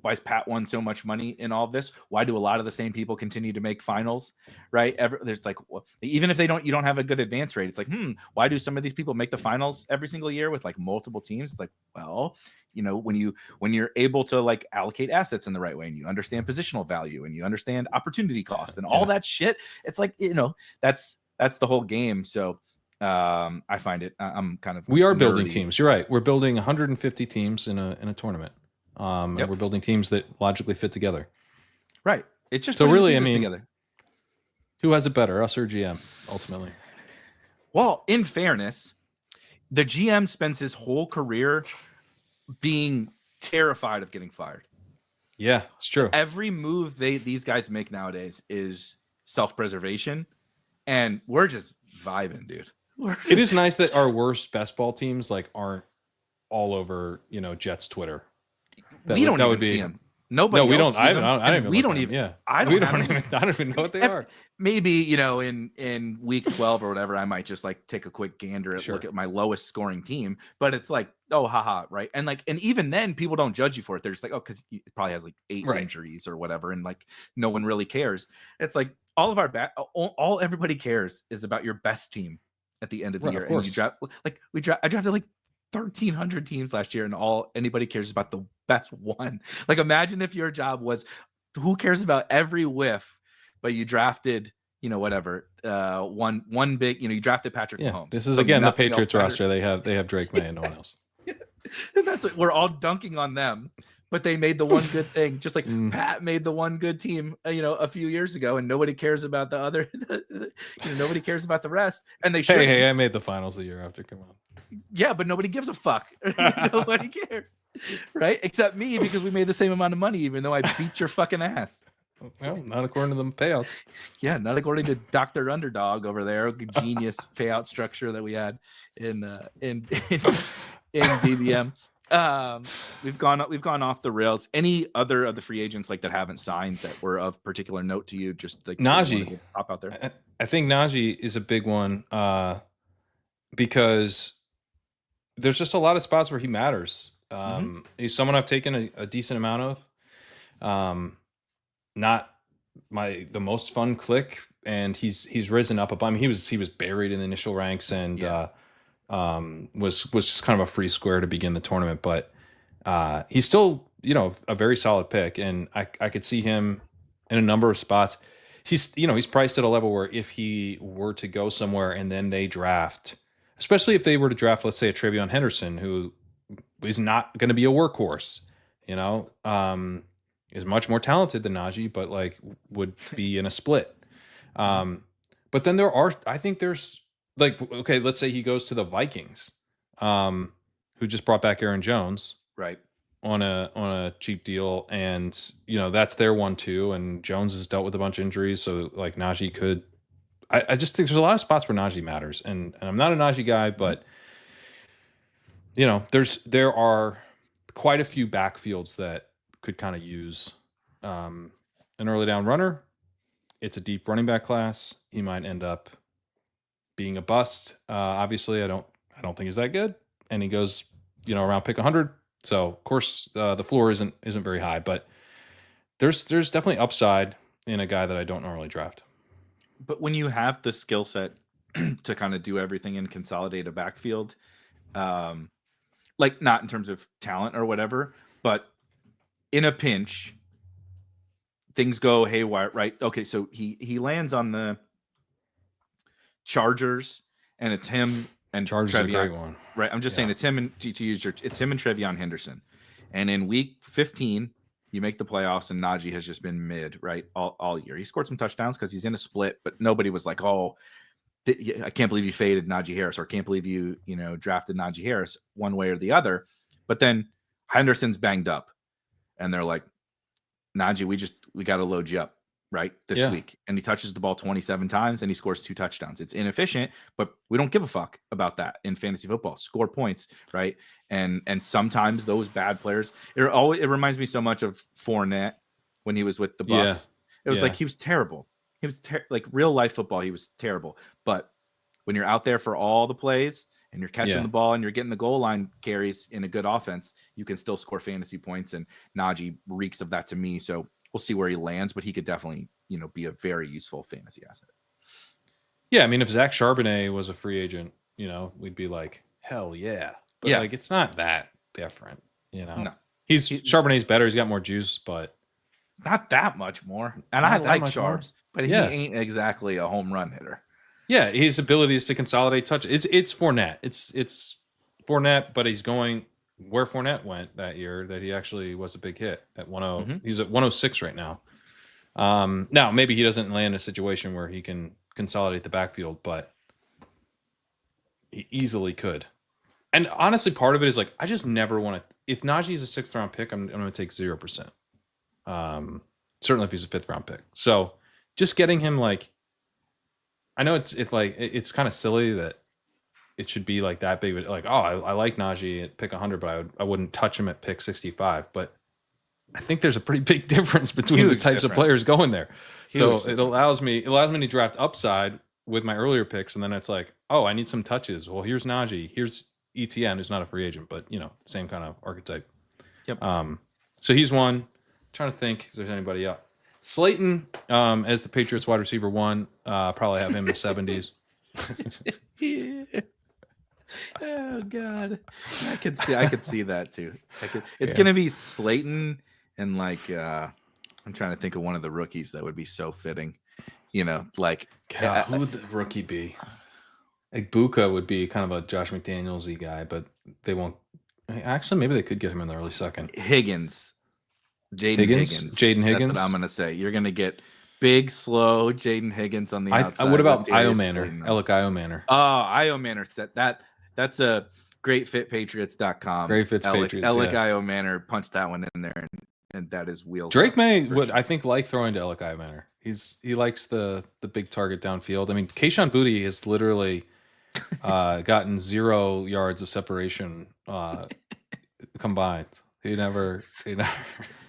why is Pat won so much money in all of this? Why do a lot of the same people continue to make finals? Right? There's like, even if you don't have a good advance rate, it's like, why do some of these people make the finals every single year with like multiple teams? It's like, well, when you're able to like allocate assets in the right way, and you understand positional value, and you understand opportunity cost, and all that shit, it's like, that's the whole game. So I find it, I'm kind of,
we are building teams. You're right. We're building 150 teams in a tournament. And we're building teams that logically fit together.
Right. It's just
so really, I mean,
together.
Who has it better, us or GM, ultimately?
Well, in fairness, the GM spends his whole career being terrified of getting fired.
Yeah, it's true.
Every move these guys make nowadays is self-preservation, and we're just vibing, dude.
It is nice that our worst best ball teams like aren't all over, Jets Twitter.
We don't even see them. Nobody.
No, we
else
don't. I don't even.
Yeah,
I don't even know what they are.
Maybe in week 12 or whatever, I might just like take a quick gander at look at my lowest scoring team. But it's like, oh, haha, right? And like, and even then, people don't judge you for it. They're just like, oh, because it probably has like 8 injuries or whatever, and like no one really cares. It's like all of our all everybody cares is about your best team at the end of the year. And you draft I drafted like 1,300 teams last year, and all anybody cares about the best one. Like, imagine if your job was, who cares about every whiff, but you drafted, whatever, one big, you drafted Patrick Mahomes.
This is again the Patriots roster. They have Drake May and no one else.
And that's what we're all dunking on them, but they made the one good thing, just like Pat made the one good team, a few years ago, and nobody cares about the other. Nobody cares about the rest, and they should.
Hey, I made the finals the year after. Come on.
Yeah, but nobody gives a fuck. Nobody cares, right? Except me, because we made the same amount of money, even though I beat your fucking ass.
Well, not according to the payouts. Yeah,
not according to Dr. Underdog over there. Genius payout structure that we had in BBM. We've gone off the rails. Any other of the free agents like that haven't signed that were of particular note to you? Just like
Najee,
pop out there.
I think Najee is a big one because there's just a lot of spots where he matters. He's someone I've taken a decent amount of. Not the most fun click and he's risen up. I mean, he was buried in the initial ranks and was just kind of a free square to begin the tournament, but he's still, a very solid pick, and I could see him in a number of spots. He's priced at a level where if he were to go somewhere and then they draft, especially if they were to draft, let's say, a Travion Henderson, who is not going to be a workhorse, is much more talented than Najee, but like would be in a split. But then I think there's like, okay, let's say he goes to the Vikings, who just brought back Aaron Jones,
right,
on a cheap deal, and that's their 1-2, and Jones has dealt with a bunch of injuries, so like Najee could. I just think there's a lot of spots where Najee matters, and I'm not a Najee guy, but there are quite a few backfields that could kind of use an early down runner. It's a deep running back class. He might end up being a bust. Obviously, I don't think he's that good, and he goes around pick 100. So of course the floor isn't very high, but there's definitely upside in a guy that I don't normally draft.
But when you have the skill set to kind of do everything and consolidate a backfield, like not in terms of talent or whatever, but in a pinch, things go haywire, right? Okay, so he lands on the Chargers, and it's him and
Chargers
Trevion,
is a great one,
right? I'm just saying it's him and it's him and Trevion Henderson, and in week 15 you make the playoffs, and Najee has just been mid, right, all year. He scored some touchdowns because he's in a split, but nobody was like, oh, I can't believe you faded Najee Harris, or can't believe you drafted Najee Harris one way or the other. But then Henderson's banged up, and they're like, Najee, we got to load you up right this week. And he touches the ball 27 times and he scores 2 touchdowns. It's inefficient, but we don't give a fuck about that in fantasy football. Score points, right? And sometimes those bad players, it reminds me so much of Fournette when he was with the Bucs. It was like he was terrible. He was like real life football. He was terrible. But when you're out there for all the plays and you're catching the ball and you're getting the goal line carries in a good offense, you can still score fantasy points. And Najee reeks of that to me. So we'll see where he lands, but he could definitely, be a very useful fantasy asset.
Yeah, I mean, if Zach Charbonnet was a free agent, we'd be like, hell yeah. But like, it's not that different, No. He's Charbonnet's better. He's got more juice, but
not that much more. And I like Charbs, but he ain't exactly a home run hitter.
Yeah, his ability is to consolidate touch. It's Fournette. It's Fournette, but he's going where Fournette went that year. That he actually was a big hit at 10. Mm-hmm. He's at 106 right now. Now maybe he doesn't land in a situation where he can consolidate the backfield, but he easily could. And honestly, part of it is like I just never want to. If Najee is a 6th round pick, I'm going to take 0%. Certainly if he's a 5th round pick. So just getting him like. I know it's kind of silly that it should be like that big, but like, I like Najee at pick 100, but I wouldn't touch him at pick 65. But I think there's a pretty big difference between the types of players going there. So it allows me to draft upside with my earlier picks, and then it's like, I need some touches. Well, here's Najee, here's ETN, who's not a free agent, but same kind of archetype.
Yep.
So he's one. I'm trying to think if there's anybody else. Slayton, as the Patriots wide receiver 1, probably have him in the 70s.
Oh God, I could see that too. It's gonna be Slayton and like I'm trying to think of one of the rookies that would be so fitting. Like
who would the rookie be? Igbuka would be kind of a Josh McDaniels-y guy, but they won't. Actually, maybe they could get him in the early second.
Jaden Higgins. That's what I'm going to say. You're going to get big, slow Jaden Higgins on the outside.
What about Io Manor? Elik Io Manor.
Oh, Io Manor. That's a great fit Patriots.com.
Great fits Patriots.
Elik Io Manor punched that one in there, and that is wheels.
Drake May would, I think, like throwing to Elik Io Manor. He likes the big target downfield. I mean, Kayshon Boutte has literally gotten 0 yards of separation combined. He never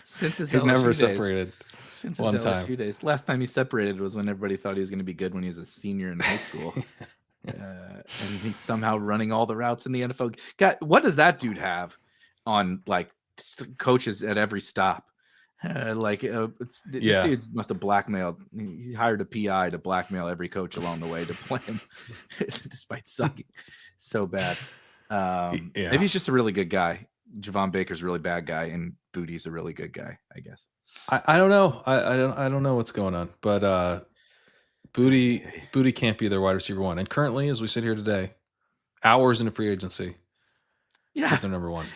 since his
never
LSU
separated.
Since his LSU days. Last time he separated was when everybody thought he was going to be good when he was a senior in high school. And he's somehow running all the routes in the NFL. God, what does that dude have on like coaches at every stop? This dude must have blackmailed. He hired a PI to blackmail every coach along the way to play him, despite sucking so bad. Maybe he's just a really good guy. Javon Baker's a really bad guy, and Booty's a really good guy, I guess.
I don't know. I don't know what's going on, but Booty can't be their wide receiver one. And currently, as we sit here today, hours into free agency, he's their number one.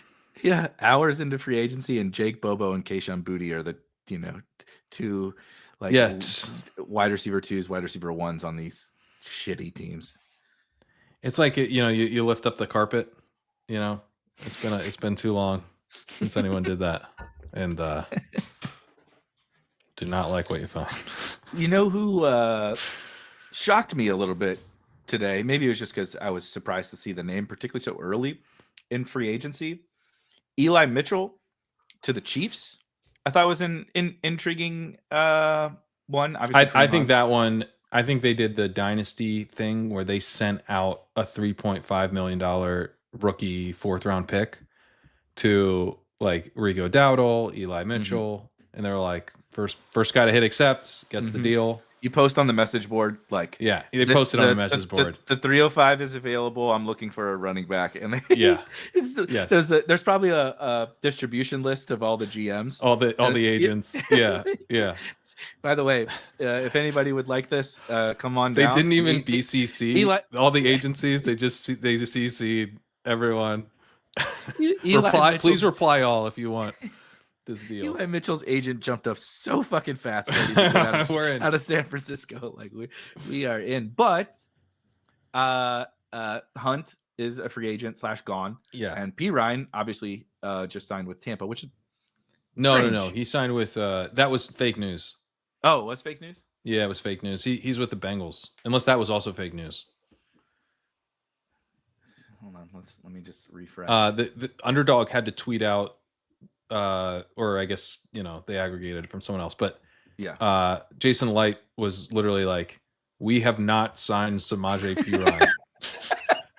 Yeah, hours into free agency, and Jake Bobo and Kayshon Boutte are the two wide receiver twos, wide receiver ones on these shitty teams.
It's like you lift up the carpet. It's been too long since anyone did that, and do not like what you find.
You know who shocked me a little bit today? Maybe it was just because I was surprised to see the name, particularly so early in free agency. Eli Mitchell to the Chiefs, I thought was an intriguing one.
I think that one. I think they did the dynasty thing where they sent out a $3.5 million rookie 4th round pick to like Rico Dowdle, Eli Mitchell, and they were like, first guy to hit accept gets the deal.
You post on the message board, they
posted on the message board.
The 305 is available. I'm looking for a running back, and there's probably a distribution list of all the GMs,
all the agents. Yeah.
By the way, if anybody would like this, come on
down. They didn't even BCC all the agencies. They just CC'd everyone. Please reply all if you want this deal.
Eli Mitchell's agent jumped up so fucking fast ready to get out of San Francisco. Like we are in. But Hunt is a free agent / gone.
Yeah.
And Perine obviously just signed with Tampa, which is
no. He signed with that was fake news.
Oh, it was fake news?
Yeah, it was fake news. He's with the Bengals. Unless that was also fake news.
Hold on, let me just refresh.
The Underdog had to tweet out or I guess they aggregated it from someone else, but Jason Light was literally like, we have not signed Samaje Perine.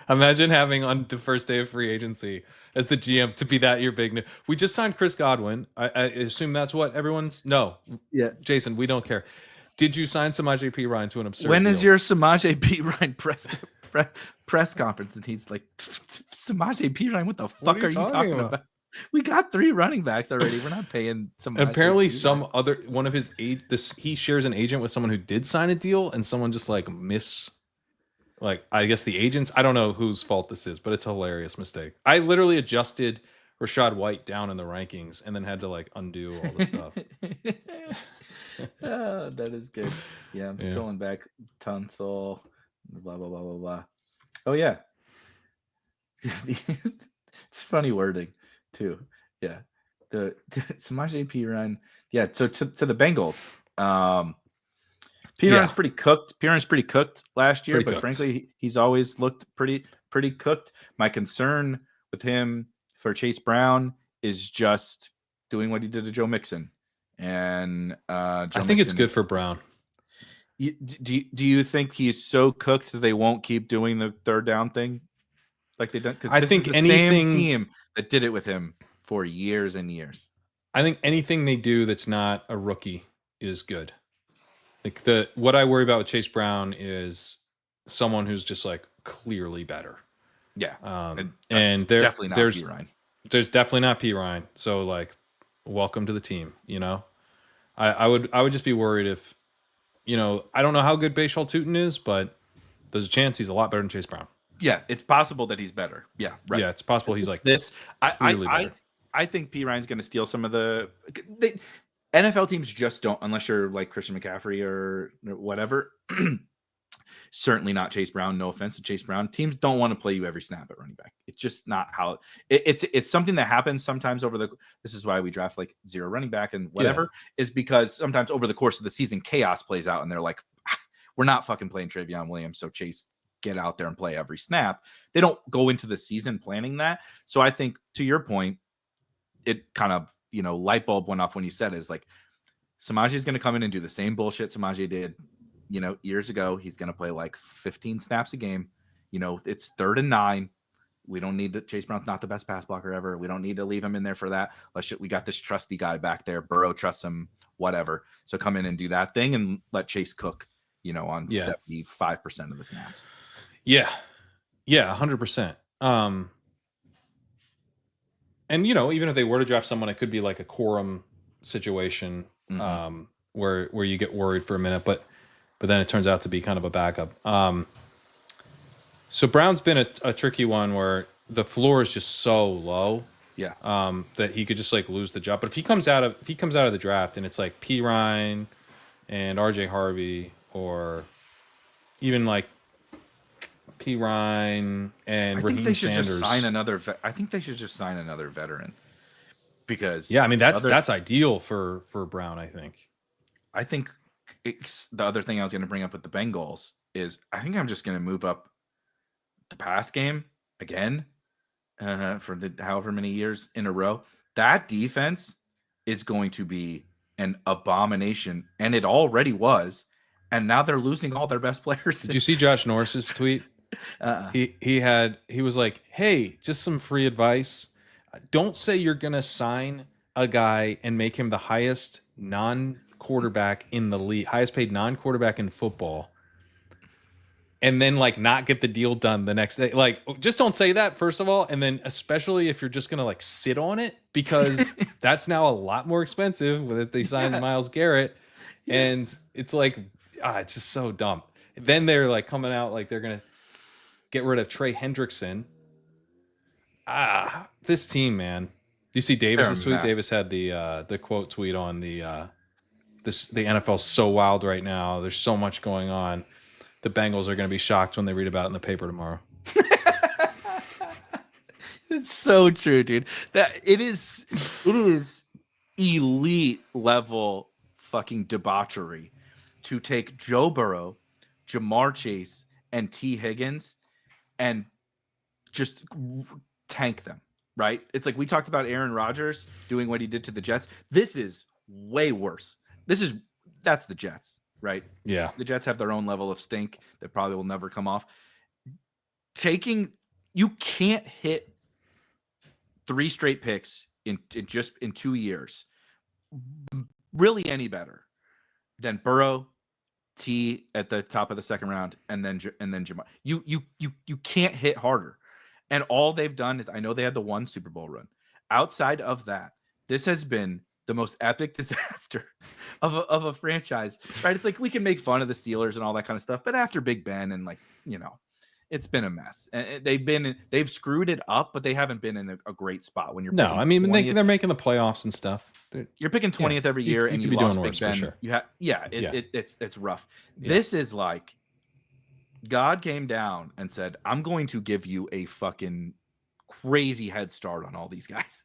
Imagine having on the first day of free agency as the GM to be that your big news. We just signed Chris Godwin. I assume that's what everyone's Jason, we don't care. Did you sign Samaje Perine to an absurd
when
deal?
Is your Samaje Perine press conference? And he's like, Samaje Perine, what the fuck are you talking about? We got 3 running backs already. We're not paying some.
Apparently, some other one of his he shares an agent with someone who did sign a deal, and someone just I guess the agents. I don't know whose fault this is, but it's a hilarious mistake. I literally adjusted Rachaad White down in the rankings, and then had to undo all the stuff.
Oh, that is good. Yeah, I'm scrolling back. Tunsil, blah blah blah blah blah. Oh yeah, it's funny wording too. Yeah, the Samaje Perine. Yeah, so to the Bengals. Perine's pretty cooked. Perine's pretty cooked last year, but frankly, he's always looked pretty cooked. My concern with him for Chase Brown is just doing what he did to Joe Mixon. And
I think it's good for Brown.
Do you think he's so cooked that they won't keep doing the third down thing like they've done? Because I think the same team that did it with him for years and years.
I think anything they do that's not a rookie is good. What I worry about with Chase Brown is someone who's just clearly better.
Yeah,
and
definitely not Perine.
There's definitely not Perine. So welcome to the team. I would just be worried if, I don't know how good Bashal Tutin is, but there's a chance he's a lot better than Chase Brown.
Yeah, it's possible that he's better. Yeah, right.
Yeah, it's possible he's
this.
Clearly better.
I think Perine's going to steal some of the. NFL teams just don't, unless you're like Christian McCaffrey or whatever. Certainly not Chase Brown. No offense to Chase Brown. Teams don't want to play you every snap at running back. It's just not how it's something that happens sometimes this is why we draft 0 running back and whatever, is because sometimes over the course of the season, chaos plays out and they're like, we're not fucking playing Travion Williams. So Chase, get out there and play every snap. They don't go into the season planning that. So I think to your point, it kind of, light bulb went off when you said it, is Samaje is going to come in and do the same bullshit Samaje did, years ago. He's going to play 15 snaps a game. It's 3rd and 9. We don't need to. Chase Brown's not the best pass blocker ever. We don't need to leave him in there for that. We got this trusty guy back there. Burrow trusts him, whatever. So come in and do that thing and let Chase cook, on 75% of the snaps.
Yeah. Yeah, 100%. And, even if they were to draft someone, it could be like a quorum situation where you get worried for a minute, but then it turns out to be kind of a backup. So Brown's been a tricky one where the floor is just so low, that he could just like lose the job. But if he comes out of the draft and it's like Perine and RJ Harvey, or even like Perine and Raheem Sanders,
I think they should just sign another veteran, because
I mean that's ideal for Brown. I think
the other thing I was going to bring up with the Bengals is I think I'm just going to move up the pass game again for the however many years in a row. That defense is going to be an abomination, and it already was, and now they're losing all their best players.
Did you see Josh Norris's tweet? He was like, hey, just some free advice. Don't say you're gonna sign a guy and make him the highest non-quarterback in the league, highest paid non-quarterback in football, and then like not get the deal done the next day. Like, just don't say that, first of all, and then especially if you're just gonna like sit on it, because that's now a lot more expensive with it. They signed Myles Garrett, and it's like it's just so dumb. Then they're like coming out like they're gonna get rid of Trey Hendrickson. This team, man. Do you see Davis's tweet? Davis had the quote tweet on the NFL's so wild right now. There's so much going on. The Bengals are going to be shocked when they read about it in the paper tomorrow.
It's so true, dude. That it is elite level fucking debauchery to take Joe Burrow, Jamar Chase, and T. Higgins and just tank them, right? It's like we talked about Aaron Rodgers doing what he did to the Jets. This is way worse. That's the Jets, right?
Yeah.
The Jets have their own level of stink that probably will never come off. You can't hit 3 straight picks in 2 years really any better than Burrow, T at the top of the second round, and then Jamar. You can't hit harder. And all they've done is, I know they had the one Super Bowl run. Outside of that, this has been the most epic disaster of a franchise, right? It's like we can make fun of the Steelers and all that kind of stuff, but after Big Ben and it's been a mess. And they've screwed it up, but they haven't been in a great spot when you're.
No, I mean they're making the playoffs and stuff.
You're picking 20th every year, and you
be
lost
doing
Big
worse,
Ben.
for sure.
It's rough. Yeah. This is like God came down and said, "I'm going to give you a fucking crazy head start on all these guys."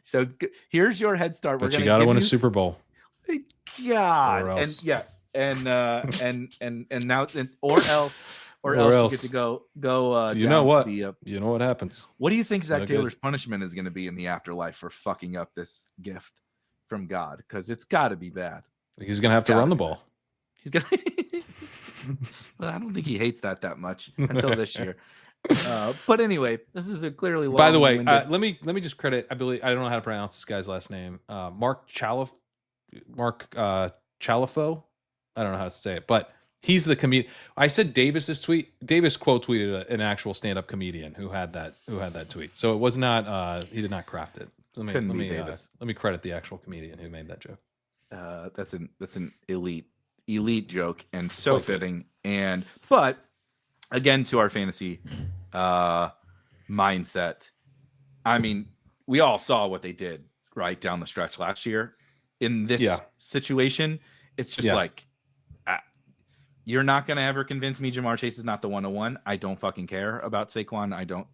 So here's your head start.
But you got to win a Super Bowl.
God, and now or else you get to go.
You know what? You know what happens.
What do you think Zach Taylor's punishment is going to be in the afterlife for fucking up this gift from God? Because it's got to be bad.
He's going to have to run the ball.
He's gonna. Well, I don't think he hates that much until this year. But anyway, this is a clearly.
By the way, let me just credit. I don't know how to pronounce this guy's last name. Mark Chalifo. I don't know how to say it, but he's the comedian. I said Davis's tweet. Davis quote tweeted an actual stand-up comedian who had that tweet. So it was not. He did not craft it. Let me credit the actual comedian who made that joke.
That's an elite joke and so fitting. But again, to our fantasy mindset, I mean, we all saw what they did right down the stretch last year. In this situation, it's just like, you're not going to ever convince me Jamar Chase is not the 101. I don't fucking care about Saquon. I don't,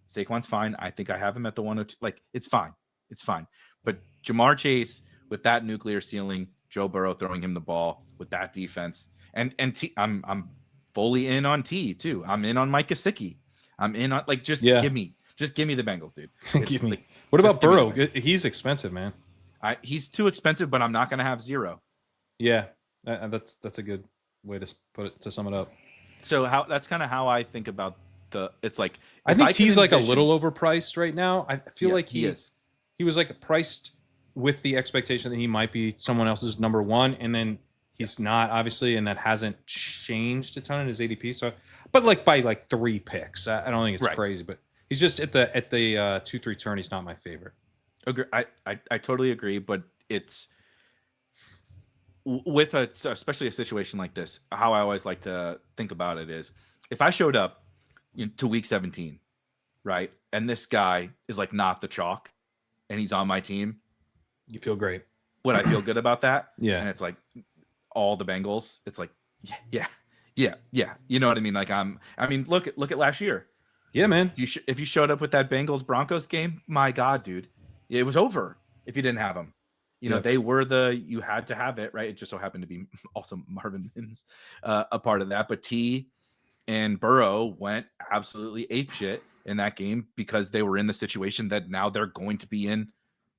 Saquon's fine. I think I have him at the 102. Like, it's fine. It's fine. But Jamar Chase with that nuclear ceiling, Joe Burrow throwing him the ball with that defense, and I'm fully in on T too. I'm in on Mike Gesicki. I'm in on give me the Bengals, dude.
What about Burrow? He's expensive, man.
He's too expensive, but I'm not going to have zero.
Yeah, that's a good way to sum it up.
So that's kind of how I think about it's like
I think T's like a little overpriced right now. I feel like
he is.
He was like priced with the expectation that he might be someone else's number one, and then he's not, obviously, and that hasn't changed a ton in his ADP. So, but like by like 3 picks, I don't think it's crazy, but he's just at the 2-3 turn. He's not my favorite.
Agree. I totally agree, but it's with especially a situation like this. How I always like to think about it is, if I showed up to week 17, right, and this guy is like not the chalk, and he's on my team,
you feel great.
Would I feel good about that?
Yeah.
And it's like all the Bengals. It's like, yeah. You know what I mean? Like look at last year.
Yeah, man.
If you showed up with that Bengals Broncos game, my God, dude, it was over if you didn't have them. You know, they were you had to have it, right? It just so happened to be also Marvin Mims a part of that. But T and Burrow went absolutely apeshit in that game because they were in the situation that now they're going to be in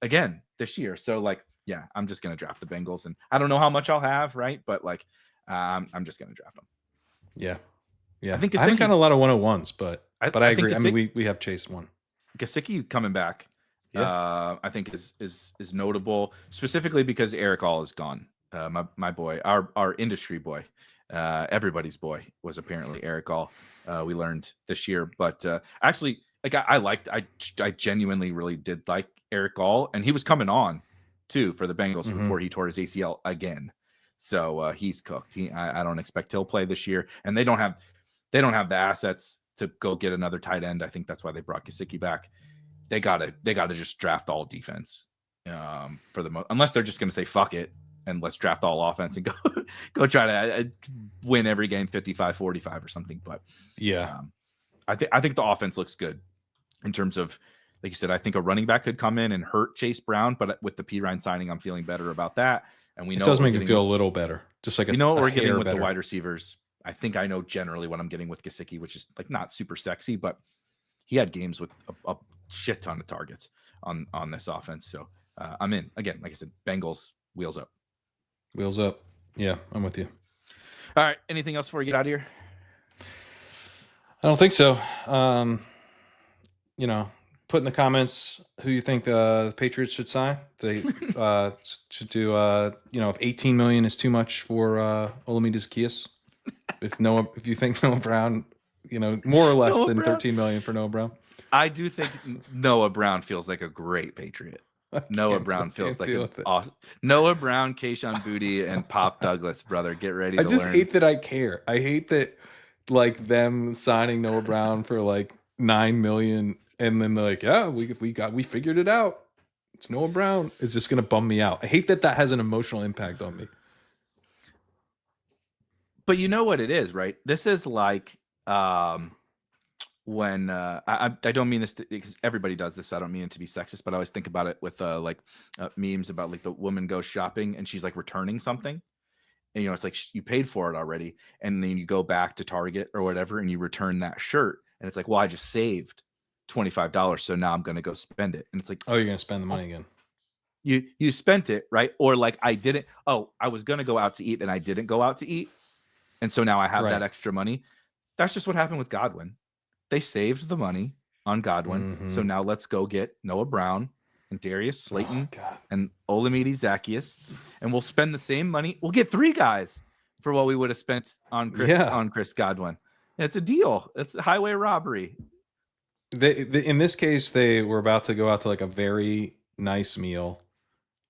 again this year. So like, yeah, I'm just going to draft the Bengals, and I don't know how much I'll have, right? But like, I'm just going to draft them.
Yeah. Yeah.
I
haven't gotten a lot of 101s, but I agree.
Gesicki,
I mean, we have chased one.
Gesicki coming back. Yeah. I think is notable, specifically because Eric All is gone. My boy, our industry boy, everybody's boy was apparently Eric All. We learned this year, but actually, like I genuinely really did like Eric All, and he was coming on too for the Bengals before he tore his ACL again. So he's cooked. I don't expect he'll play this year, and they don't have the assets to go get another tight end. I think that's why they brought Gesicki back. They gotta just draft all defense for the most, unless they're just gonna say fuck it and let's draft all offense and go try to win every game 55-45 or something. But
yeah,
I think the offense looks good in terms of, like you said, I think a running back could come in and hurt Chase Brown, but with the Perine signing, I'm feeling better about that. And we know
it does make me feel a little better. Just like
we know what we're getting with the wide receivers. I think I know generally what I'm getting with Gesicki, which is like not super sexy, but he had games with a shit ton of targets on this offense. So I'm in. Again, like I said, Bengals, wheels up.
Wheels up. Yeah, I'm with you.
All right. Anything else before we get out of here?
I don't think so. Put in the comments who you think the Patriots should sign. They should do, if 18 million is too much for Olamide Zaccheaus. If you think Noah Brown, more or less than 13 million for Noah Brown.
I do think Noah Brown feels like a great Patriot. Noah Brown feels like an awesome. Noah Brown, Kayshon Boutte, and Pop Douglas, brother. Get ready. I
just hate that I care. I hate that, like, them signing Noah Brown for like 9 million, and then they're like, yeah, we figured it out. It's Noah Brown. Is this gonna bum me out? I hate that has an emotional impact on me.
But you know what it is, right? This is like when I don't mean this because everybody does this. So I don't mean it to be sexist, but I always think about it with memes about like the woman goes shopping and she's like returning something, and it's like you paid for it already, and then you go back to Target or whatever and you return that shirt, and it's like, well, I just saved $25, so now I'm going to go spend it, and it's like,
oh, you're going to spend the money again.
You spent it, right? Or like I didn't. Oh, I was going to go out to eat and I didn't go out to eat, and so now I have that extra money. That's just what happened with Godwin. They saved the money on Godwin. So now let's go get Noah Brown and Darius Slayton and Olamide Zaccheaus, and we'll spend the same money. We'll get 3 guys for what we would have spent on Chris Godwin. It's a deal. It's a highway robbery.
In this case, they were about to go out to like a very nice meal.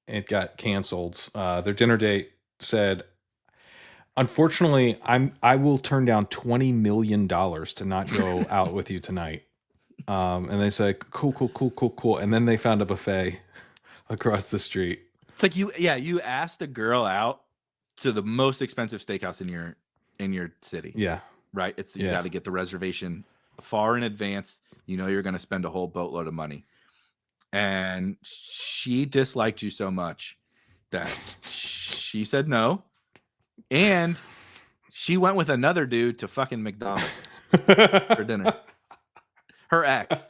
It got canceled. Their dinner date said, unfortunately, I will turn down $20 million to not go out with you tonight. And they said, cool. And then they found a buffet across the street.
It's like you asked a girl out to the most expensive steakhouse in your city.
Yeah.
Right. You got to get the reservation far in advance. You're going to spend a whole boatload of money. And she disliked you so much that she said no. And she went with another dude to fucking McDonald's for dinner. Her ex.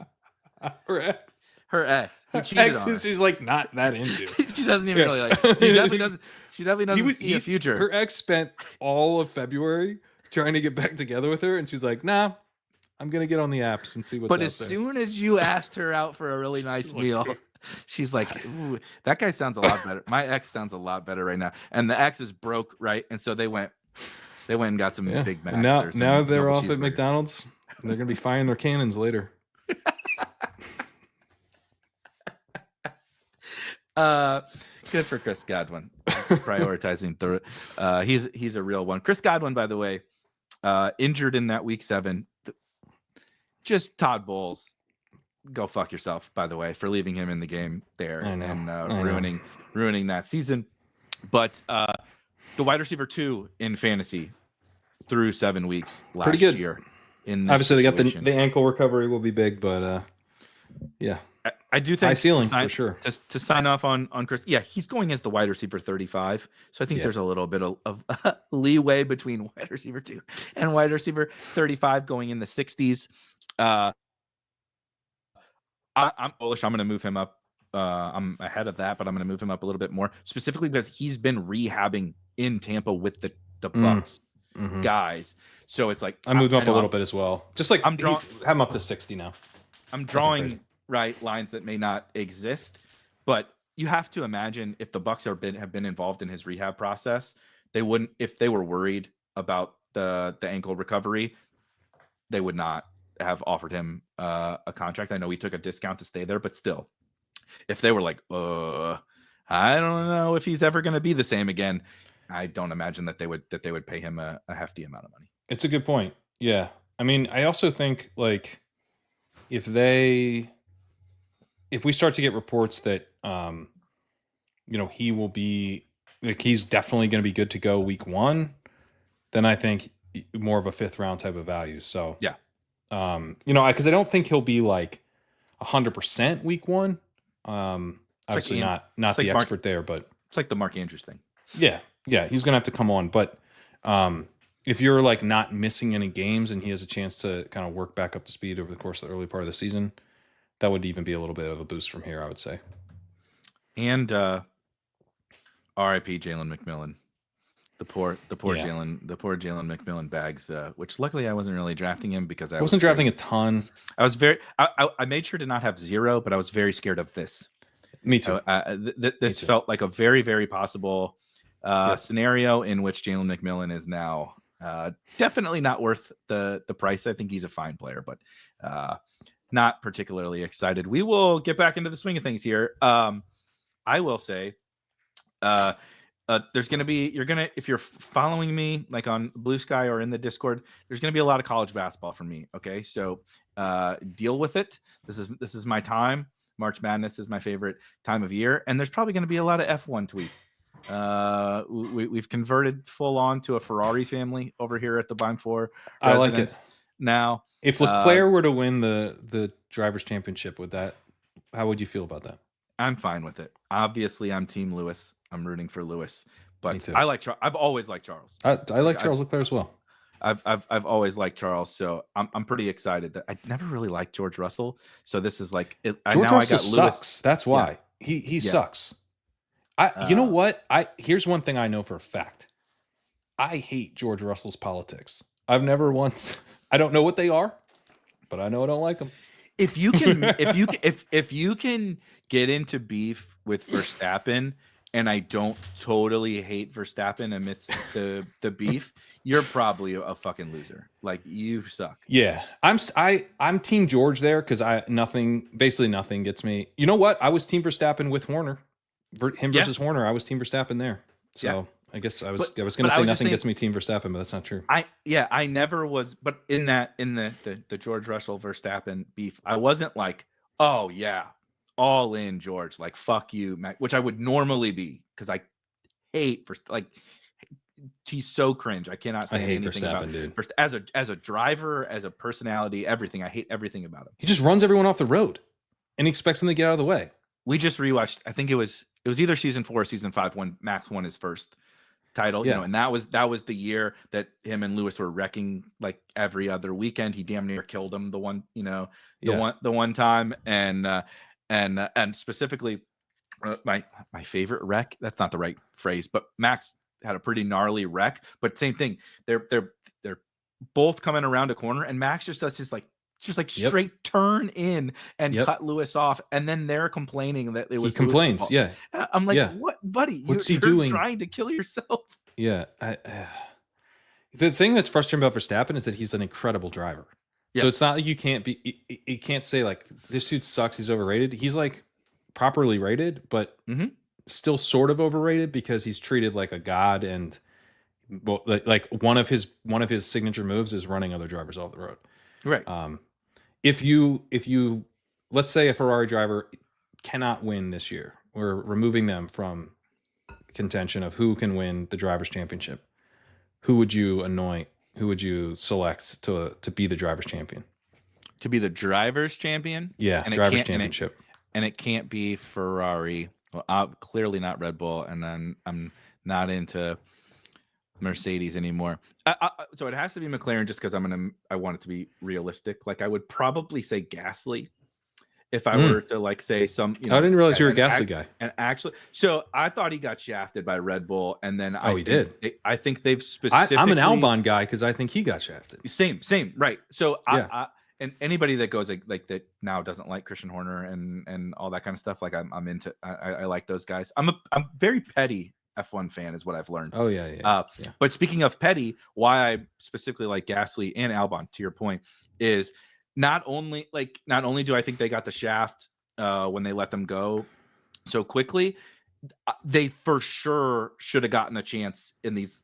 Who cheated on her.
She's like not that into.
She doesn't even really like. She definitely doesn't see a future.
Her ex spent all of February trying to get back together with her, and she's like, nah, I'm gonna get on the apps and see what's
But
out
as
there.
soon as you asked her out for a really nice meal, she's like, "Ooh, that guy sounds a lot better. My ex sounds a lot better right now." And the ex is broke, right? And so they went and got some Big Macs.
And
Or some
now they're
double
off at
cheeseburgers.
McDonald's. They're gonna be firing their cannons later.
Good for Chris Godwin, prioritizing the. He's a real one. Chris Godwin, by the way, injured in that week 7. Just Todd Bowles, go fuck yourself. By the way, for leaving him in the game there and ruining that season. But the wide receiver 2 in fantasy through 7 weeks last year.
Obviously, they got the ankle recovery will be big, but yeah.
I do think
high ceiling for sure.
To sign off on Chris, yeah, he's going as the wide receiver 35. So I think there's a little bit of leeway between wide receiver 2 and wide receiver 35 going in the 60s. I'm bullish. I'm going to move him up. I'm ahead of that, but I'm going to move him up a little bit more, specifically because he's been rehabbing in Tampa with the Bucs guys. So it's like
I moved him up a little bit as well. Just like have him up to 60 now.
I'm drawing lines that may not exist, but you have to imagine if the Bucs have been involved in his rehab process, they wouldn't, if they were worried about the ankle recovery, they would not have offered him a contract. I know he took a discount to stay there, but still, if they were like, I don't know if he's ever going to be the same again, I don't imagine that they would pay him a hefty amount of money. It's
a good point. Yeah. I mean, I also think like if we start to get reports that, he will be like, he's definitely going to be good to go week 1, then I think more of a 5th round type of value. So
yeah.
Because I don't think he'll be like 100% week 1. Obviously not the expert there, but
it's like the Mark Andrews thing.
Yeah. Yeah. He's going to have to come on. But if you're like not missing any games and he has a chance to kind of work back up to speed over the course of the early part of the season, that would even be a little bit of a boost from here, I would say.
And R.I.P. Jalen McMillan. The poor Jalen McMillan bags, which luckily I wasn't really drafting him because I
wasn't drafting a ton.
I was I made sure to not have 0, but I was very scared of this.
Me too.
This felt like a very, very possible scenario in which Jalen McMillan is now definitely not worth the price. I think he's a fine player, but not particularly excited. We will get back into the swing of things here. I will say, there's going to be, if you're following me like on Blue Sky or in the Discord, there's going to be a lot of college basketball for me. Okay. So deal with it. This is my time. March Madness is my favorite time of year. And there's probably going to be a lot of F1 tweets. We've converted full on to a Ferrari family over here at the Beimfohr.
I like it.
Now,
if Leclerc were to win the drivers' championship, how would you feel about that?
I'm fine with it. Obviously, I'm Team Lewis. I'm rooting for Lewis, but I've always liked Charles.
I like Charles Leclerc as well.
I've always liked Charles, so I'm pretty excited. That I never really liked George Russell, so this is like
George Russell sucks. That's why he sucks. You know what? Here's one thing I know for a fact. I hate George Russell's politics. I've never once. I don't know what they are, but I know I don't like them.
If you can get into beef with Verstappen, and I don't totally hate Verstappen amidst the beef, you're probably a fucking loser. Like, you suck.
Yeah, I'm Team George there because basically nothing gets me. You know what? I was Team Verstappen with Horner, him versus Horner. I was Team Verstappen there. So I guess I was going to say nothing gets me Team Verstappen, but that's not true.
I never was, but in the George Russell Verstappen beef, I wasn't like, oh yeah, all in George, like fuck you, Mac, which I would normally be because I hate he's so cringe. I cannot say anything about him, dude. As a driver, as a personality, everything. I hate everything about him.
He just runs everyone off the road, and he expects them to get out of the way.
We just rewatched. I think it was either season 4 or season 5 when Max won his first title, and that was the year that him and Lewis were wrecking like every other weekend. He damn near killed him the one time, and specifically my favorite wreck. That's not the right phrase, but Max had a pretty gnarly wreck. But same thing, they're both coming around a corner, and Max just does his
Yep.
straight turn in and
Yep.
cut Lewis off, and then they're complaining that it was
He complains.
Lewis's fault.
Yeah.
I'm like,
Yeah.
what, buddy?
What's he
you're
doing?
trying to kill yourself.
Yeah. The thing that's frustrating about Verstappen is that he's an incredible driver.
Yeah.
So it's not like you can't say like this dude sucks, he's overrated. He's like properly rated, but still sort of overrated because he's treated like a god, and like one of his signature moves is running other drivers off the road.
Right.
If you let's say a Ferrari driver cannot win this year, we're removing them from contention of who can win the drivers' championship. Who would you anoint? Who would you select to be the drivers' champion?
To be the drivers' champion?
Yeah,
and
drivers' championship.
And it can't be Ferrari. Well, clearly not Red Bull, and then I'm not into Mercedes anymore. So it has to be McLaren just because I want it to be realistic. Like I would probably say Gasly if I were to like say some.
I didn't realize you were a Gasly guy.
And actually, so I thought he got shafted by Red Bull, and then I think they've specifically.
I'm an Albon guy because I think he got shafted.
Same, right. So yeah. And anybody that goes like that now doesn't like Christian Horner and all that kind of stuff. Like I'm into. I like those guys. I'm very petty F1 fan is what I've learned.
Oh yeah.
But speaking of petty, why I specifically like Gasly and Albon, to your point, is not only do I think they got the shaft when they let them go so quickly, they for sure should have gotten a chance in these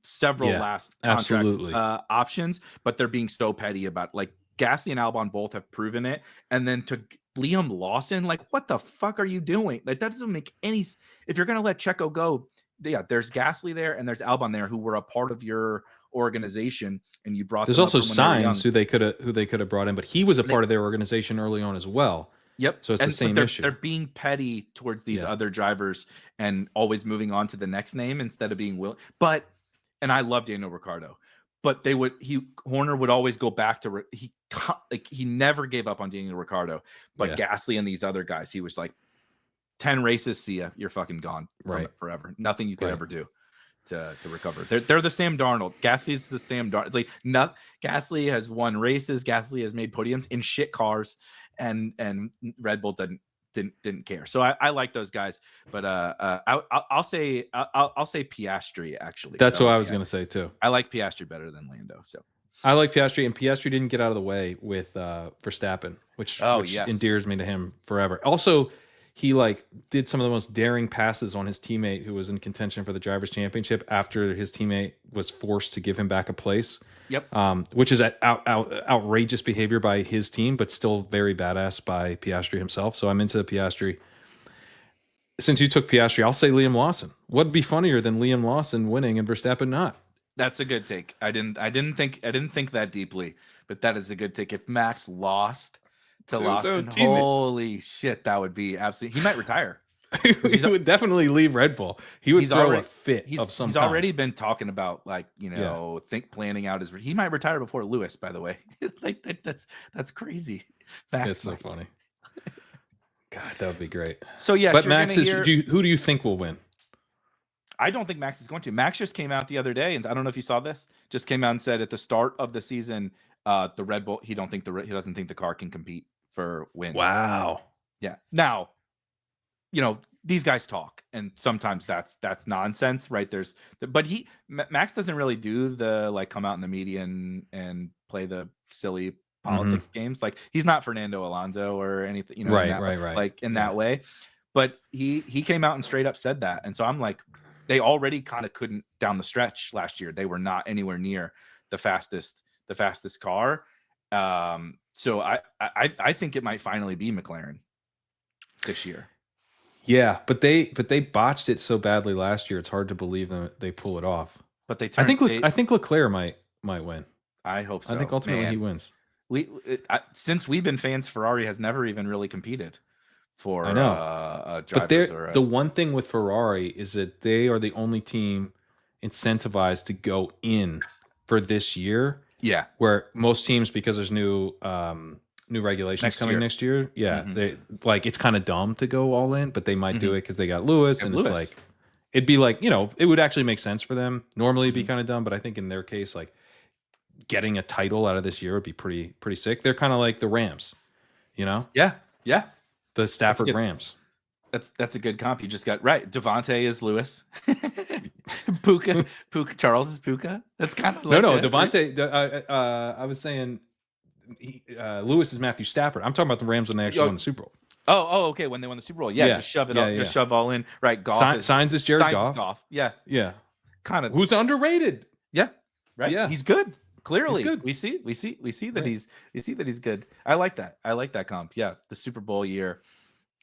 several last contract options, but they're being so petty about like Gasly and Albon both have proven it. And then to Liam Lawson, like, what the fuck are you doing? Like, that doesn't make any. If you're gonna let Checo go, yeah, there's Gasly there and there's Albon there who were a part of your organization, and you brought.
There's also Sainz who they could have brought in, but he was a part of their organization early on as well.
Yep.
So it's the same issue.
They're being petty towards these other drivers and always moving on to the next name instead of being willing. And I love Daniel Ricciardo, but Horner would always go back to he never gave up on Daniel Ricciardo, but Gasly and these other guys, he was like 10 races, see ya, you're fucking gone forever. Nothing you could ever do to recover. They're the Sam Darnold. Gasly's the Sam Darnold. It's like Gasly has won races. Gasly has made podiums in shit cars, and Red Bull didn't care. So I like those guys, but I'll say Piastri actually.
That's what I was going to say too.
I like Piastri better than Lando. So
I like Piastri, and Piastri didn't get out of the way with Verstappen, which endears me to him forever. Also, he did some of the most daring passes on his teammate who was in contention for the drivers' championship after his teammate was forced to give him back a place.
Yep.
Which is outrageous behavior by his team, but still very badass by Piastri himself. So I'm into Piastri. Since you took Piastri, I'll say Liam Lawson. What'd be funnier than Liam Lawson winning and Verstappen not?
That's a good take. I didn't think that deeply, but that is a good take. If Max lost to Lawson, holy shit, that would be absolutely. He might retire.
He would definitely leave Red Bull. He would throw a fit of some kind.
He's already been talking about planning out his. He might retire before Lewis. By the way, that's crazy.
That's so funny. God, that would be great.
So yeah,
but Max is. Who do you think will win?
I don't think Max is going to. Max just came out the other day, and I don't know if you saw this. Just came out and said at the start of the season, the Red Bull. He doesn't think the car can compete for wins.
Wow.
Yeah. Now, these guys talk, and sometimes that's nonsense, right? But Max doesn't really do the come out in the media and play the silly politics games. Like he's not Fernando Alonso or anything,
right.
Like in that way. But he came out and straight up said that, and so I'm like, they already kind of couldn't down the stretch last year. They were not anywhere near the fastest car. So I think it might finally be McLaren this year.
Yeah, but they botched it so badly last year. It's hard to believe that they pull it off.
But
I think Leclerc might win.
I hope so.
I think ultimately he wins.
Since we've been fans, Ferrari has never even really competed for
drivers. But the one thing with Ferrari is that they are the only team incentivized to go in for this year.
Yeah,
where most teams, because there's new regulations coming next year. Yeah, they it's kind of dumb to go all in, but they might do it because they got Lewis, and it's like it'd be it would actually make sense for them. Normally, it'd be kind of dumb, but I think in their case, getting a title out of this year would be pretty sick. They're kind of like the Rams, you know?
Yeah.
The Stafford Rams.
That's a good comp. You just got right. Davante is Lewis. Puka Charles is Puka. That's kind of like
Davante. I was saying Lewis is Matthew Stafford. I'm talking about the Rams when they actually won the Super Bowl.
Oh, okay. When they won the Super Bowl, just shove it all. Just shove all in. Right. Goff.
Signs is Jared Goff.
Yes.
Yeah.
Kind of.
Who's underrated?
Yeah. Right.
Yeah.
He's good. Clearly,
he's good.
we see that he's good. I like that comp. Yeah. The Super Bowl year,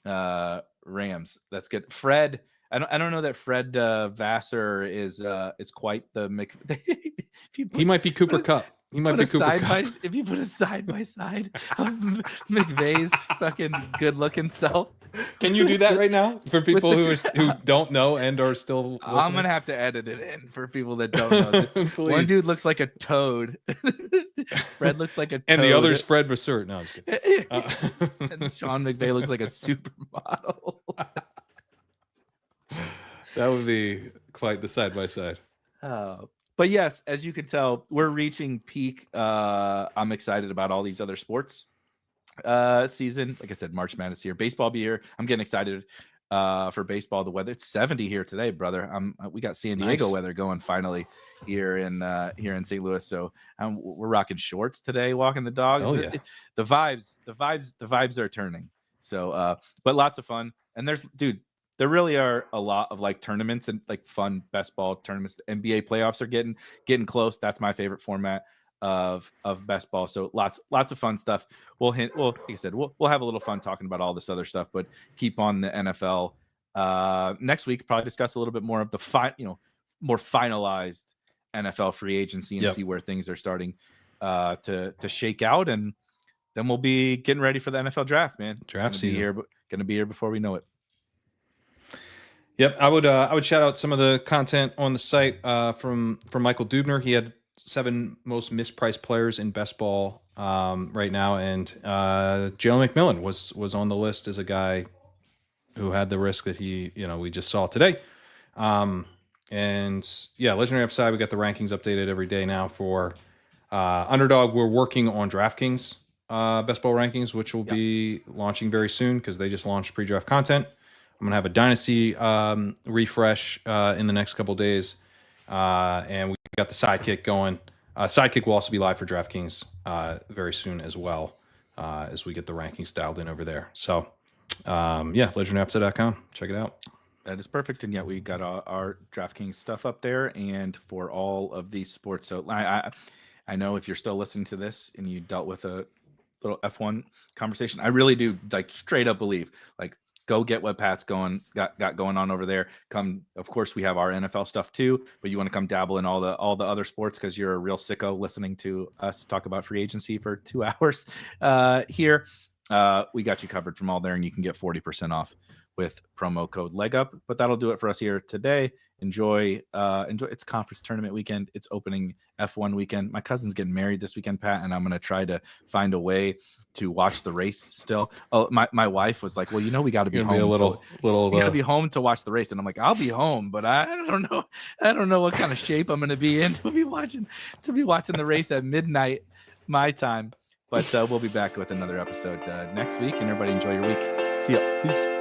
Rams. That's good. Fred. I don't know that Fred Vassar is quite the
he might be Cooper Kupp. He might be Cooper Kupp.
If you put a side by side of McVay's fucking good looking self.
Can you do that right now for people who don't know and are still listening?
I'm gonna have to edit it in for people that don't know this. One dude looks like a toad. Fred looks like a toad.
And the other's Fred Vassar. No, I'm just kidding.
And Sean McVay looks like a supermodel.
That would be quite the side by side.
But yes, as you can tell, we're reaching peak. I'm excited about all these other sports season. Like I said, March Madness here. Baseball be here. I'm getting excited for baseball. The weather, it's 70 here today, brother. We got San Diego weather going finally here in St. Louis. So we're rocking shorts today, walking the dogs.
Oh yeah.
The vibes are turning. So but lots of fun. And there really are a lot of like tournaments and like fun best ball tournaments. The NBA playoffs are getting close. That's my favorite format of best ball. So lots of fun stuff. Like I said, we'll have a little fun talking about all this other stuff, but keep on the NFL. Next week, probably discuss a little bit more of the more finalized NFL free agency and see where things are starting to shake out. And then we'll be getting ready for the NFL draft, man.
Draft season.
Gonna be here before we know it.
Yep, I would shout out some of the content on the site from Michael Dubner. He had 7 most mispriced players in best ball right now, and Jalen McMillan was on the list as a guy who had the risk that we just saw today. And yeah, Legendary Upside, we got the rankings updated every day now for Underdog. We're working on DraftKings best ball rankings, which will be launching very soon because they just launched pre-draft content. I'm gonna have a dynasty refresh in the next couple of days, and we got the Sidekick going. Sidekick will also be live for DraftKings very soon as well, as we get the rankings dialed in over there. So, legendaryupside.com. Check it out.
That is perfect, and yet we got our DraftKings stuff up there, and for all of these sports. So I know if you're still listening to this and you dealt with a little F1 conversation, I really do like straight up believe like. Go get what Pat's got going on over there. Come, of course, we have our NFL stuff too, but you want to come dabble in all the other sports because you're a real sicko listening to us talk about free agency for 2 hours here. We got you covered from all there, and you can get 40% off with promo code LEGUP. But that'll do it for us here today. Enjoy. It's conference tournament weekend. It's opening F1 weekend. My cousin's getting married this weekend, Pat, and I'm gonna try to find a way to watch the race still. Oh, my wife was like, "Well, we got to be home. You got to be home to watch the race." And I'm like, "I'll be home, but I don't know. I don't know what kind of shape I'm gonna be in to be watching the race at midnight my time." But we'll be back with another episode next week, and everybody enjoy your week. See ya. Peace.